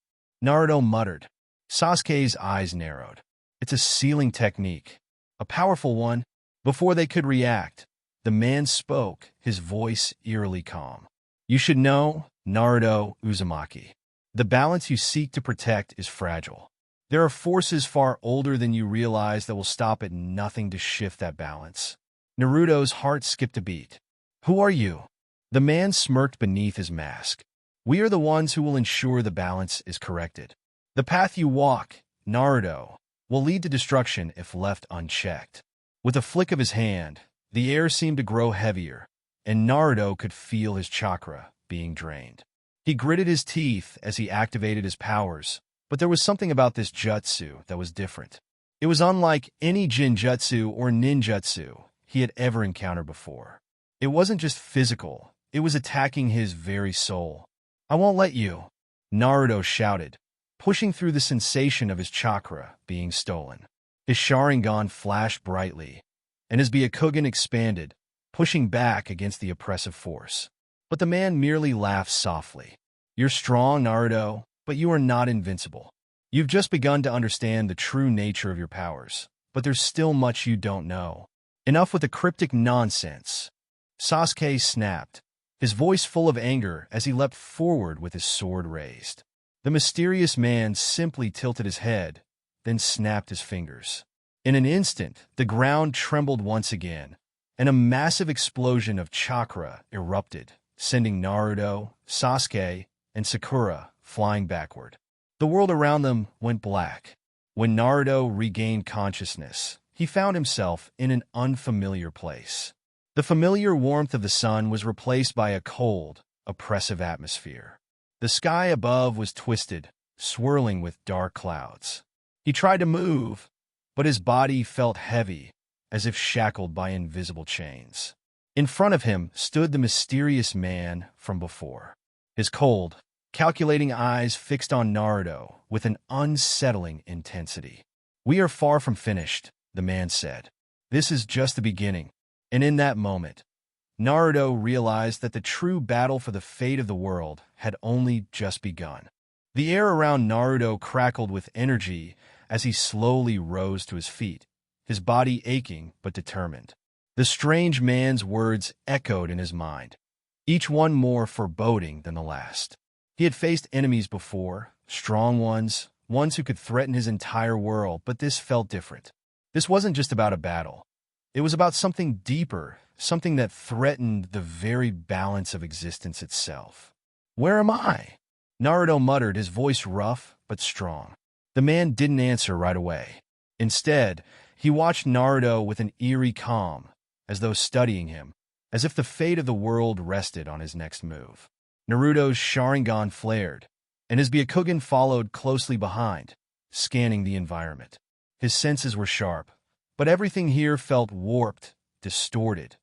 Naruto muttered. Sasuke's eyes narrowed. "It's a sealing technique. A powerful one." Before they could react, the man spoke, his voice eerily calm. "You should know, Naruto Uzumaki. The balance you seek to protect is fragile. There are forces far older than you realize that will stop at nothing to shift that balance." Naruto's heart skipped a beat. "Who are you?" The man smirked beneath his mask. "We are the ones who will ensure the balance is corrected. The path you walk, Naruto, will lead to destruction if left unchecked." With a flick of his hand, the air seemed to grow heavier, and Naruto could feel his chakra being drained. He gritted his teeth as he activated his powers, but there was something about this jutsu that was different. It was unlike any jinjutsu or ninjutsu he had ever encountered before. It wasn't just physical, it was attacking his very soul. "I won't let you," Naruto shouted, pushing through the sensation of his chakra being stolen. His sharingan flashed brightly, and his byakugan expanded, pushing back against the oppressive force. But the man merely laughed softly. "You're strong, Naruto, but you are not invincible. You've just begun to understand the true nature of your powers, but there's still much you don't know. Enough with the cryptic nonsense." Sasuke snapped, his voice full of anger as he leapt forward with his sword raised. The mysterious man simply tilted his head, then snapped his fingers. In an instant, the ground trembled once again, and a massive explosion of chakra erupted, sending Naruto, Sasuke, and Sakura flying backward. The world around them went black. When Naruto regained consciousness, he found himself in an unfamiliar place. The familiar warmth of the sun was replaced by a cold, oppressive atmosphere. The sky above was twisted, swirling with dark clouds. He tried to move, but his body felt heavy, as if shackled by invisible chains. In front of him stood the mysterious man from before. His cold, calculating eyes fixed on Naruto with an unsettling intensity. "We are far from finished," the man said. "This is just the beginning." And in that moment, Naruto realized that the true battle for the fate of the world had only just begun. The air around Naruto crackled with energy as he slowly rose to his feet, his body aching but determined. The strange man's words echoed in his mind, each one more foreboding than the last. He had faced enemies before, strong ones who could threaten his entire world, but this felt different. This wasn't just about a battle. It was about something deeper, something that threatened the very balance of existence itself. "Where am I?" Naruto muttered, his voice rough but strong. The man didn't answer right away. Instead, he watched Naruto with an eerie calm, as though studying him, as if the fate of the world rested on his next move. Naruto's sharingan flared, and his byakugan followed closely behind, scanning the environment. His senses were sharp, but everything here felt warped, distorted,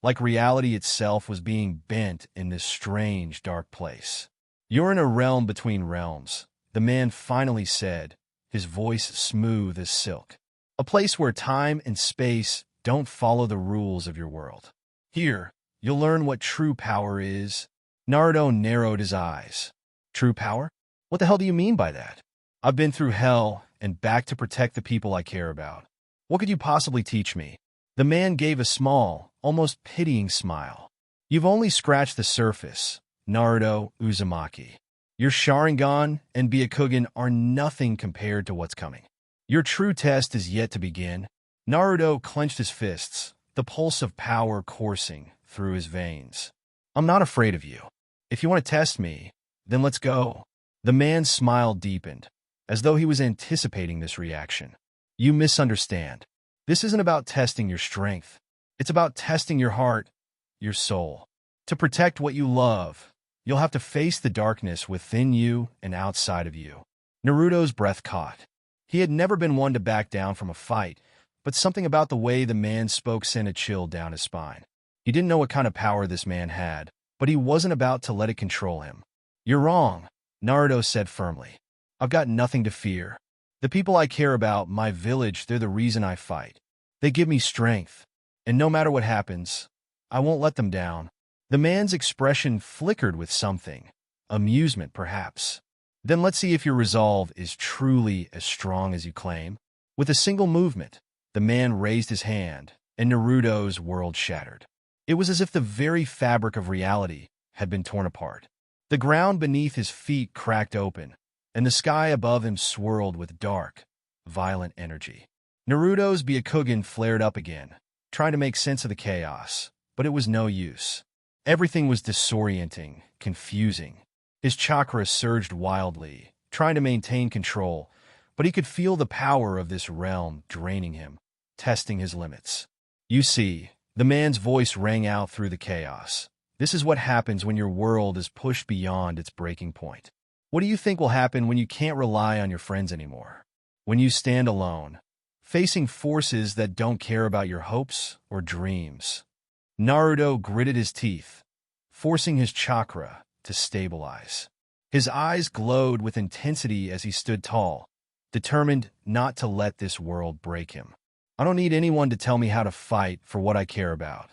like reality itself was being bent in this strange, dark place. "You're in a realm between realms," the man finally said, his voice smooth as silk. "A place where time and space don't follow the rules of your world. Here, you'll learn what true power is." Naruto narrowed his eyes. "True power? What the hell do you mean by that? I've been through hell and back to protect the people I care about. What could you possibly teach me?" The man gave a small, almost pitying smile. "You've only scratched the surface, Naruto Uzumaki. Your sharingan and byakugan are nothing compared to what's coming. Your true test is yet to begin." Naruto clenched his fists, the pulse of power coursing through his veins. "I'm not afraid of you. If you want to test me, then let's go." The man's smile deepened, as though he was anticipating this reaction. "You misunderstand. This isn't about testing your strength. It's about testing your heart, your soul. To protect what you love, you'll have to face the darkness within you and outside of you." Naruto's breath caught. He had never been one to back down from a fight, but something about the way the man spoke sent a chill down his spine. He didn't know what kind of power this man had, but he wasn't about to let it control him. "You're wrong," Naruto said firmly. "I've got nothing to fear. The people I care about, my village, they're the reason I fight. They give me strength, and no matter what happens, I won't let them down." The man's expression flickered with something, amusement perhaps. "Then let's see if your resolve is truly as strong as you claim." With a single movement, the man raised his hand, and Naruto's world shattered. It was as if the very fabric of reality had been torn apart. The ground beneath his feet cracked open, and the sky above him swirled with dark, violent energy. Naruto's byakugan flared up again, trying to make sense of the chaos, but it was no use. Everything was disorienting, confusing. His chakra surged wildly, trying to maintain control, but he could feel the power of this realm draining him, testing his limits. "You see," the man's voice rang out through the chaos. "This is what happens when your world is pushed beyond its breaking point. What do you think will happen when you can't rely on your friends anymore? When you stand alone, facing forces that don't care about your hopes or dreams?" Naruto gritted his teeth, forcing his chakra to stabilize. His eyes glowed with intensity as he stood tall, determined not to let this world break him. "I don't need anyone to tell me how to fight for what I care about.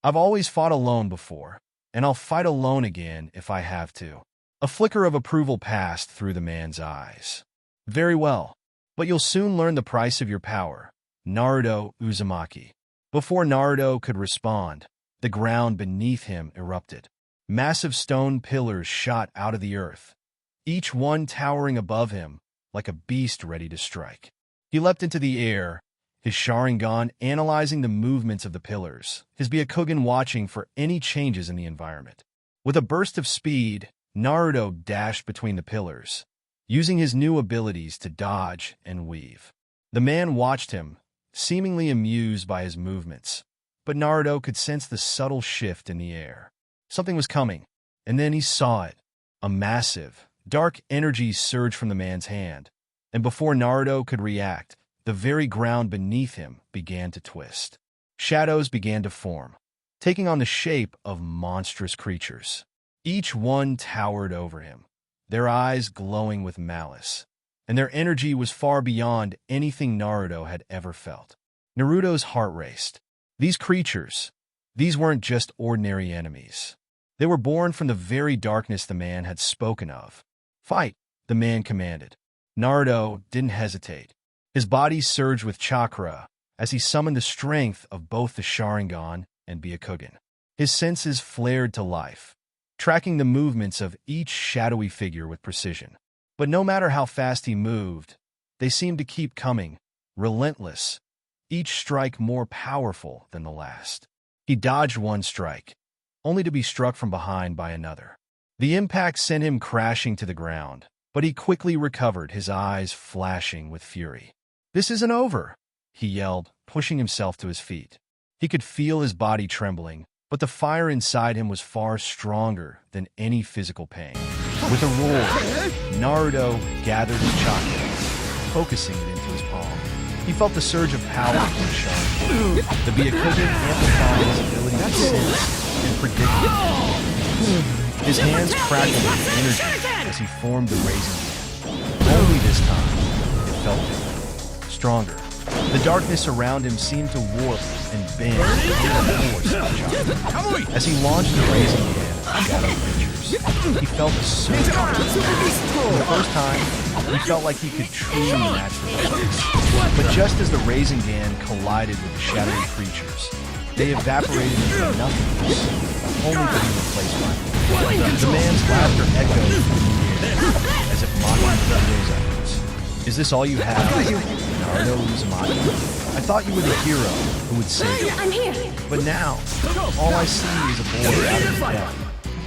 I've always fought alone before, and I'll fight alone again if I have to." A flicker of approval passed through the man's eyes. "Very well, but you'll soon learn the price of your power, Naruto Uzumaki." Before Naruto could respond, the ground beneath him erupted. Massive stone pillars shot out of the earth, each one towering above him like a beast ready to strike. He leapt into the air, his sharingan analyzing the movements of the pillars, his byakugan watching for any changes in the environment. With a burst of speed, Naruto dashed between the pillars, using his new abilities to dodge and weave. The man watched him, seemingly amused by his movements, but Naruto could sense the subtle shift in the air. Something was coming, and then he saw it. A massive, dark energy surged from the man's hand, and before Naruto could react, the very ground beneath him began to twist. Shadows began to form, taking on the shape of monstrous creatures. Each one towered over him, their eyes glowing with malice, and their energy was far beyond anything Naruto had ever felt. Naruto's heart raced. These creatures, these weren't just ordinary enemies. They were born from the very darkness the man had spoken of. "Fight," the man commanded. Naruto didn't hesitate. His body surged with chakra as he summoned the strength of both the sharingan and byakugan. His senses flared to life, tracking the movements of each shadowy figure with precision. But no matter how fast he moved, they seemed to keep coming, relentless, each strike more powerful than the last. He dodged one strike, only to be struck from behind by another. The impact sent him crashing to the ground, but he quickly recovered, his eyes flashing with fury. "This isn't over," he yelled, pushing himself to his feet. He could feel his body trembling, but the fire inside him was far stronger than any physical pain. With a roar, Naruto gathered his chakra, focusing it into his palm. He felt the surge of power from his sharingan, the byakugan amplifying his ability to sense and predict it. His hands crackled with energy as he formed the raising hand. Only this time, it felt different, stronger. The darkness around him seemed to warp and bend with the force of the chakra. As he launched the raising hand at shadow creatures, he felt a surge. For the first time, he felt like he could truly match the darkness. But just as the raising hand collided with the shadowy creatures, they evaporated into nothingness, only to be replaced by them. The man's laughter echoed through the air, as if mocking Naruto's efforts. "Is this all you have, Naruto Uzumaki? I thought you were the hero who would save you. I'm here. But now, all I see is a boy out of death,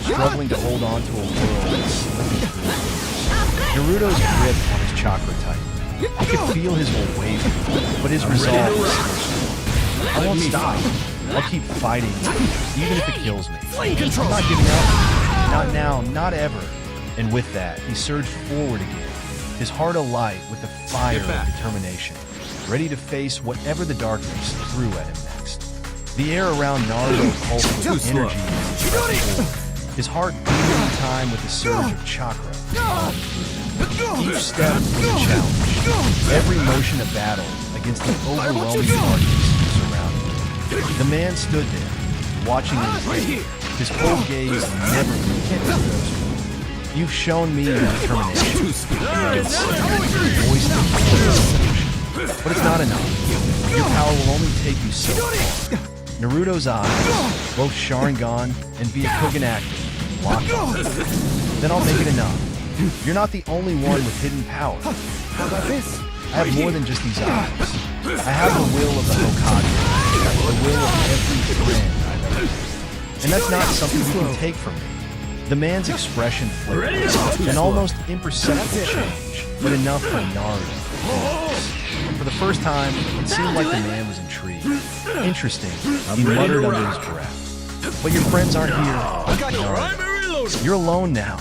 struggling to hold on to a world that's slipping through his fingers." Naruto's grip on his chakra tightened. He could feel his will waver, but his resolve was still strong. "I won't stop. I'll keep fighting, even if it kills me. I'm not giving up. Not now, not ever." And with that, he surged forward again, his heart alight with the fire of determination, ready to face whatever the darkness threw at him next. The air around Naruto pulsed with energy as he pressed forward, his heart beating in time with the surge of chakra. Each step was a challenge, every motion a battle against the overwhelming darkness surrounding him. The man stood there, watching him, his whole gaze never moved. "You've shown me your determination," voiced in emotion. "But it's not enough. Your power will only take you so far." Naruto's eyes, both sharingan and byakugan active, locked on. "Then I'll make it enough. You're not the only one with hidden power. How about this? I have more than just these eyes. I have the will of the Hokage, the will of every friend I've ever made. And that's not something you can take from me." The man's expression flickered, an almost imperceptible change, but enough for Naruto. For the first time, it seemed like the man was intrigued. "Interesting," he muttered under his breath. "But your friends aren't here, Naruto. You're alone now,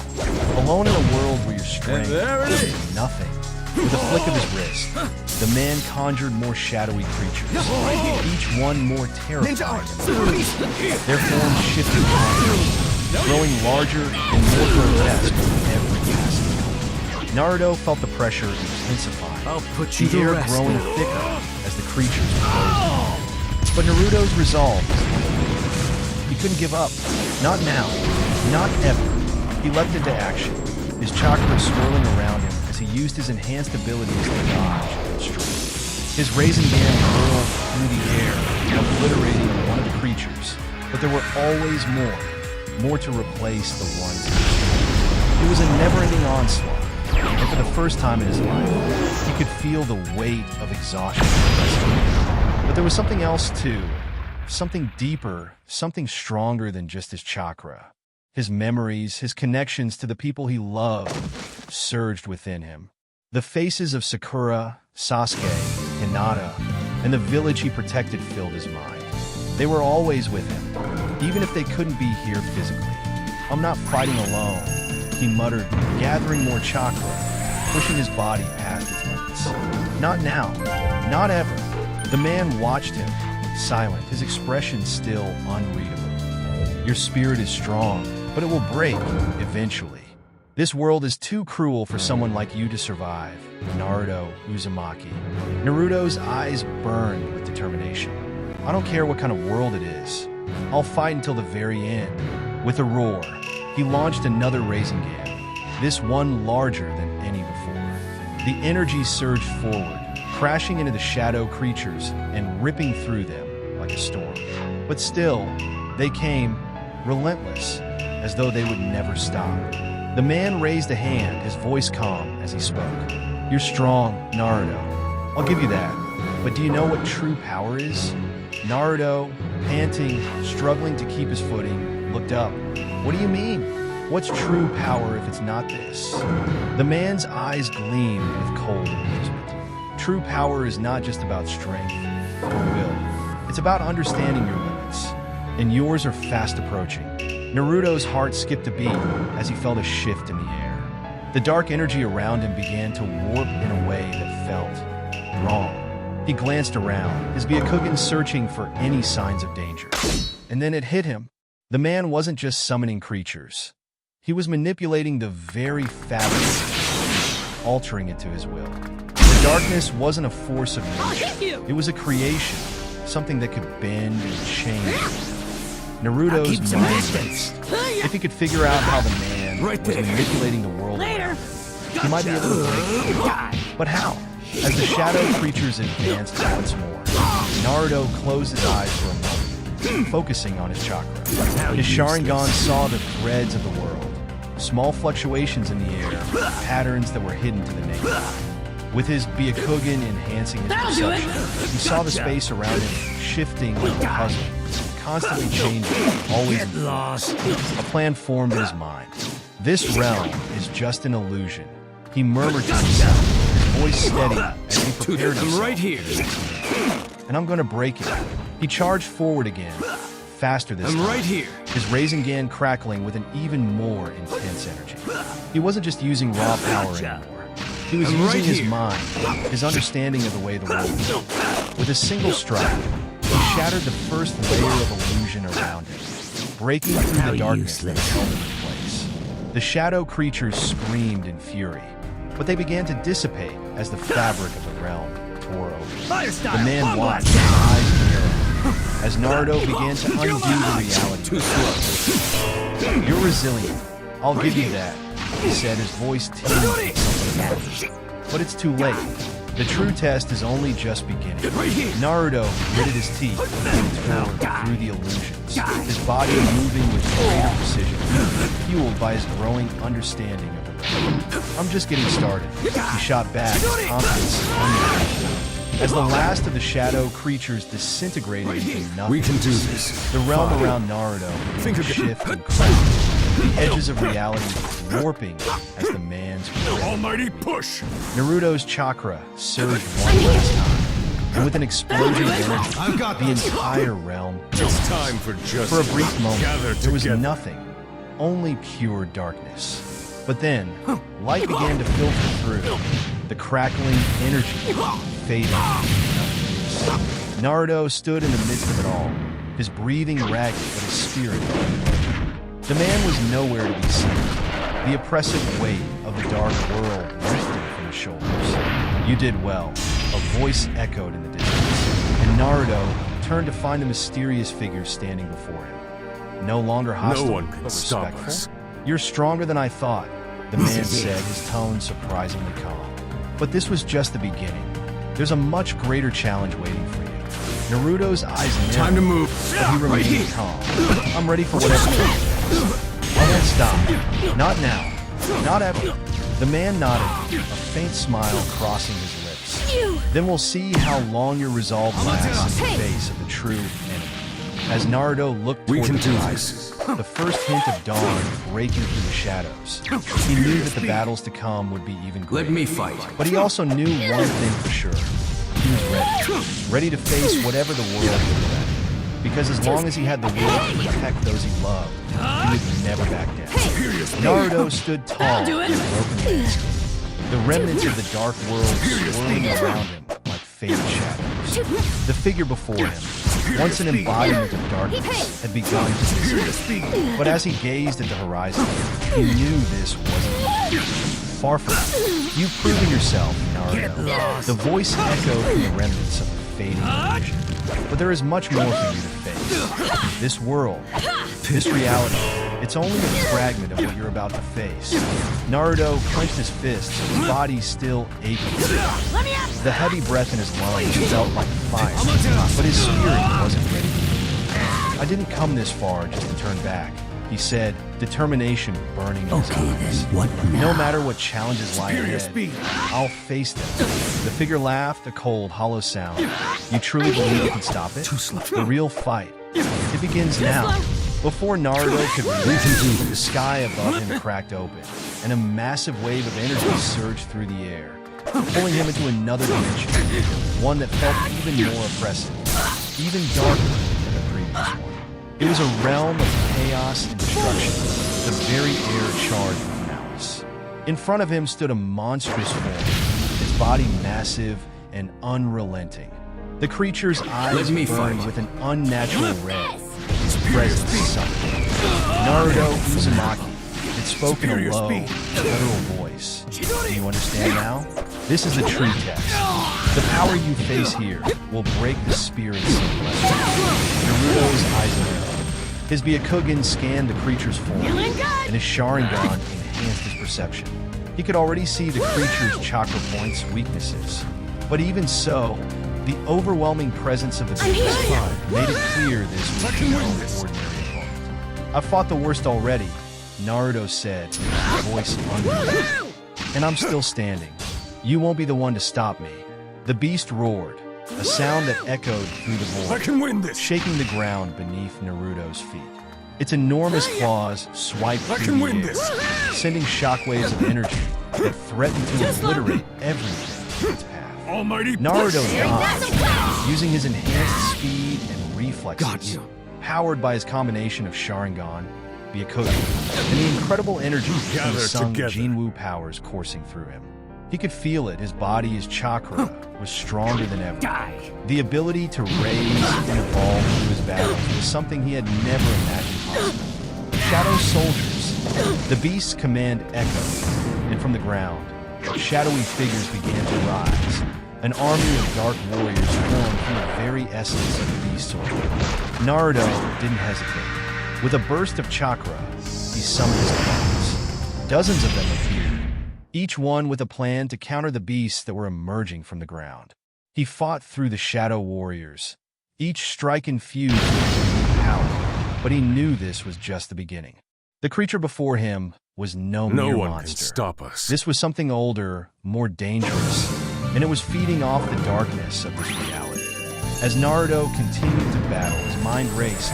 alone in a world where your strength is nothing." With a flick of his wrist, the man conjured more shadowy creatures, each one more terrifying than the other. Their forms shifted constantly, growing larger and more grotesque with every passing. Naruto felt the pressure intensify, the air growing thicker as the creatures closed in. But Naruto's resolve was limited. He couldn't give up. Not now. Not ever. He leapt into action, his chakra swirling around him as he used his enhanced abilities to dodge and strike. His raising hand whirled through the air, obliterating one of the creatures, but there were always more to replace the ones he destroyed. It was a never-ending onslaught, and for the first time in his life, he could feel the weight of exhaustion. But there was something else too, something deeper, something stronger than just his chakra. His memories, his connections to the people he loved, surged within him. The faces of Sakura, Sasuke, Hinata, and the village he protected filled his mind. They were always with him, even if they couldn't be here physically. "I'm not fighting alone," he muttered, gathering more chakra, pushing his body past its limits. "Not now, not ever." The man watched him, silent, his expression still unreadable. "Your spirit is strong, but it will break eventually. This world is too cruel for someone like you to survive." Naruto Uzumaki. Naruto's eyes burned with determination. "I don't care what kind of world it is. I'll fight until the very end." With a roar, he launched another Rasengan, this one larger than any before. The energy surged forward, crashing into the shadow creatures and ripping through them like a storm. But still, they came, relentless, as though they would never stop. The man raised a hand, his voice calm as he spoke. "You're strong, Naruto. I'll give you that. But do you know what true power is?" Naruto, panting, struggling to keep his footing, looked up. "What do you mean? What's true power if it's not this?" The man's eyes gleamed with cold amusement. True power is not just about strength or will. It's about understanding your limits. And yours are fast approaching. Naruto's heart skipped a beat as he felt a shift in the air. The dark energy around him began to warp in a way that felt wrong. He glanced around, his byakugan searching for any signs of danger. And then it hit him. The man wasn't just summoning creatures. He was manipulating the very fabric, altering it to his will. The darkness wasn't a force of nature. It was a creation, something that could bend and change. Naruto's mind raced. If he could figure out how the man was manipulating the world around him, he might be able to break it. But how? As the shadow creatures advanced once more, Naruto closed his eyes for a moment, focusing on his chakra. His sharingan saw the threads of the world, small fluctuations in the air, patterns that were hidden to the naked eye. With his byakugan enhancing his perception, he saw the space around him shifting like a puzzle, constantly changing, always lost. A plan formed in his mind. "This realm is just an illusion," he murmured to himself, his voice steady as he prepared himself. "I'm right here. And I'm gonna break it." He charged forward again, faster this time. "I'm right here." His Rasengan crackling with an even more intense energy. He wasn't just using raw power anymore. He was using his mind, his understanding of the way the world worked. With a single strike, he shattered the first layer of illusion around him, breaking through the darkness that held him in place. The shadow creatures screamed in fury, but they began to dissipate as the fabric of the realm tore open. The man watched, his eyes narrowed, as Naruto began to undo the reality. Too slow. "You're resilient. I'll give you that," he said, his voice tinged with something more. But it's too late. The true test is only just beginning. Naruto gritted his teeth and tore through the illusions, his body moving with greater precision, fueled by his growing understanding of the world. "I'm just getting started," he shot back, his confidence unbelievable. As the last of the shadow creatures disintegrated into nothing, We can do this. the realm around Naruto began to shift and crack, the edges of reality warping as the man's Almighty push. Naruto's chakra surged one last time, and with an explosion of energy, the entire realm It's time for justice. For a brief moment, Gather there was together. nothing, only pure darkness. But then, light began to filter through, the crackling energy fading into nothingness. Naruto stood in the midst of it all, his breathing ragged but his spirit moving. The man was nowhere to be seen. The oppressive weight of the dark world lifted from his shoulders. "You did well," a voice echoed in the distance, and Naruto turned to find the mysterious figure standing before him. No longer hostile, No one can but stop respectful. us. "You're stronger than I thought," the man said, his tone surprisingly calm. "But this was just the beginning. There's a much greater challenge waiting for you." Naruto's eyes narrowed, Time to move. but he remained calm. "I'm ready for whatever comes. I won't stop. Not now." Not ever. The man nodded, a faint smile crossing his lips. Then we'll see how long your resolve lasts in the face of the true enemy. As Naruto looked toward the horizon, the first hint of dawn breaking through the shadows, he knew that the battles to come would be even greater. Let me fight. But he also knew one thing for sure. He was ready to face whatever the world would threaten. Because as long as he had the will to protect those he loved, he would never back down. Naruto stood tall in the broken landscape, the remnants of the dark world swirling around him like faded shadows. The figure before him, once an embodiment of darkness, had begun to disappear. But as he gazed at the horizon, he knew this wasn't easy. Far from it. You've proven yourself, Naruto. The voice echoed from the remnants of the fading illusion. But there is much more for you to face. This world, this reality, it's only a fragment of what you're about to face. Naruto clenched his fists, his body still aching. The heavy breath in his lungs felt like fire, but his spirit wasn't ready. I didn't come this far just to turn back, he said, determination burning in his eyes. Then what now? No matter what challenges lie ahead, I'll face them. The figure laughed, a cold, hollow sound. You truly believe you can stop it? The real fight. It begins now. Before Naruto could reach, the sky above him cracked open, and a massive wave of energy surged through the air, pulling him into another dimension, one that felt even more oppressive, even darker than the previous one. It was a realm of chaos and destruction, the very air charged with malice. In front of him stood a monstrous form, his body massive and unrelenting. The creature's eyes burned with an unnatural red, his presence suffocating. Naruto Uzumaki had spoken a low, guttural voice. Do you understand now? This is the true test. The power you face here will break the spirits of legend. Naruto's eyes lit up. His byakugan scanned the creature's form, and his sharingan enhanced his perception. He could already see the creature's chakra points' weaknesses. But even so, the overwhelming presence of the beast made it clear this was no ordinary opponent. I've fought the worst already, Naruto said, his voice unmoved. And I'm still standing. You won't be the one to stop me. The beast roared, a sound that echoed through the void, I can win this. shaking the ground beneath Naruto's feet. Its enormous claws swiped through the air, sending shockwaves of energy that threatened to obliterate everything in its path. Almighty Naruto push. dodged, using his enhanced speed and reflexes, powered by his combination of sharingan, byakugan, and the incredible energy from the sungjinwoo powers coursing through him. He could feel it. His body, his chakra, was stronger than ever. The ability to raise and evolve through his battles was something he had never imagined possible. Shadow soldiers. The beast's command echoed, and from the ground, shadowy figures began to rise. An army of dark warriors formed from the very essence of the beast's sword. Naruto didn't hesitate. With a burst of chakra, he summoned his claws. Dozens of them appeared, each one with a plan to counter the beasts that were emerging from the ground. He fought through the shadow warriors, each strike infused with power, but he knew this was just the beginning. The creature before him was no mere one monster. can stop us. This was something older, more dangerous, and it was feeding off the darkness of this reality. As Naruto continued to battle, his mind raced,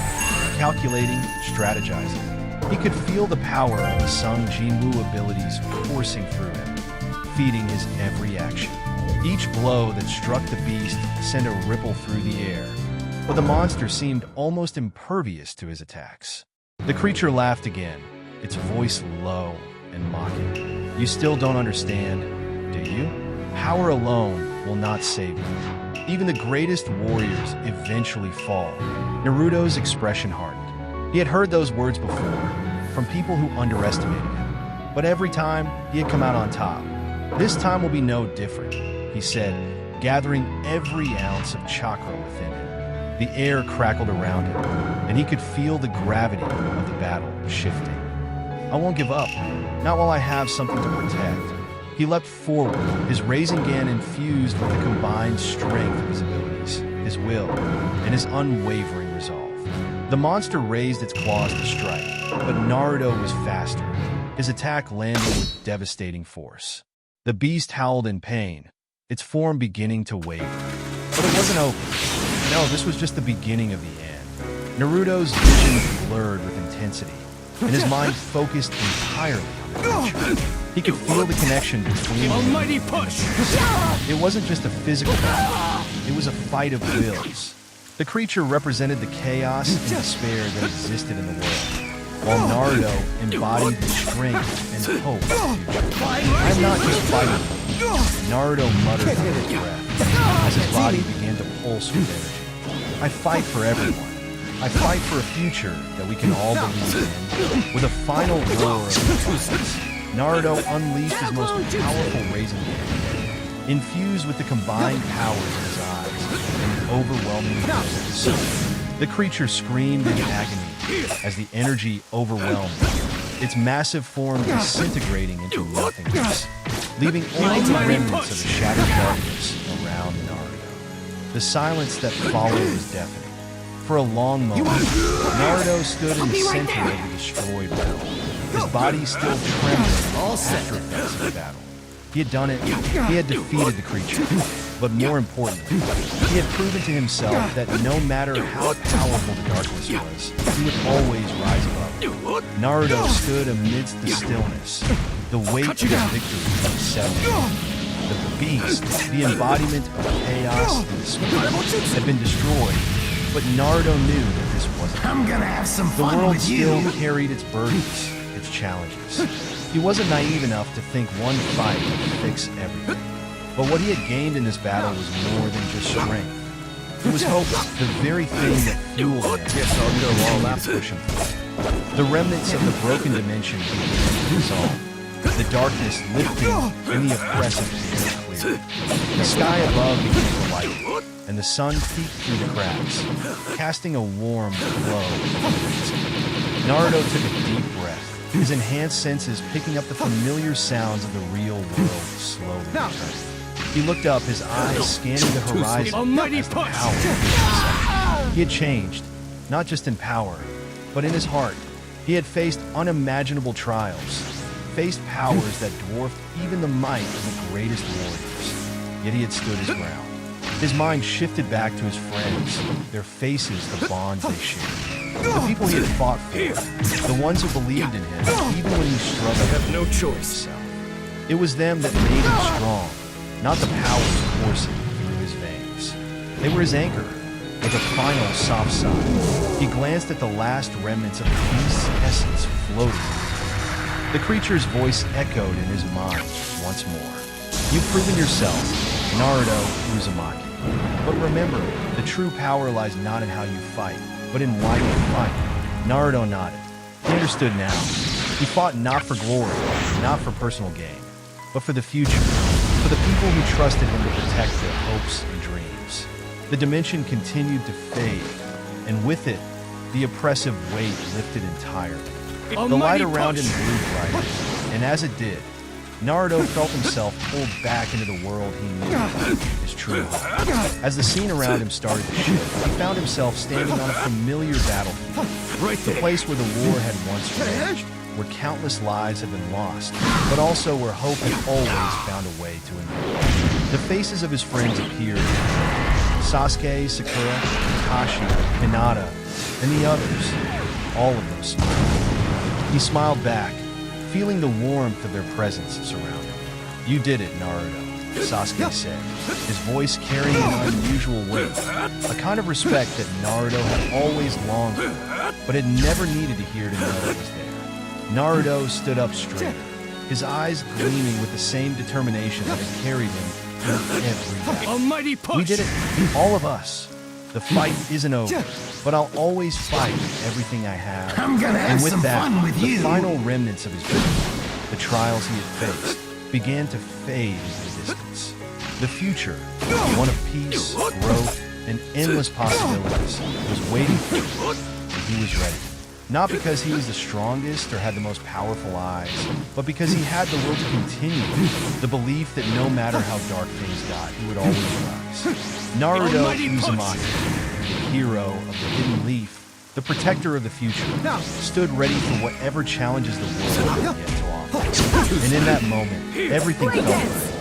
calculating, strategizing. He could feel the power of the sungjinwoo abilities coursing through him, feeding his every action. Each blow that struck the beast sent a ripple through the air, but the monster seemed almost impervious to his attacks. The creature laughed again, its voice low and mocking. You still don't understand, do you? Power alone will not save you. Even the greatest warriors eventually fall. Naruto's expression hardened. He had heard those words before, from people who underestimated him. But every time, he had come out on top. This time will be no different, he said, gathering every ounce of chakra within him. The air crackled around him, and he could feel the gravity of the battle shifting. I won't give up, not while I have something to protect. He leapt forward, his Rasengan infused with the combined strength of his abilities, his will, and his unwavering resolve. The monster raised its claws to strike, but Naruto was faster. his attack landing with devastating force. The beast howled in pain, its form beginning to waver. But it wasn't over. No, this was just the beginning of the end. Naruto's vision blurred with intensity, and his mind focused entirely on the creature. He could feel the connection between him Almighty and the push! beast. It wasn't just a physical battle, it was a fight of wills. The creature represented the chaos and despair that existed in the world, while Naruto embodied the strength and hope of the future. I'm not just fighting, Naruto muttered under his breath, as his body began to pulse with energy. I fight for everyone. I fight for a future that we can all believe in. With a final roar of defiance, Naruto unleashed his most powerful Raisen hand, infused with the combined powers of his eyes and the overwhelming force of his soul. The creature screamed in agony as the energy overwhelmed it, its massive form disintegrating into nothingness, leaving only the remnants of the shattered darkness around Naruto. The silence that followed was deafening. For a long moment, Naruto stood in the center of the destroyed realm, his body still trembling with the aftereffects of the battle. He had done it. He had defeated the creature. But more importantly, he had proven to himself that no matter how powerful the darkness was, he would always rise above it. Naruto stood amidst the stillness, the weight of his victory was settling. The beast, the embodiment of chaos and despair, had been destroyed. But Naruto knew that this wasn't. I'm gonna have some The fun world with you. still carried its burdens, its challenges. He wasn't naive enough to think one fight would fix everything. But what he had gained in this battle was more than just strength. It was hope, the very thing that fueled him. Yes, I'll go all that push him forward. The remnants of the broken dimension began to dissolve. The darkness lifting and the oppressive air cleared. The sky above began to lighten, and the sun peeked through the cracks, casting a warm glow. Naruto took a deep breath, his enhanced senses picking up the familiar sounds of the real world slowly returning. He looked up, his eyes scanning the horizon Almighty as the push! power of he had changed, not just in power, but in his heart. He had faced unimaginable trials, faced powers that dwarfed even the might of the greatest warriors. Yet he had stood his ground. His mind shifted back to his friends, their faces, the bonds they shared. The people he had fought for, the ones who believed in him, even when he struggled. I have no choice. It was them that made him strong, not the powers coursing through his veins. They were his anchor, like a final soft sigh. He glanced at the last remnants of the beast's essence floating. The creature's voice echoed in his mind once more. You've proven yourself, Naruto Uzumaki. But remember, the true power lies not in how you fight, but in why you fight. Naruto nodded. He understood now. He fought not for glory, not for personal gain, but for the future, for the people who trusted him to protect their hopes and dreams. The dimension continued to fade, and with it, the oppressive weight lifted entirely. The light around him grew brighter, and as it did, Naruto felt himself pulled back into the world he knew, his true home. As the scene around him started to shift, he found himself standing on a familiar battlefield, the place where the war had once raged, where countless lives had been lost, but also where hope had always found a way to endure. The faces of his friends appeared. Sasuke, Sakura, Kakashi, Hinata, and the others, all of them smiled. He smiled back, feeling the warmth of their presence surround him. You did it, Naruto, Sasuke said, his voice carrying an unusual weight, a kind of respect that Naruto had always longed for, but had never needed to hear to know it was there. Naruto stood up straighter, his eyes gleaming with the same determination that had carried him through every battle. Almighty push! We did it, all of us. The fight isn't over, but I'll always fight with everything I have. I'm gonna have And with some that, fun with the you. final remnants of his victory, the trials he had faced, began to fade into the distance. The future, one of peace, growth, and endless possibilities, was waiting for him, and he was ready. Not because he was the strongest or had the most powerful eyes, but because he had the will to continue, the belief that no matter how dark things got, he would always rise. Naruto Uzumaki, the hero of the Hidden Leaf, the protector of the future, stood ready for whatever challenges the world had yet to offer. And in that moment, everything felt right.